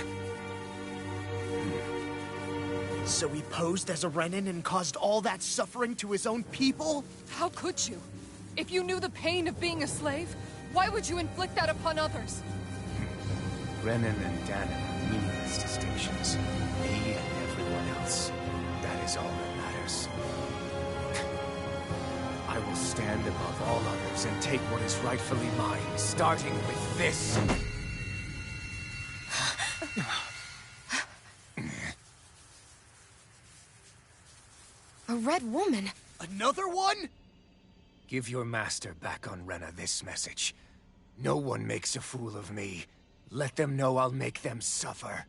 So he posed as a Renan and caused all that suffering to his own people? How could you? If you knew the pain of being a slave, why would you inflict that upon others? Renan and Danan are meaningless distinctions. Me and everyone else. That is all that matters. I will stand above all others and take what is rightfully mine, starting with this. A red woman? Another one? Give your master back on Rena this message. No one makes a fool of me. Let them know I'll make them suffer.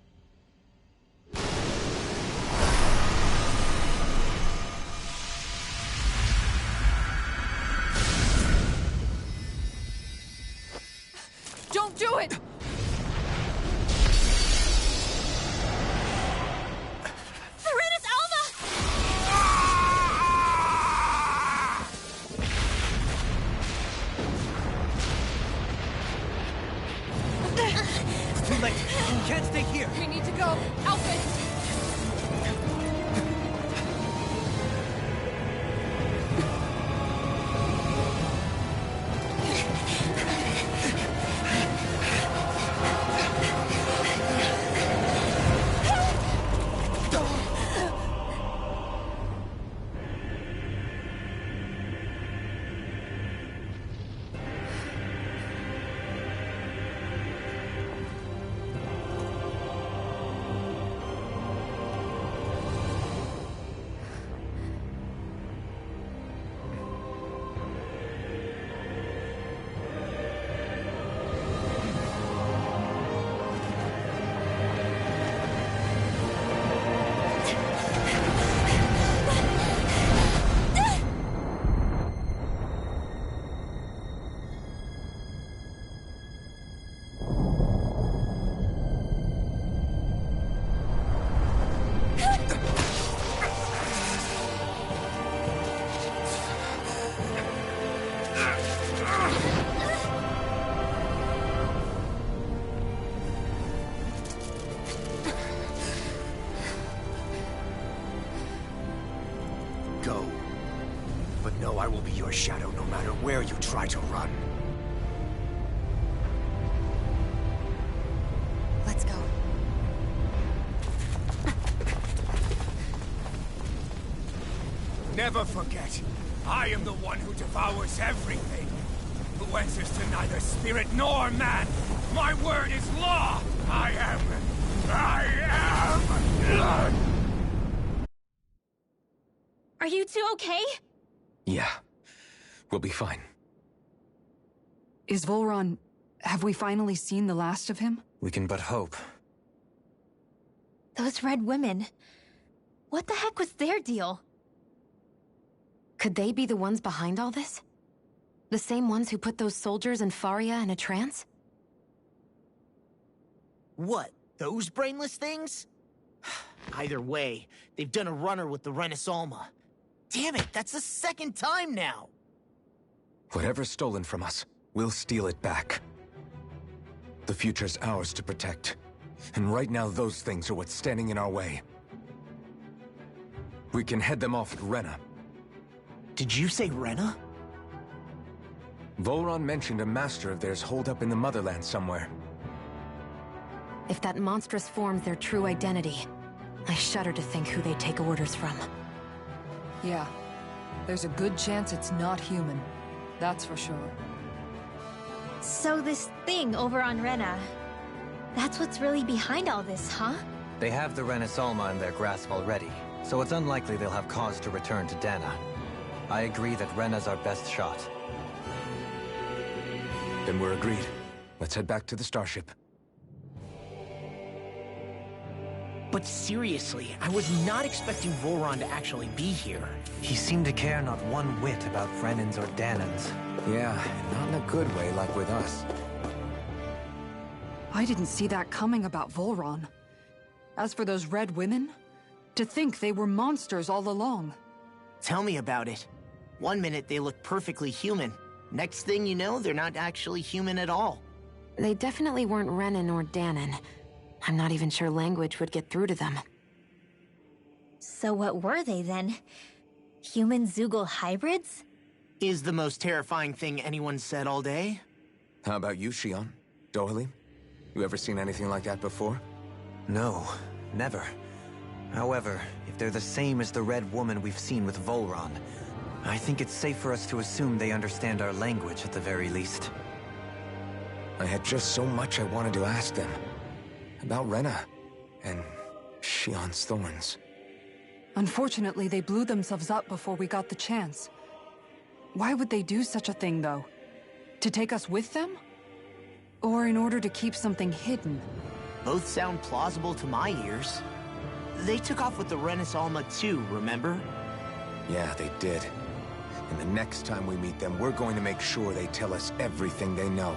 go. But know I will be your shadow no matter where you try to run. Let's go. Never forget, I am the one who devours everything. Who answers to neither spirit nor man. My word is law. I am... Are you two okay? Yeah. We'll be fine. Is Volron... have we finally seen the last of him? We can but hope. Those red women. What the heck was their deal? Could they be the ones behind all this? The same ones who put those soldiers and Faria in a trance? What? Those brainless things? Either way, they've done a runner with the Renaissalma. Damn it, that's the second time now! Whatever's stolen from us, we'll steal it back. The future's ours to protect. And right now those things are what's standing in our way. We can head them off at Rena. Did you say Rena? Volron mentioned a master of theirs holed up in the motherland somewhere. If that monstrous form's their true identity, I shudder to think who they take orders from. Yeah. There's a good chance it's not human. That's for sure. So this thing over on Rena... that's what's really behind all this, huh? They have the Renaissalma in their grasp already, so it's unlikely they'll have cause to return to Dana. I agree that Rena's our best shot. Then we're agreed. Let's head back to the starship. But seriously, I was not expecting Volron to actually be here. He seemed to care not one whit about Renans or Danans. Yeah, not in a good way like with us. I didn't see that coming about Volron. As for those red women, to think they were monsters all along. Tell me about it. One minute they look perfectly human. Next thing you know, they're not actually human at all. They definitely weren't Renan or Danan. I'm not even sure language would get through to them. So what were they then? Human Zeugal hybrids? Is the most terrifying thing anyone said all day. How about you, Shion? Dohalim? You ever seen anything like that before? No, never. However, if they're the same as the Red Woman we've seen with Volron, I think it's safe for us to assume they understand our language at the very least. I had just so much I wanted to ask them. About Rena, and Shion's thorns. Unfortunately, they blew themselves up before we got the chance. Why would they do such a thing, though? To take us with them? Or in order to keep something hidden? Both sound plausible to my ears. They took off with the Renaissalma too, remember? Yeah, they did. And the next time we meet them, we're going to make sure they tell us everything they know.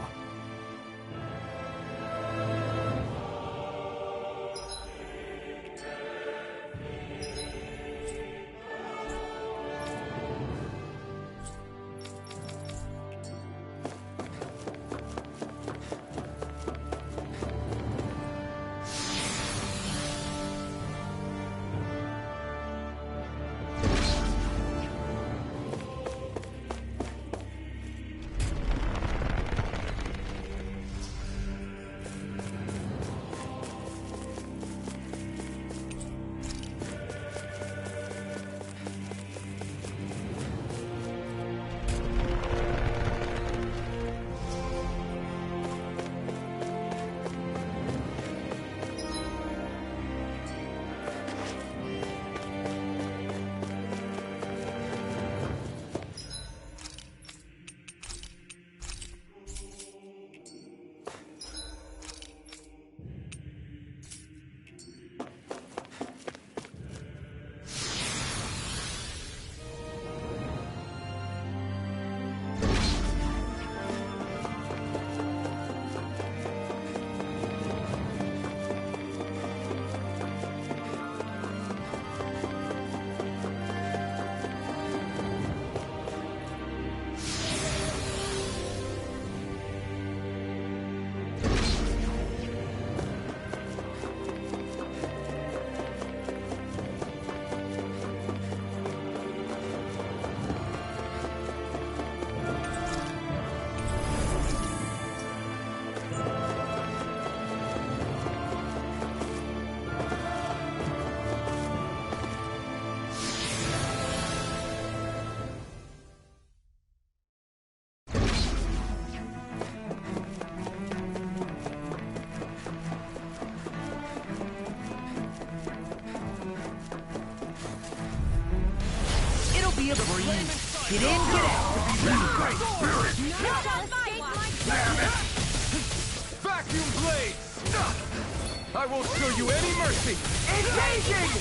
be a breeze. Get in, get out. Vacuum blades! I won't show you any mercy! Engaging!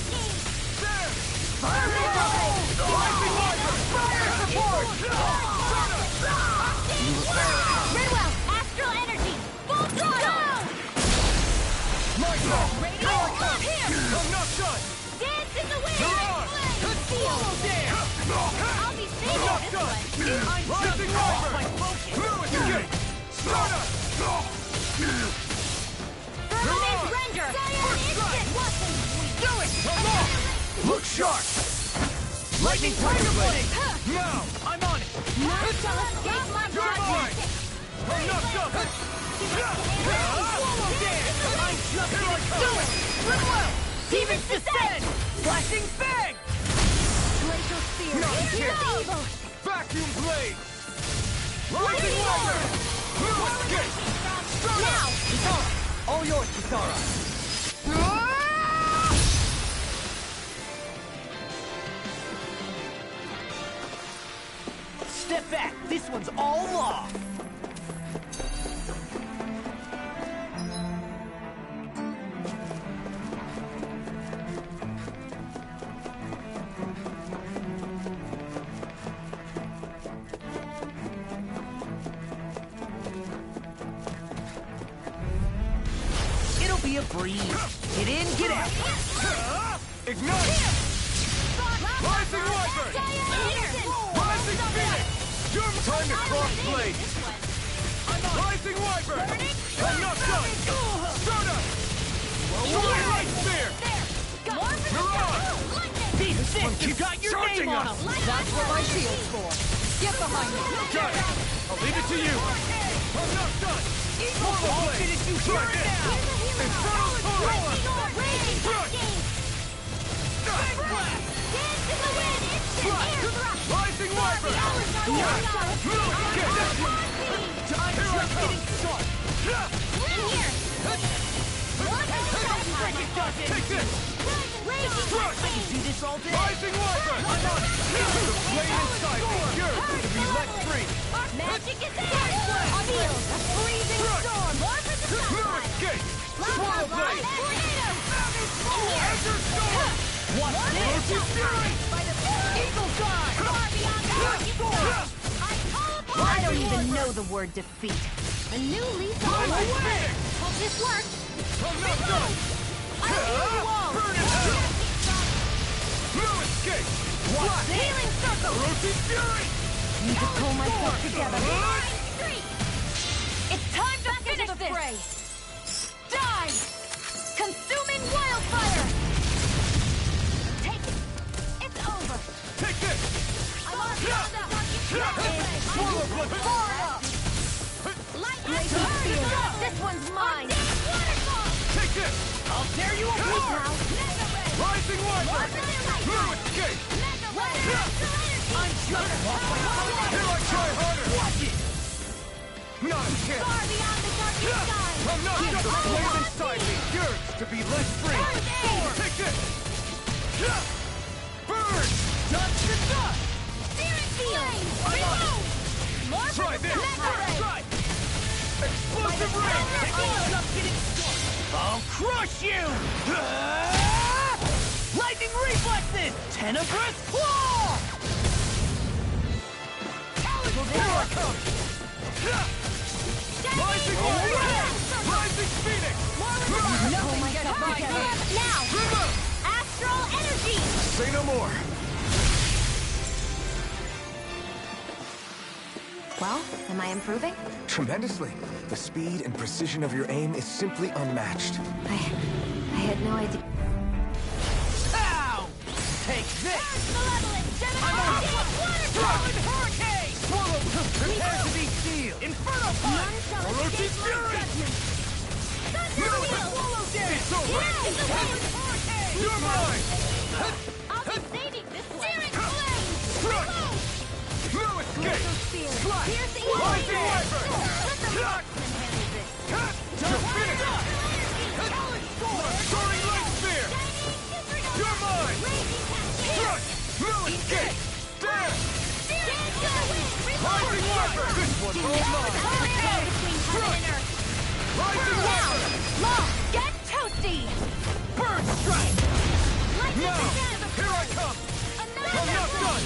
There! Fire Rising Wiper! Fire support! Redwell, astral energy! Full throttle! Michael! Here! I'm not done! Dance in the wind! Mirage! Follow dance! I'll be I'm saving not this done! one! Rising Wiper! Lewis, engage! Stardust! Firmament render! Instant! Do it! Come on! Look sharp! Lightning Tiger Blade! Now! I'm on it! None shall escape my You're mine! magic! I'm not done! Swallow dance! I'm just getting started! Redwell! Demons descend! Flashing fang! Glacial spear! Not here! Evil! Vacuum blade! Rising Wiper! Lewis, escape! Now! Kisara! All yours, Kisara! Step back. This one's all law. It'll be a breeze. Get in, get out. Ignite! Rising Wiper! Rising Phoenix! Your time to cross blades! Rising Wiper! I'm not done! Stardust! Light Spear! Mirage! These six keeps got your charging name on us. them. That's what my shield's for. Get behind me. Got it! I'll leave it to you! I'm not done! Portal I'll Blade! finish you Try here this! now. Infernal Torrent! Rising Wiper! I'm just getting started! Take this! I can do this all day. Rising Wiper! I'm on it! The flame inside me yearns to be let free! Magic is there! Feel the freezing storm! More for the Lewis, escape! Swallow Blade! Enter Storm! What Roshi Fury! Eagle Dive! I don't even know the word defeat. A new lease on life. Hope this works. I'm not done! Burn it out! Lewis, escape! What? Healing circle! Roshi Fury! Need to pull myself together. It's time to finish this! Fray. Die! Consuming wildfire! Take it! It's over! Take this! I'm on Swallow Blood! This one's mine! Take this! I'll tear you apart! Rising Wiper! Lewis, escape! I'm just Here I try harder! Watch it! Not a chance! Far beyond the darkest sky! I'm not done! The flame inside me yearns to be let free! Take this! Burn! Dust to dust! Spirit field! Reload! More Try this! Try! Explosive ring! I'm just getting started! I'll crush you! Lightning reflexes! Tenebrous claw! Here I come! Rising Wiper! Rising Phoenix! Pull myself together. Now! Astral energy! Say no more! Well, am I improving? Tremendously. The speed and precision of your aim is simply unmatched. I had no idea. Ow! Take this! I'm on Throwing hurricane! Swallow! Prepare to be sealed! Inferno punch! Orochi Fury! Swallow dance! It's over! You're mine! I'll be saving this one! Crush! Lewis, escape! Slash! Rising Wiper! You're finished! Soaring Light Spear! You're mine! Crush! Lewis, escape! Dance! Rising Wyvern! This one's all mine! Between heaven and earth. Rising Wyvern! Law, get toasty! Bird strike! Lightning Now! again! Here I come! I'm not done!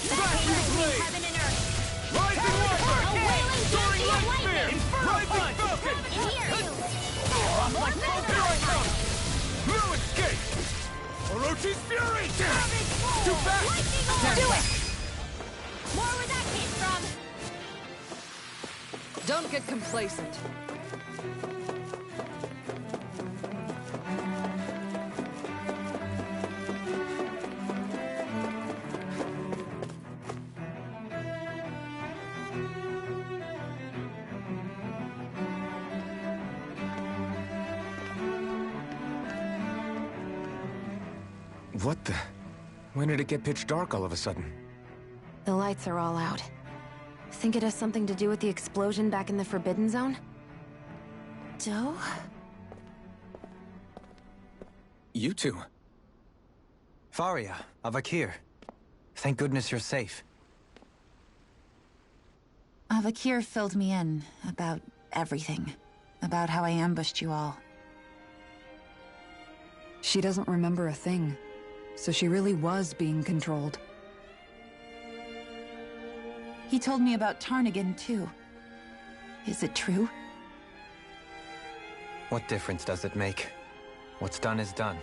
Smash your blade! Heaven and earth. Rising Wyvern! A wailing Soaring Jousty of Light Spear! lightning! Rising Falcon! Hear you! Here I come! No escape! Orochi's Fury! Too fast! Do it! More where that came from! Don't get complacent. What the? When did it get pitch dark all of a sudden? The lights are all out. Think it has something to do with the explosion back in the Forbidden Zone? Doe? You two. Faria, Avakir. Thank goodness you're safe. Avakir filled me in about everything. About how I ambushed you all. She doesn't remember a thing, so she really was being controlled. He told me about Tarnigan, too. Is it true? What difference does it make? What's done is done.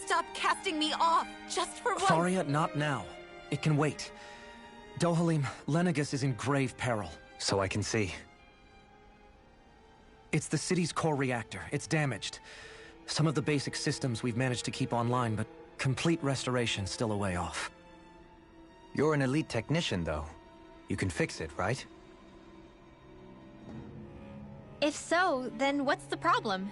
Stop casting me off, just for once! Faria, not now. It can wait. Dohalim, Lenegis is in grave peril. So I can see. It's the city's core reactor. It's damaged. Some of the basic systems we've managed to keep online, but complete restoration's still a way off. You're an elite technician, though. You can fix it, right? If so, then what's the problem?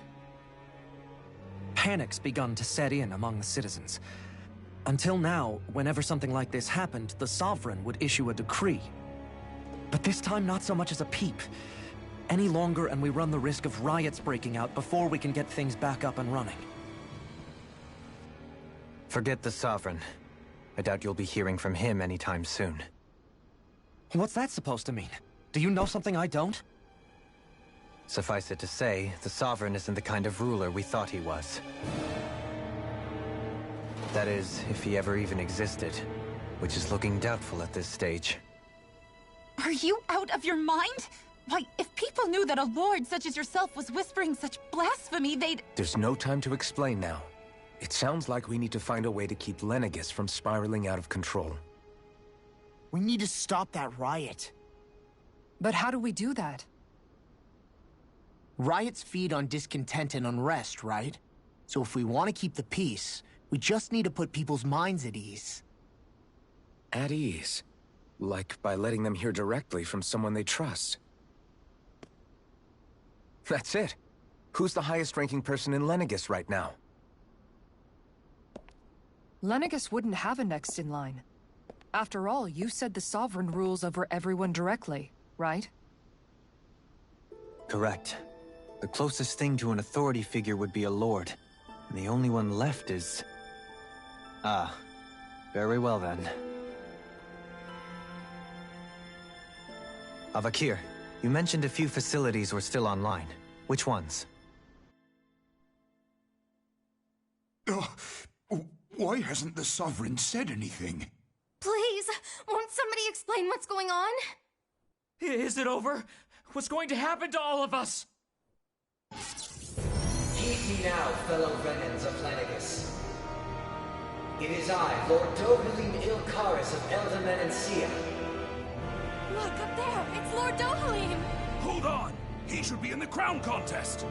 Panic's begun to set in among the citizens. Until now, whenever something like this happened, the Sovereign would issue a decree. But this time, not so much as a peep. Any longer, and we run the risk of riots breaking out before we can get things back up and running. Forget the Sovereign. I doubt you'll be hearing from him anytime soon. What's that supposed to mean? Do you know something I don't? Suffice it to say, the Sovereign isn't the kind of ruler we thought he was. That is, if he ever even existed, which is looking doubtful at this stage. Are you out of your mind? Why, if people knew that a lord such as yourself was whispering such blasphemy, they'd... There's no time to explain now. It sounds like we need to find a way to keep Lenegis from spiraling out of control. We need to stop that riot. But how do we do that? Riots feed on discontent and unrest, right? So if we want to keep the peace, we just need to put people's minds at ease. At ease? Like by letting them hear directly from someone they trust. That's it. Who's the highest-ranking person in Lenegis right now? Lenegis wouldn't have a next in line. After all, you said the Sovereign rules over everyone directly, right? Correct. The closest thing to an authority figure would be a lord. And the only one left is... Ah. Very well then. Avakir, you mentioned a few facilities were still online. Which ones? Why hasn't the Sovereign said anything? Please, won't somebody explain what's going on? Is it over? What's going to happen to all of us? Heed me now, fellow Renans of Lenegis. It is I, Lord Dohalim Ilkaris of Elda Menancia. Look, up there! It's Lord Dohalim! Hold on! He should be in the crown contest!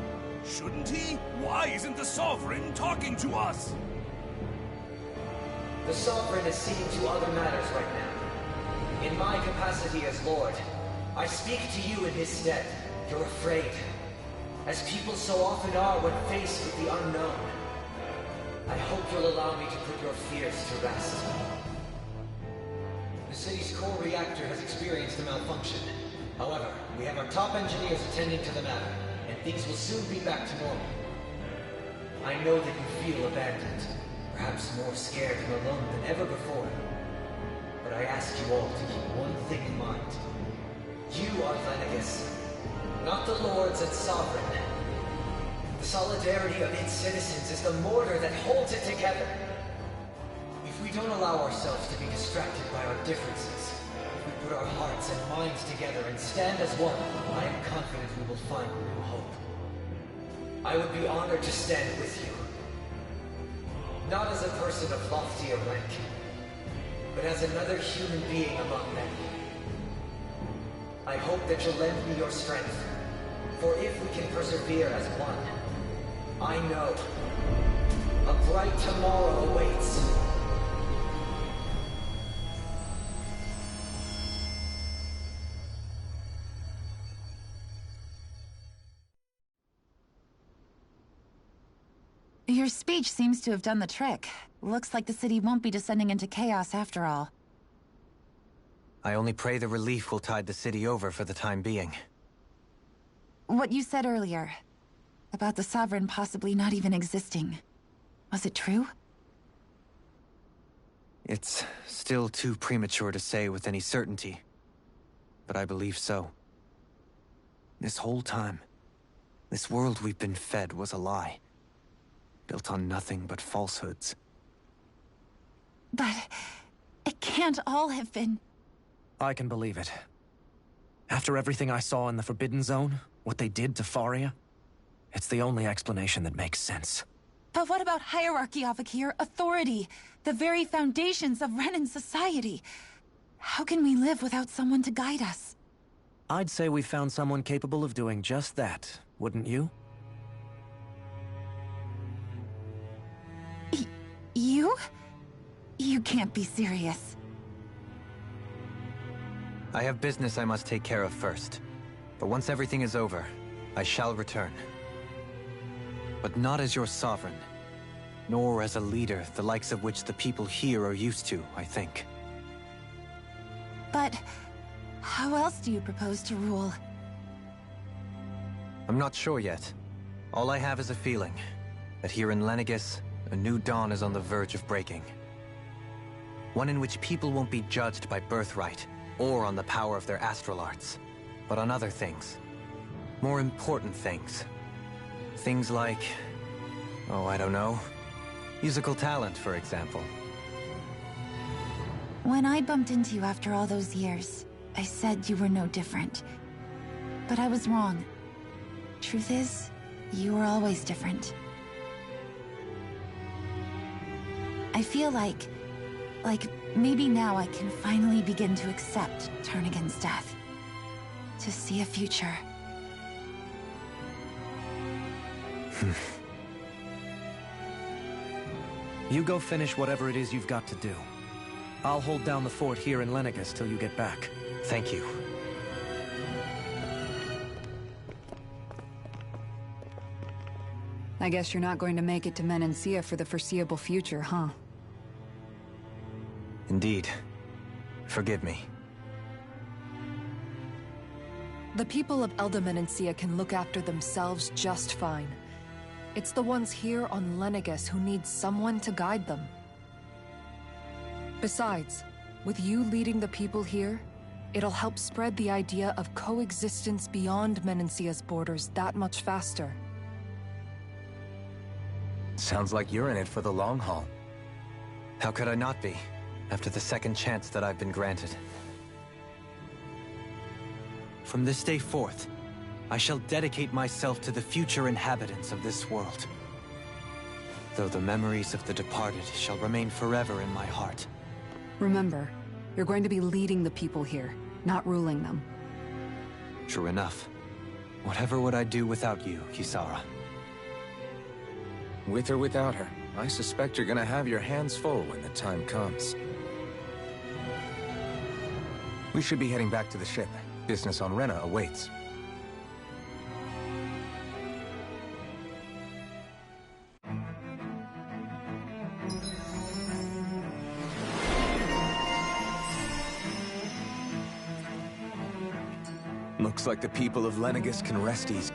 Shouldn't he? Why isn't the Sovereign talking to us? The Sovereign is seeing to other matters right now. In my capacity as Lord, I speak to you in his stead. You're afraid. As people so often are when faced with the unknown. I hope you'll allow me to put your fears to rest. The city's core reactor has experienced a malfunction. However, we have our top engineers attending to the matter, and things will soon be back to normal. I know that you feel abandoned, perhaps more scared and alone than ever before. But I ask you all to keep one thing in mind. You are Lenegis, not the Lords and Sovereign. The solidarity of its citizens is the mortar that holds it together. If we don't allow ourselves to be distracted by our differences, if we put our hearts and minds together and stand as one, I am confident we will find new hope. I would be honored to stand with you. Not as a person of loftier rank, but as another human being among many. I hope that you'll lend me your strength, for if we can persevere as one, I know a bright tomorrow awaits. Your speech seems to have done the trick. Looks like the city won't be descending into chaos after all. I only pray the relief will tide the city over for the time being. What you said earlier, about the Sovereign possibly not even existing, was it true? It's still too premature to say with any certainty, but I believe so. This whole time, this world we've been fed was a lie. Built on nothing but falsehoods. But it can't all have been... I can believe it. After everything I saw in the Forbidden Zone, what they did to Faria, it's the only explanation that makes sense. But what about hierarchy, Avakir? Authority? The very foundations of Renan society? How can we live without someone to guide us? I'd say we found someone capable of doing just that, wouldn't you? You? You can't be serious. I have business I must take care of first. But once everything is over, I shall return. But not as your sovereign, nor as a leader the likes of which the people here are used to, I think. But how else do you propose to rule? I'm not sure yet. All I have is a feeling that here in Lenegis, a new dawn is on the verge of breaking. One in which people won't be judged by birthright or on the power of their astral arts, but on other things. More important things. Things like, oh, I don't know, musical talent, for example. When I bumped into you after all those years, I said you were no different. But I was wrong. Truth is, you were always different. I feel like maybe now I can finally begin to accept Turnagain's death. To see a future. You go finish whatever it is you've got to do. I'll hold down the fort here in Lenegis till you get back. Thank you. I guess you're not going to make it to Menancia for the foreseeable future, huh? Indeed. Forgive me. The people of Elda Menancia can look after themselves just fine. It's the ones here on Lenegis who need someone to guide them. Besides, with you leading the people here, it'll help spread the idea of coexistence beyond Menancia's borders that much faster. Sounds like you're in it for the long haul. How could I not be, after the second chance that I've been granted? From this day forth, I shall dedicate myself to the future inhabitants of this world. Though the memories of the departed shall remain forever in my heart. Remember, you're going to be leading the people here, not ruling them. True enough. Whatever would I do without you, Kisara? With or without her, I suspect you're gonna have your hands full when the time comes. We should be heading back to the ship. Business on Rena awaits. Looks like the people of Lenegis can rest easy.